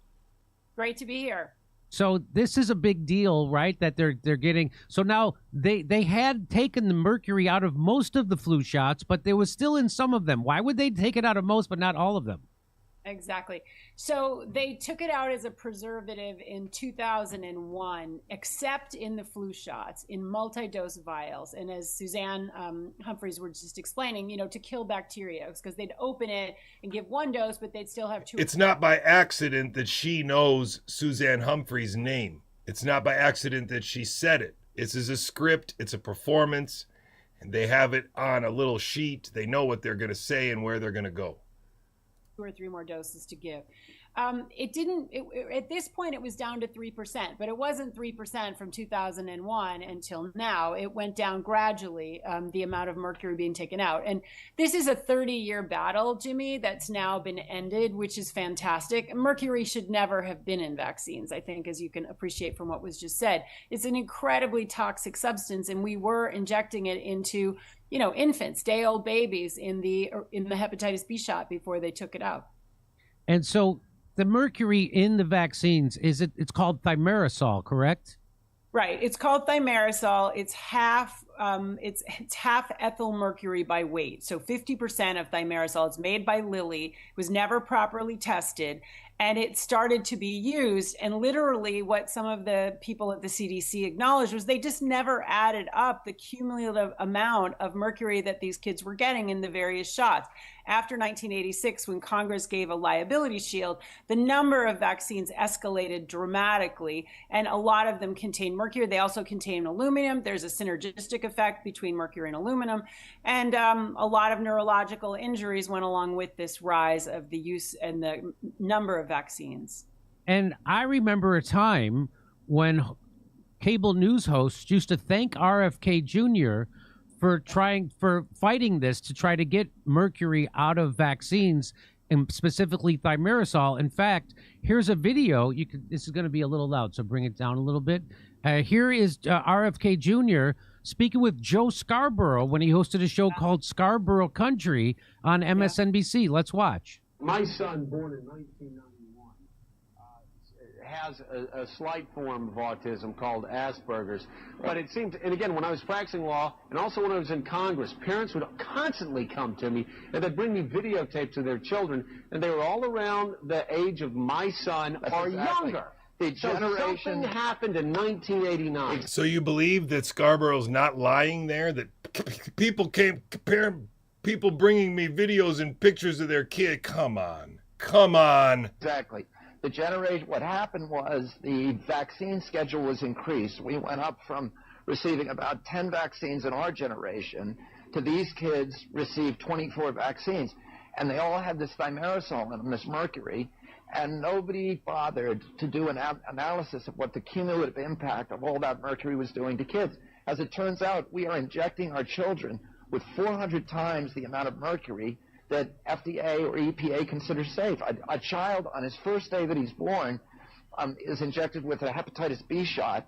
Great to be here. So this is a big deal, right? That they're getting. So now they had taken the mercury out of most of the flu shots, but there was still in some of them. Why would they take it out of most, but not all of them? Exactly. So they took it out as a preservative in 2001, except in the flu shots, in multi-dose vials. And as Suzanne Humphreys were just explaining, to kill bacteria, because they'd open it and give one dose, but they'd still have two. It's not by accident that she knows Suzanne Humphreys' name. It's not by accident that she said it. This is a script. It's a performance. And they have it on a little sheet. They know what they're going to say and where they're going to go. 2 or 3 more doses to give. At this point, it was down to 3%, but it wasn't 3% from 2001 until now. It went down gradually, the amount of mercury being taken out. And this is a 30-year battle, Jimmy, that's now been ended, which is fantastic. Mercury should never have been in vaccines, I think, as you can appreciate from what was just said. It's an incredibly toxic substance, and we were injecting it into infants, day-old babies in the hepatitis B shot before they took it out. And so the mercury in the vaccines, it's called thimerosal, correct? Right. It's called thimerosal. It's half ethyl mercury by weight. So 50% of thimerosal. It's made by Lilly. It was never properly tested. And it started to be used. And literally what some of the people at the CDC acknowledged was they just never added up the cumulative amount of mercury that these kids were getting in the various shots. After 1986, when Congress gave a liability shield, the number of vaccines escalated dramatically, and a lot of them contain mercury. They also contain aluminum. There's a synergistic effect between mercury and aluminum, and a lot of neurological injuries went along with this rise of the use and the number of vaccines. And I remember a time when cable news hosts used to thank RFK Jr. for fighting this to try to get mercury out of vaccines, and specifically thimerosal. In fact, here's a video. This is going to be a little loud, so bring it down a little bit. Here is RFK Jr. speaking with Joe Scarborough when he hosted a show called Scarborough Country on MSNBC. Let's watch. My son, born in 1991, has a slight form of autism called Asperger's. But it seems, and again, when I was practicing law, and also when I was in Congress, parents would constantly come to me, and they'd bring me videotapes of their children, and they were all around the age of my son or younger. The generation... So something happened in 1989. So you believe that Scarborough's not lying there? That people came comparing, people bringing me videos and pictures of their kid? Come on. Come on. Exactly. The generation, what happened was the vaccine schedule was increased. We went up from receiving about 10 vaccines in our generation to these kids received 24 vaccines. And they all had this thimerosal in them, this mercury, and nobody bothered to do an analysis of what the cumulative impact of all that mercury was doing to kids. As it turns out, we are injecting our children with 400 times the amount of mercury that FDA or EPA considers safe. A child on his first day that he's born is injected with a hepatitis B shot.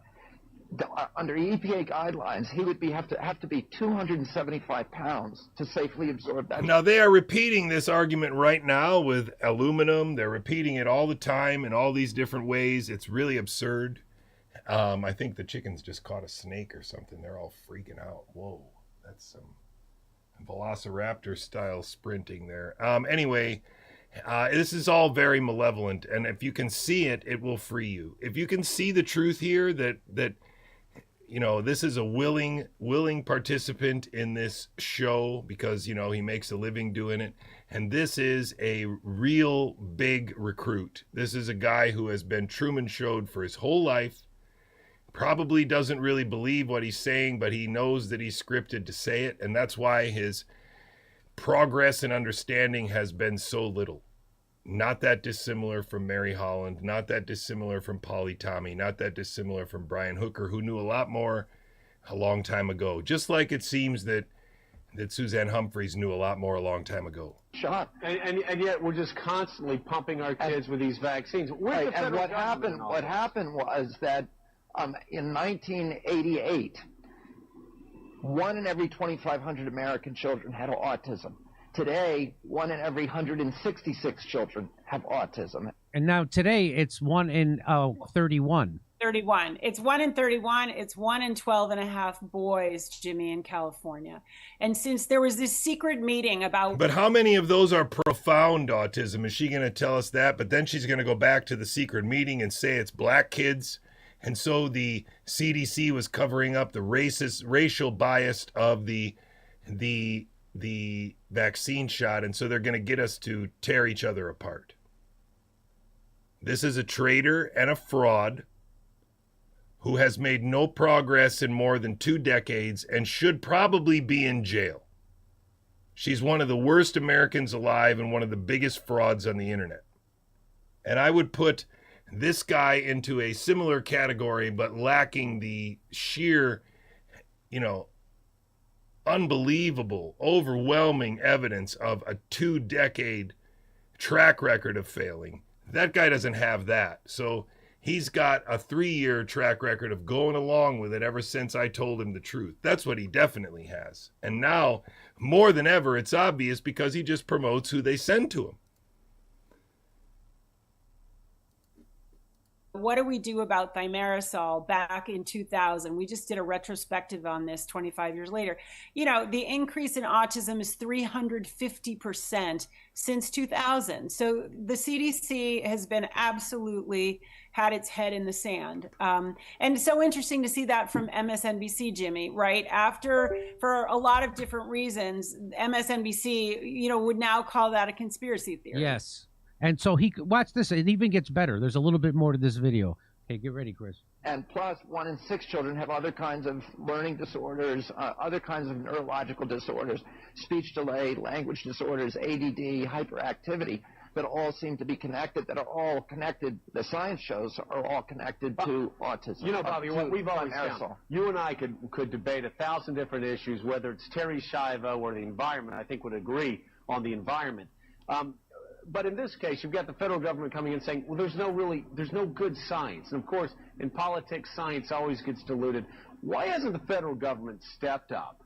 Under EPA guidelines, he would have to be 275 pounds to safely absorb that. Now, they are repeating this argument right now with aluminum. They're repeating it all the time in all these different ways. It's really absurd. I think the chickens just caught a snake or something. They're all freaking out. Whoa, that's some velociraptor style sprinting there. Anyway, this is all very malevolent, and if you can see it, it will free you. If you can see the truth here, that you know, this is a willing participant in this show because, you know, he makes a living doing it, and this is a real big recruit. This is a guy who has been Truman Showed for his whole life. Probably doesn't really believe what he's saying, but he knows that he's scripted to say it, and that's why his progress and understanding has been so little. Not that dissimilar from Mary Holland, not that dissimilar from Polly Tommy, not that dissimilar from Brian Hooker, who knew a lot more a long time ago. Just like it seems that Suzanne Humphreys knew a lot more a long time ago. Shot. And yet we're just constantly pumping our kids with these vaccines. Right, and what happened was that in 1988, 1 in every 2,500 American children had autism. Today, 1 in every 166 children have autism. And now today, it's 1 in 31. 31. It's 1 in 31. It's 1 in 12 and a half boys, Jimmy, in California. And since there was this secret meeting about... But how many of those are profound autism? Is she going to tell us that? But then she's going to go back to the secret meeting and say it's black kids. And so the CDC was covering up the racial bias of the vaccine shot, and so they're going to get us to tear each other apart. This is a traitor and a fraud who has made no progress in more than 2 decades and should probably be in jail. She's one of the worst Americans alive and one of the biggest frauds on the internet. And I would put this guy into a similar category, but lacking the sheer, unbelievable, overwhelming evidence of a 2-decade track record of failing. That guy doesn't have that. So he's got a 3-year track record of going along with it ever since I told him the truth. That's what he definitely has. And now, more than ever, it's obvious because he just promotes who they send to him. What do we do about thimerosal back in 2000? We just did a retrospective on this 25 years later. The increase in autism is 350% since 2000. So the CDC has been absolutely had its head in the sand. And so interesting to see that from MSNBC, Jimmy, right? After, for a lot of different reasons, MSNBC, would now call that a conspiracy theory. Yes. And so watch this. It even gets better. There's a little bit more to this video. Okay, get ready, Chris. And plus, 1 in 6 children have other kinds of learning disorders, other kinds of neurological disorders, speech delay, language disorders, ADD, hyperactivity, that all seem to be connected, that are all connected, the science shows are all connected to autism. Bobby, what we've always found, you and I could debate 1,000 different issues, whether it's Terry Schiavo or the environment. I think would agree on the environment. But in this case, you've got the federal government coming in saying, well, there's no good science. And of course, in politics, science always gets diluted. Why hasn't the federal government stepped up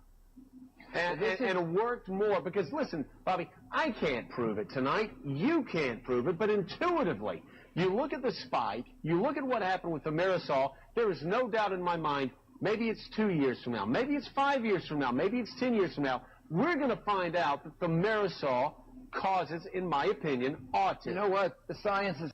and worked more? Because listen, Bobby, I can't prove it tonight. You can't prove it, but intuitively, You look at the spike, you look at what happened with the Marisol, there is no doubt in my mind, maybe it's 2 years from now, maybe it's 5 years from now, maybe it's 10 years from now, we're going to find out that the Marisol causes, in my opinion, autism. You know what? The science is...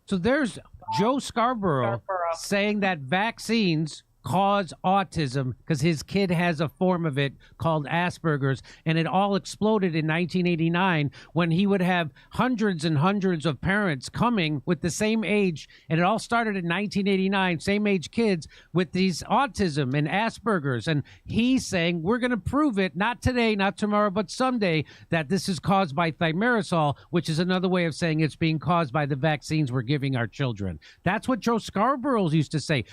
So there's Joe Scarborough saying that vaccines cause autism because his kid has a form of it called Asperger's, and it all exploded in 1989 when he would have hundreds and hundreds of parents coming with the same age, and it all started in 1989, same age kids with these autism and Asperger's, and he's saying we're going to prove it, not today, not tomorrow, but someday, that this is caused by thimerosal, which is another way of saying it's being caused by the vaccines we're giving our children. That's what Joe Scarborough used to say.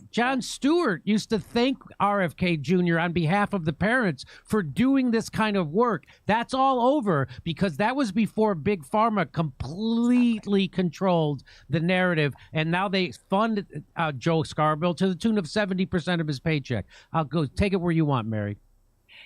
John Stewart used to thank RFK Jr. on behalf of the parents for doing this kind of work. That's all over because that was before Big Pharma completely controlled the narrative, and now they fund Joe Scarborough to the tune of 70% of his paycheck. I'll go take it where you want, Mary.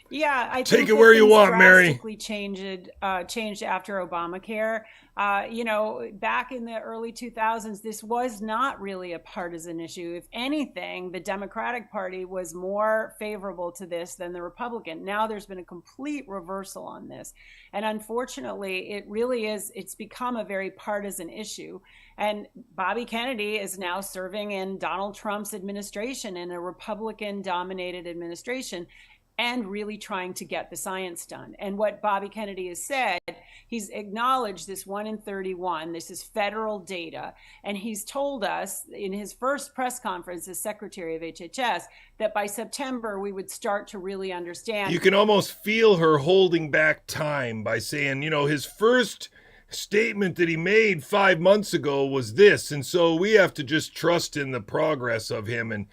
Yeah, I Take think it where you want, Mary. drastically changed after Obamacare. Back in the early 2000s, this was not really a partisan issue. If anything, the Democratic Party was more favorable to this than the Republican. Now there's been a complete reversal on this. And unfortunately, it's become a very partisan issue. And Bobby Kennedy is now serving in Donald Trump's administration, in a Republican-dominated administration, and really trying to get the science done. And what Bobby Kennedy has said, he's acknowledged this 1 in 31, this is federal data, and he's told us in his first press conference as Secretary of HHS that by September we would start to really understand. You can almost feel her holding back time by saying, his first statement that he made 5 months ago was this, and so we have to just trust in the progress of him. And,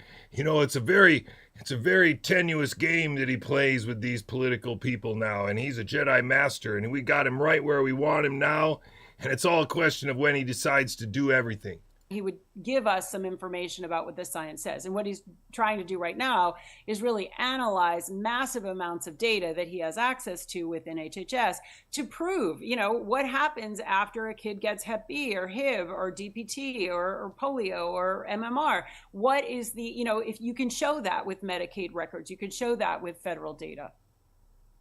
it's a very tenuous game that he plays with these political people now, and he's a Jedi Master, and we got him right where we want him now, and it's all a question of when he decides to do everything. He would give us some information about what the science says. And what he's trying to do right now is really analyze massive amounts of data that he has access to within HHS to prove, what happens after a kid gets Hep B or HIV or DPT or polio or MMR. What is if you can show that with Medicaid records, you can show that with federal data.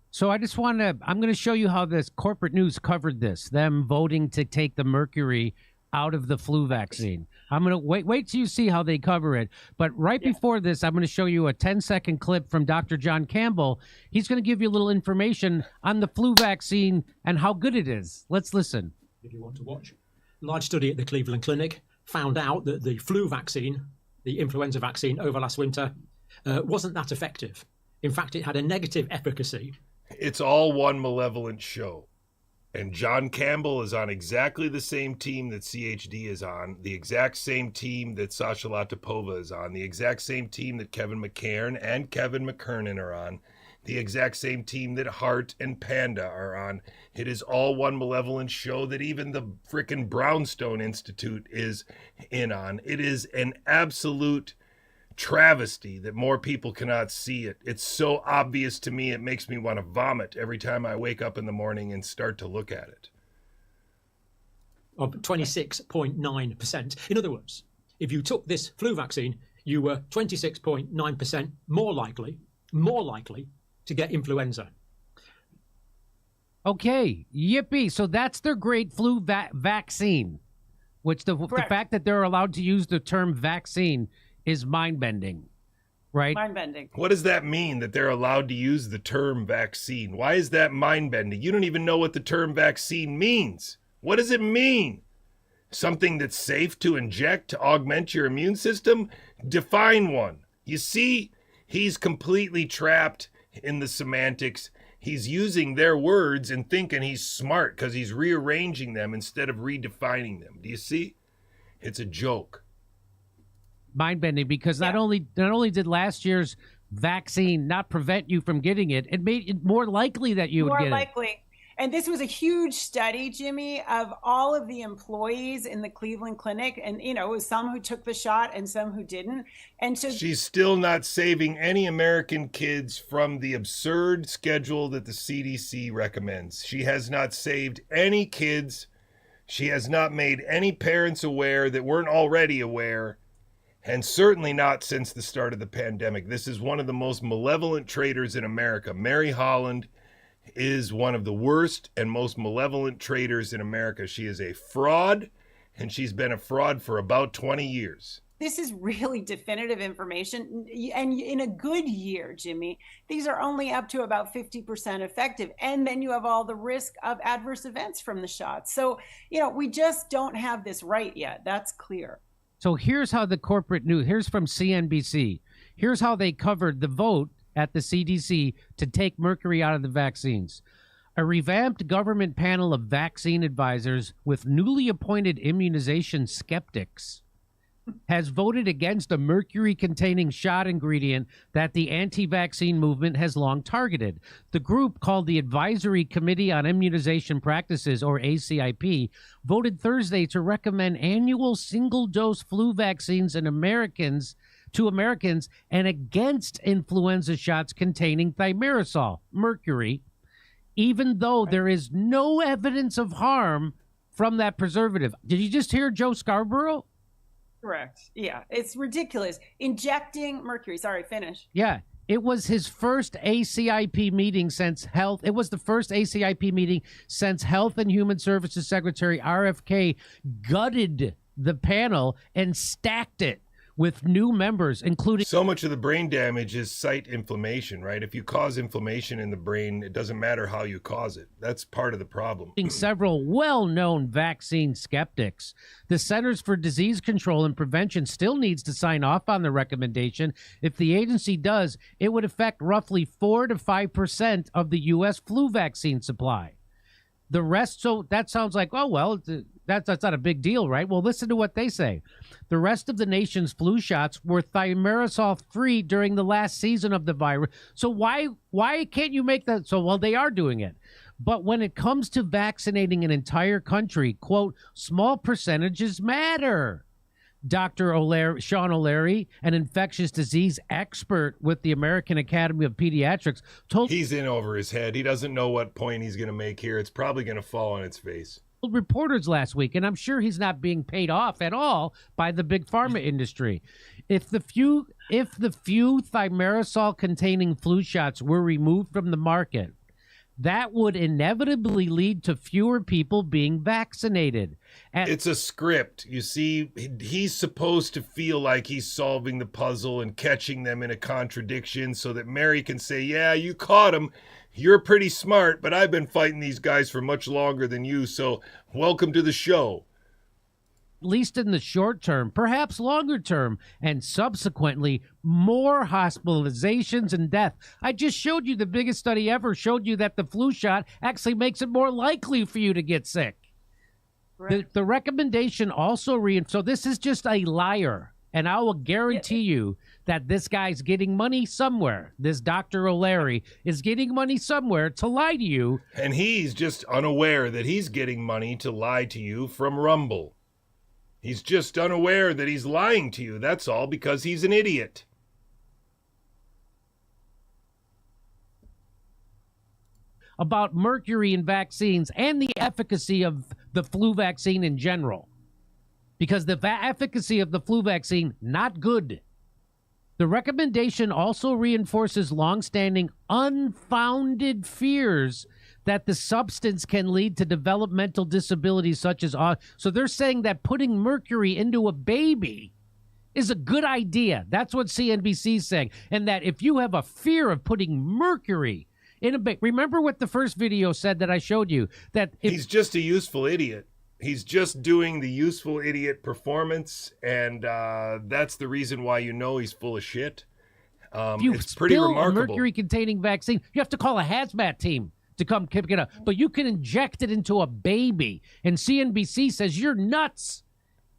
So I'm going to show you how this corporate news covered this, them voting to take the mercury out of the flu vaccine. I'm going to wait till you see how they cover it. But before this, I'm going to show you a 10-second clip from Dr. John Campbell. He's going to give you a little information on the flu vaccine and how good it is. Let's listen. If you want to watch. A large study at the Cleveland Clinic found out that the flu vaccine, the influenza vaccine over last winter, wasn't that effective. In fact, it had a negative efficacy. It's all one malevolent show. And John Campbell is on exactly the same team that CHD is on, the exact same team that Sasha Latipova is on, the exact same team that Kevin McCairn and Kevin McKernan are on, the exact same team that Hart and Panda are on. It is all one malevolent show that even the frickin' Brownstone Institute is in on. It is an absolute travesty that more people cannot see it. It's so obvious to me, it makes me want to vomit every time I wake up in the morning and start to look at it. Of 26.9%. In other words, if you took this flu vaccine, you were 26.9% more likely to get influenza. Okay, yippee. So that's their great flu vaccine, which the fact that they're allowed to use the term vaccine is mind-bending, right? Mind-bending. What does that mean, that they're allowed to use the term vaccine? Why is that mind-bending? You don't even know what the term vaccine means. What does it mean? Something that's safe to inject to augment your immune system? Define one. You see, he's completely trapped in the semantics. He's using their words and thinking he's smart because he's rearranging them instead of redefining them. Do you see? It's a joke. Mind-bending, because not only did last year's vaccine not prevent you from getting it, it made it more likely that you would get it. More likely. And this was a huge study, Jimmy, of all of the employees in the Cleveland Clinic. And, it was some who took the shot and some who didn't. And so she's still not saving any American kids from the absurd schedule that the CDC recommends. She has not saved any kids. She has not made any parents aware that weren't already aware, and certainly not since the start of the pandemic. This is one of the most malevolent traitors in America. Mary Holland is one of the worst and most malevolent traitors in America. She is a fraud, and she's been a fraud for about 20 years. This is really definitive information. And in a good year, Jimmy, these are only up to about 50% effective. And then you have all the risk of adverse events from the shots. So, we just don't have this right yet. That's clear. So here's how the corporate news, here's from CNBC. Here's how they covered the vote at the CDC to take mercury out of the vaccines. A revamped government panel of vaccine advisors with newly appointed immunization skeptics has voted against a mercury-containing shot ingredient that the anti-vaccine movement has long targeted. The group, called the Advisory Committee on Immunization Practices, or ACIP, voted Thursday to recommend annual single-dose flu vaccines to Americans and against influenza shots containing thimerosal, mercury, even though there is no evidence of harm from that preservative. Did you just hear Joe Scarborough? Correct. Yeah, it's ridiculous. Injecting mercury. Sorry, finish. Yeah, it was his first ACIP meeting since health. It was the first ACIP meeting since Health and Human Services Secretary RFK gutted the panel and stacked it with new members, including... So much of the brain damage is site inflammation, right? If you cause inflammation in the brain, it doesn't matter how you cause it. That's part of the problem. Several well-known vaccine skeptics. The Centers for Disease Control and Prevention still needs to sign off on the recommendation. If the agency does, it would affect roughly 4 to 5% of the U.S. flu vaccine supply. The rest, so that sounds like, oh, well, that's not a big deal, right? Well, listen to what they say. The rest of the nation's flu shots were thimerosal-free during the last season of the virus. So why can't you make that? So, well, they are doing it. But when it comes to vaccinating an entire country, quote, small percentages matter. Dr. Sean O'Leary, an infectious disease expert with the American Academy of Pediatrics, told... He's in over his head. He doesn't know what point he's going to make here. It's probably going to fall on its face. Reporters last week, and I'm sure he's not being paid off at all by the big pharma industry. If the few thimerosal containing flu shots were removed from the market, that would inevitably lead to fewer people being vaccinated. It's a script. You see, he's supposed to feel like he's solving the puzzle and catching them in a contradiction so that Mary can say, yeah, you caught him. You're pretty smart, but I've been fighting these guys for much longer than you, so welcome to the show. At least in the short term, perhaps longer term, and subsequently more hospitalizations and death. I just showed you the biggest study ever, showed you that the flu shot actually makes it more likely for you to get sick. The recommendation also so this is just a liar, and I will guarantee you that this guy's getting money somewhere. This Dr. O'Leary is getting money somewhere to lie to you. And he's just unaware that he's getting money to lie to you from Rumble. He's just unaware that he's lying to you. That's all, because he's an idiot. About mercury in vaccines and the efficacy of the flu vaccine in general. Because the efficacy of the flu vaccine, not good. The recommendation also reinforces longstanding unfounded fears that the substance can lead to developmental disabilities such as so they're saying that putting mercury into a baby is a good idea. That's what CNBC is saying. And that if you have a fear of putting mercury in a baby, remember what the first video said that I showed you, that he's just a useful idiot. He's just doing the useful idiot performance, and that's the reason why you know he's full of shit. It's pretty remarkable. A mercury-containing vaccine, you have to call a hazmat team to come pick it up. But you can inject it into a baby, and CNBC says you're nuts.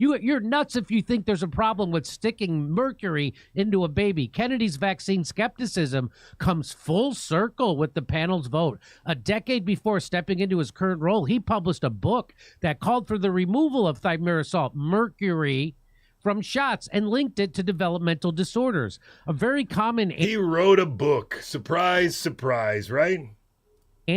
You're nuts if you think there's a problem with sticking mercury into a baby. Kennedy's vaccine skepticism comes full circle with the panel's vote. A decade before stepping into his current role, he published a book that called for the removal of thimerosal, mercury, from shots and linked it to developmental disorders. A very common... He wrote a book. Surprise, surprise, right?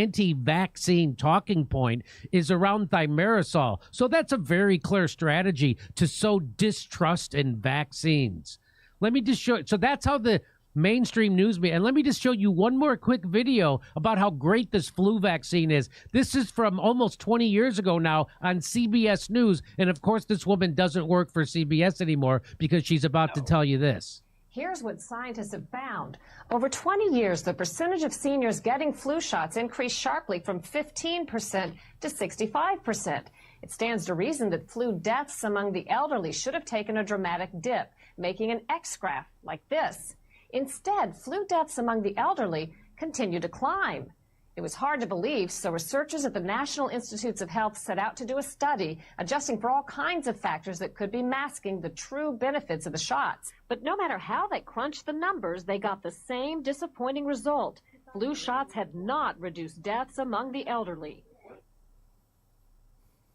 anti-vaccine talking point is around thimerosal. So that's a very clear strategy to sow distrust in vaccines. Let me just show. So that's how the mainstream news media. And let me just show you one more quick video about how great this flu vaccine is. This is from almost 20 years ago now on CBS News. And of course, this woman doesn't work for CBS anymore because she's about to tell you this. Here's what scientists have found. Over 20 years, the percentage of seniors getting flu shots increased sharply from 15% to 65%. It stands to reason that flu deaths among the elderly should have taken a dramatic dip, making an X graph like this. Instead, flu deaths among the elderly continue to climb. It was hard to believe, so researchers at the National Institutes of Health set out to do a study adjusting for all kinds of factors that could be masking the true benefits of the shots. But no matter how they crunched the numbers, they got the same disappointing result. Flu shots had not reduced deaths among the elderly.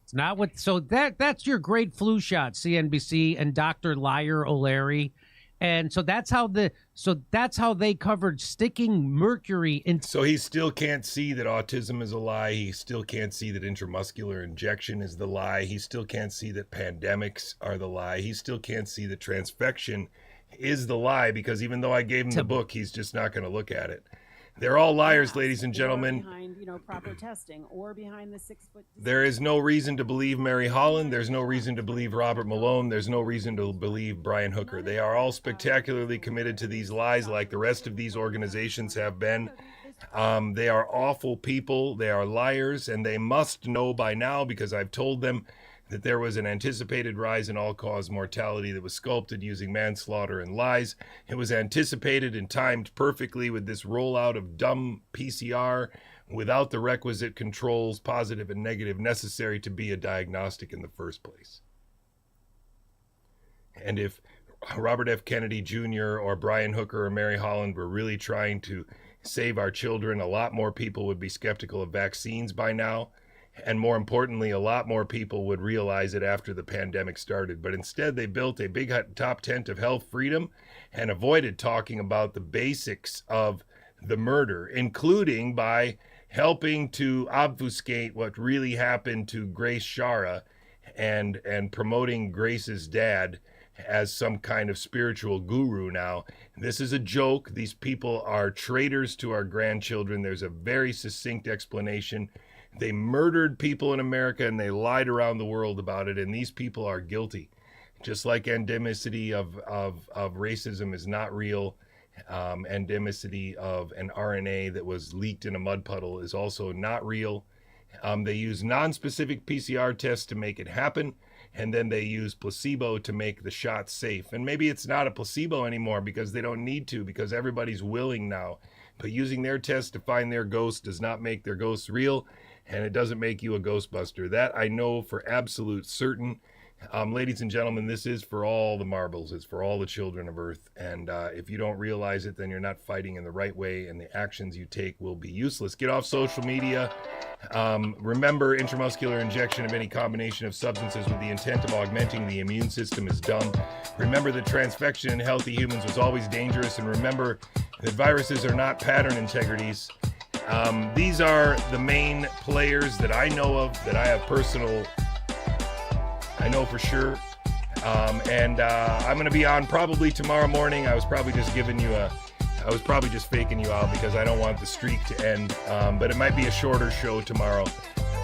It's not what. So that's your great flu shot, CNBC and Dr. Liar O'Leary. And so that's how they covered sticking mercury in. So he still can't see that autism is a lie. He still can't see that intramuscular injection is the lie. He still can't see that pandemics are the lie. He still can't see that transfection is the lie, because even though I gave him the book, he's just not going to look at it. They're all liars, ladies and gentlemen. Behind, proper testing, or behind the 6 foot. There is no reason to believe Mary Holland. There's no reason to believe Robert Malone. There's no reason to believe Brian Hooker. They are all spectacularly committed to these lies, like the rest of these organizations have been. They are awful people. They are liars, and they must know by now, because I've told them that there was an anticipated rise in all-cause mortality that was sculpted using manslaughter and lies. It was anticipated and timed perfectly with this rollout of dumb PCR without the requisite controls, positive and negative, necessary to be a diagnostic in the first place. And if Robert F. Kennedy Jr. or Brian Hooker or Mary Holland were really trying to save our children, a lot more people would be skeptical of vaccines by now. And more importantly, a lot more people would realize it after the pandemic started. But instead, they built a big top tent of health freedom and avoided talking about the basics of the murder, including by helping to obfuscate what really happened to Grace Shara and promoting Grace's dad as some kind of spiritual guru now. This is a joke. These people are traitors to our grandchildren. There's a very succinct explanation. They murdered people in America and they lied around the world about it, and these people are guilty. Just like endemicity of racism is not real, endemicity of an RNA that was leaked in a mud puddle is also not real. They use non-specific PCR tests to make it happen, and then they use placebo to make the shot safe. And maybe it's not a placebo anymore because they don't need to, because everybody's willing now. But using their test to find their ghost does not make their ghosts real, and it doesn't make you a Ghostbuster. That I know for absolute certain. Ladies and gentlemen, this is for all the marbles. It's for all the children of Earth. And if you don't realize it, then you're not fighting in the right way, and the actions you take will be useless. Get off social media. Remember, intramuscular injection of any combination of substances with the intent of augmenting the immune system is dumb. Remember that transfection in healthy humans was always dangerous. And remember that viruses are not pattern integrities. These are the main players that I know of, that I have I know for sure. And I'm going to be on probably tomorrow morning. I was probably just faking you out because I don't want the streak to end. But it might be a shorter show tomorrow.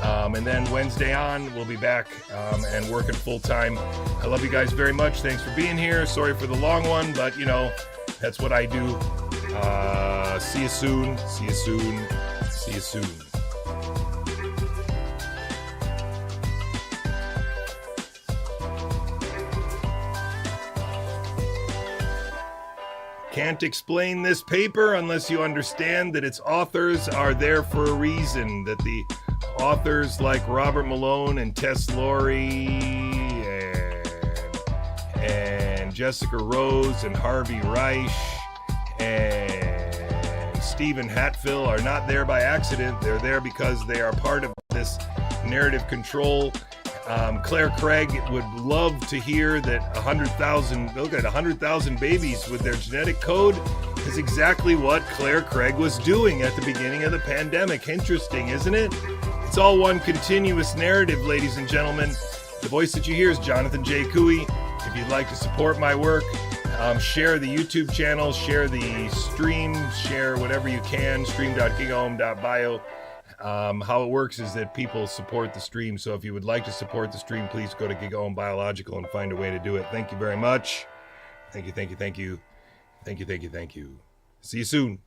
And then Wednesday on, we'll be back and working full time. I love you guys very much. Thanks for being here. Sorry for the long one, but that's what I do. See you soon. See you soon. See you soon. Can't explain this paper unless you understand that its authors are there for a reason. That the authors like Robert Malone and Tess Laurie and Jessica Rose and Harvey Reich and Stephen Hatfill are not there by accident. They're there because they are part of this narrative control. Claire Craig would love to hear that 100,000 babies with their genetic code is exactly what Claire Craig was doing at the beginning of the pandemic. Interesting, isn't it? It's all one continuous narrative, ladies and gentlemen. The voice that you hear is Jonathan JJCouey. If you'd like to support my work, share the YouTube channel, share the stream, share whatever you can, stream.gigaohm.bio. How it works is that people support the stream. So if you would like to support the stream, please go to Gigaohm Biological and find a way to do it. Thank you very much. Thank you. See you soon.